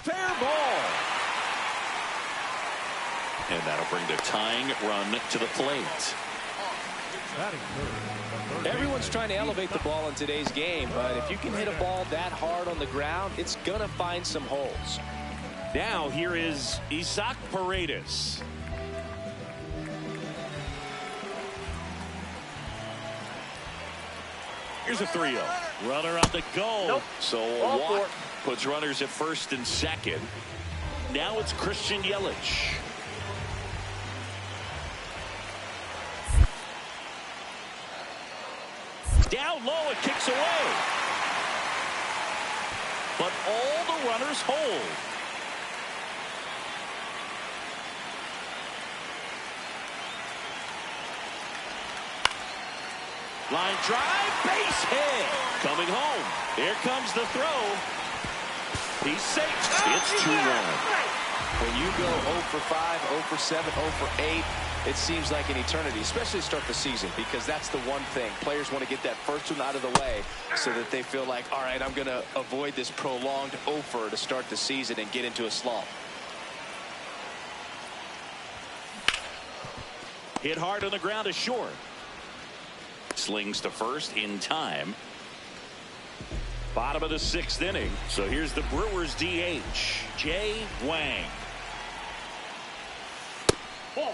Fair ball. And that'll bring the tying run to the plate. Everyone's trying to elevate the ball in today's game, but if you can hit a ball that hard on the ground, it's going to find some holes. Now here is Isaac Paredes. Here's a 3-0. Runner on the go. Nope. So a walk puts runners at first and second. Now it's Christian Yelich. Down low, it kicks away. But all the runners hold. Line drive, base hit. Coming home. Here comes the throw. He's safe. It's 2-1. When you go 0 for 5, 0 for 7, 0 for 8, it seems like an eternity, especially to start the season, because that's the one thing. Players want to get that first one out of the way so that they feel like, all right, I'm going to avoid this prolonged 0 for to start the season and get into a slump. Hit hard on the ground to short. Slings to first in time. Bottom of the 6th inning. So here's the Brewers DH, Jay Wang. Ball.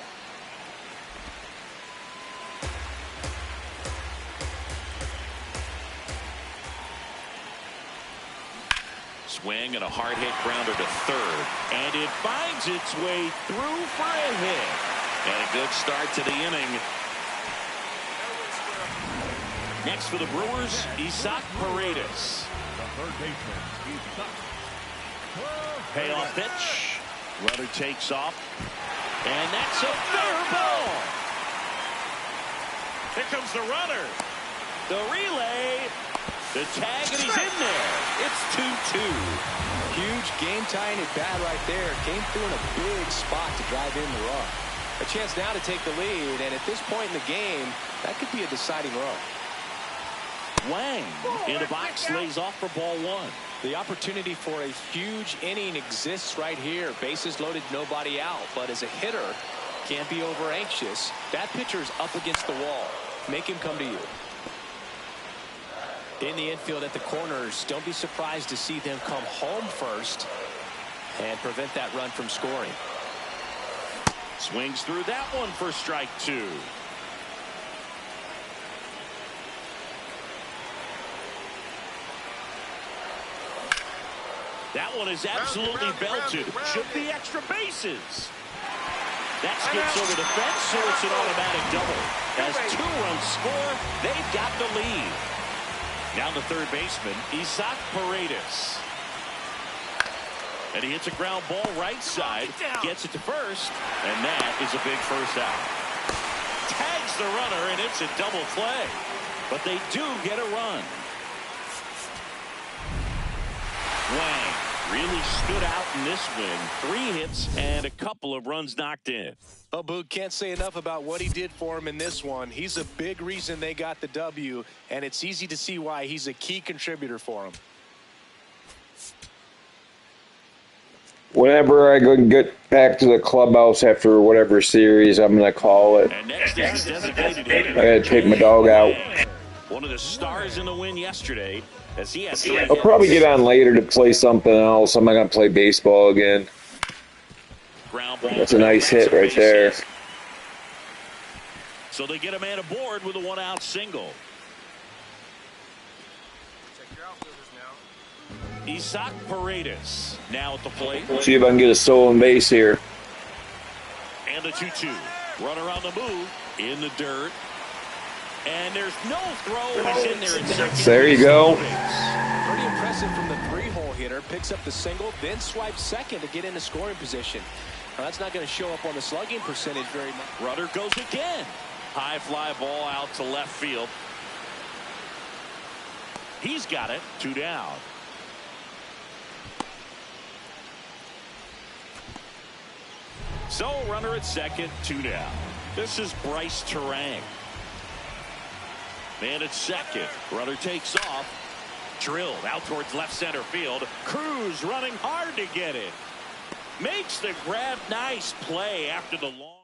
Swing and a hard hit grounder to third, and it finds its way through for a hit. And a good start to the inning. Next for the Brewers, Isaac Paredes. The third baseman, Isaac. Payoff pitch. Runner takes off. And that's a fair ball. Here comes the runner. The relay. The tag, and he's in there. It's 2-2. Huge game-tying at bat right there. Came through in a big spot to drive in the run. A chance now to take the lead, and at this point in the game, that could be a deciding run. Wang in the box lays off for ball one. The opportunity for a huge inning exists right here. Bases loaded, nobody out. But as a hitter, can't be over anxious. That pitcher's up against the wall. Make him come to you. In the infield at the corners, don't be surprised to see them come home first and prevent that run from scoring. Swings through that one for strike two. That one is absolutely belted. Should be extra bases. That skips over the fence, so it's an automatic double. As 2 runs score, they've got the lead. Now the third baseman, Isaac Paredes. And he hits a ground ball right side, gets it to first, and that is a big first out. Tags the runner, and it's a double play. But they do get a run. Wang really stood out in this win. 3 hits and a couple of runs knocked in. Oh, Boog, can't say enough about what he did for him in this one. He's a big reason they got the W, and it's easy to see why he's a key contributor for him. Whenever I go get back to the clubhouse after whatever series I'm going to call it, And next is the designated hitter. I got to take my dog out. One of the stars in the win yesterday, as he has 3 I'll probably hits. get on later to play something else. I'm not going to play baseball again. Ground ball. That's a nice hit right there. So they get a man aboard with a 1-out single. Check your outfielders now. Isaac Paredes now at the plate. See if I can get a stolen base here. And the 2-2. Runner on the move. In the dirt. And there's no throw. He's in there in second. There you go. Pretty impressive from the 3-hole hitter. Picks up the single, then swipes second to get into scoring position. Now, that's not going to show up on the slugging percentage very much. Runner goes again. High fly ball out to left field. He's got it. 2 down. So runner at second, 2 down. This is Bryce Terang. Man at second. Runner takes off. Drilled out towards left center field. Cruz running hard to get it. Makes the grab. Nice play after the long.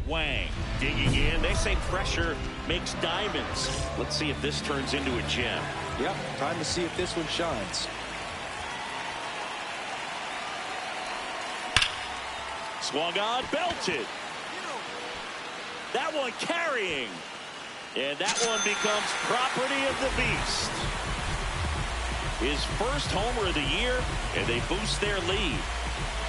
Wang digging in. They say pressure makes diamonds. Let's see if this turns into a gem. Yep, time to see if this one shines. Swung on, belted. That one carrying. And that one becomes property of the beast. His first homer of the year, and they boost their lead.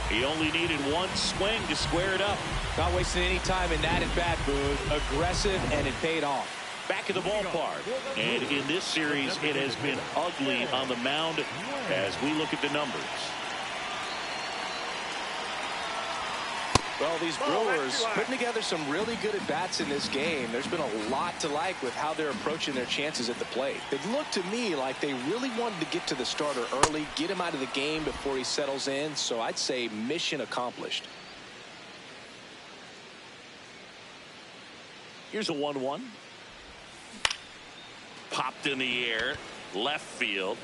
He only needed 1 swing to square it up. Not wasting any time in that at bat, Boog. Aggressive, and it paid off. Back at the ballpark. And in this series, it has been ugly on the mound as we look at the numbers. Well, these Brewers putting together some really good at-bats in this game. There's been a lot to like with how they're approaching their chances at the plate. It looked to me like they really wanted to get to the starter early, get him out of the game before he settles in. So I'd say mission accomplished. Here's a 1-1. Popped in the air. Left field.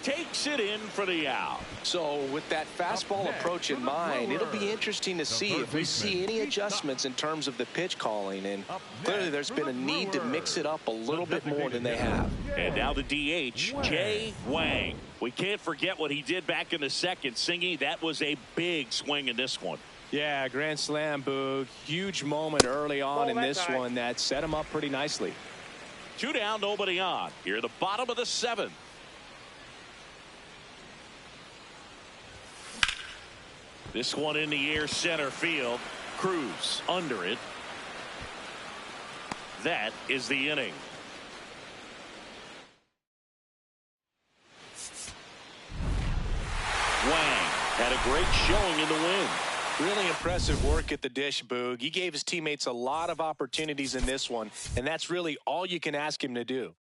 Takes it in for the out. So with that fastball approach in mind, it'll be interesting to see if we see any adjustments in terms of the pitch calling. And clearly there's been a need to mix it up a little bit more than they have. And now the DH, Jay Wang. We can't forget what he did back in the second. Singy, that was a big swing in this one. Yeah, grand slam, Boog. Huge moment early on in this one that set him up pretty nicely. 2 down, nobody on. Here at the bottom of the 7th. This one in the air, center field. Cruz under it. That is the inning. Wang had a great showing in the win. Really impressive work at the dish, Boog. He gave his teammates a lot of opportunities in this one, and that's really all you can ask him to do.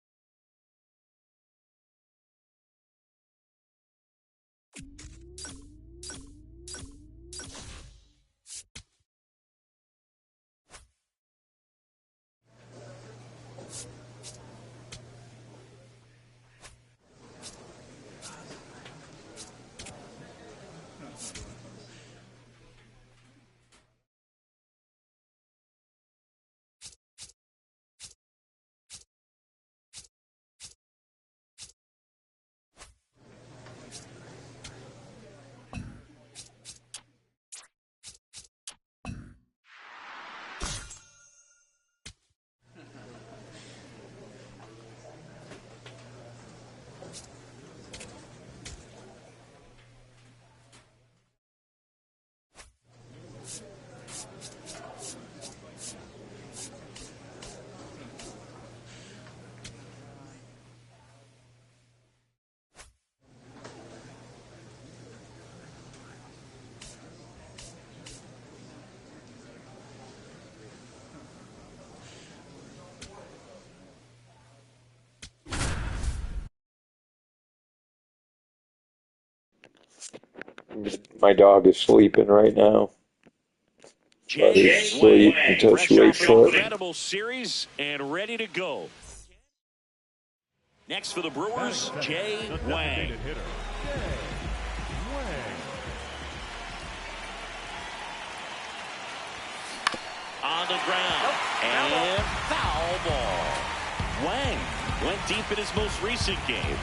My dog is sleeping right now. Jay Sleep until she wakes fresh off an up. incredible series and ready to go. Next for the Brewers, Jay Wang. Hitter, Jay Wang. On the ground. And foul ball. Wang went deep in his most recent game.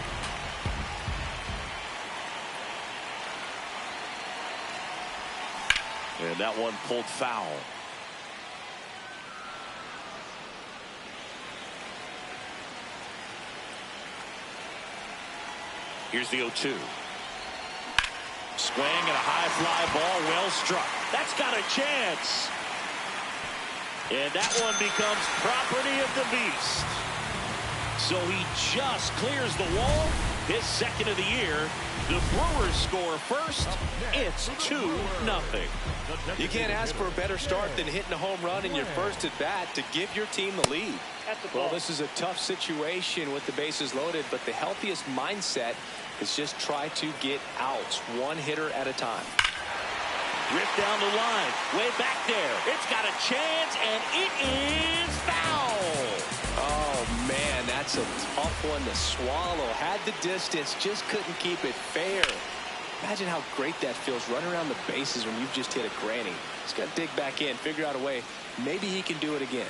And that one pulled foul. Here's the 0-2. Swing and a high fly ball, well struck. That's got a chance. And that one becomes property of the beast. So he just clears the wall. His second of the year. The Brewers score first. It's 2-0. You can't ask for a better start than hitting a home run in your first at bat to give your team the lead. Well, this is a tough situation with the bases loaded, but the healthiest mindset is just try to get outs, one hitter at a time. Ripped down the line, way back there. It's got a chance, and it is foul. Oh, man, that's a tough one to swallow. Had the distance, just couldn't keep it fair. Imagine how great that feels, running around the bases when you've just hit a granny. He's got to dig back in, figure out a way. Maybe he can do it again.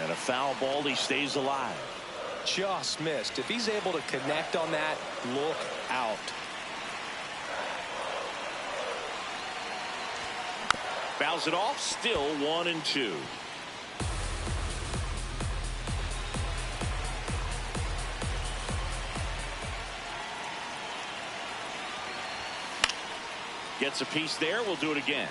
And a foul ball, he stays alive. Just missed. If he's able to connect on that, look out. Fouls it off, still 1-2. Gets a piece there. We'll do it again.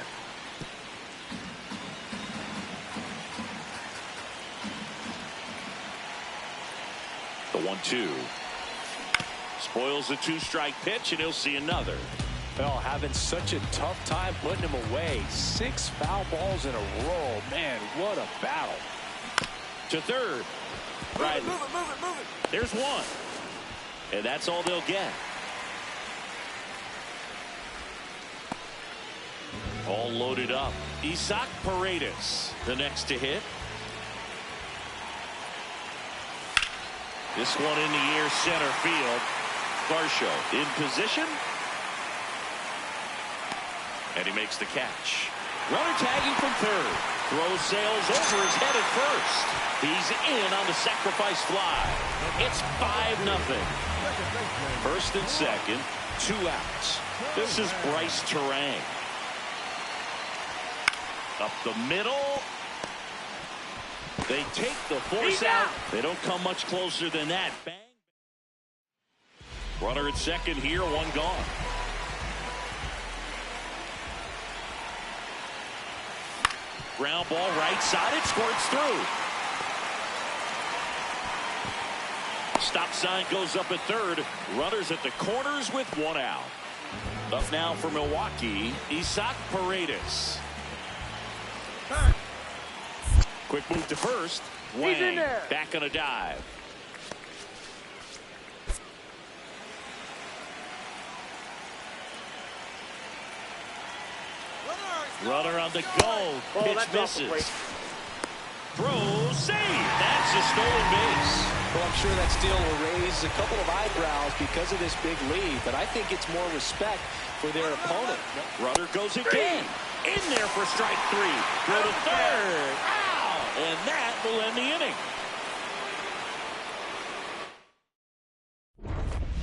The 1-2. Spoils the two-strike pitch, and he'll see another. Well, having such a tough time putting him away. 6 foul balls in a row. Man, what a battle. To third. Right. Move it. There's one. And that's all they'll get. All loaded up. Isaac Paredes, the next to hit. This one in the air, center field. Varsho in position. And he makes the catch. Runner tagging from third. Throw sails over his head at first. He's in on the sacrifice fly. It's 5-0. First and second, 2 outs. This is Bryce Terang. Up the middle. They take the force out. They don't come much closer than that. Bang. Runner at second here, 1 gone. Ground ball right side. It squirts through. Stop sign goes up at third. Runners at the corners with one out. Up now for Milwaukee, Isaac Paredes. Quick move to first. Wang back on a dive. Runner on the go. Pitch misses. Throw, save. That's a stolen base. Well, I'm sure that steal will raise a couple of eyebrows because of this big lead, but I think it's more respect for their opponent. Runner goes again. In there for strike three. Throw to third. Ow! And that will end the inning.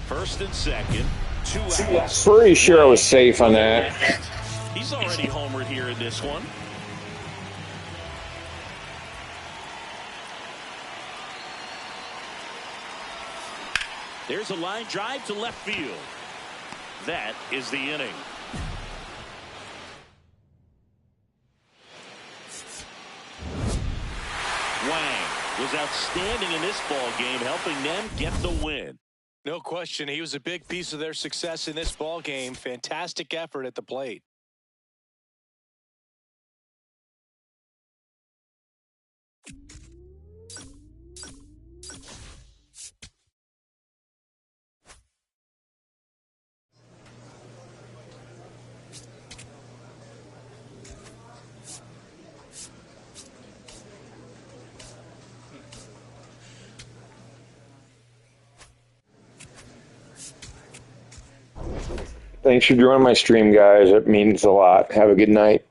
First and second. 2 outs. Pretty sure I was safe on that. He's already homered here in this one. There's a line drive to left field. That is the inning. Wang was outstanding in this ball game, helping them get the win. No question, he was a big piece of their success in this ball game. Fantastic effort at the plate. Thanks for joining my stream, guys. It means a lot. Have a good night.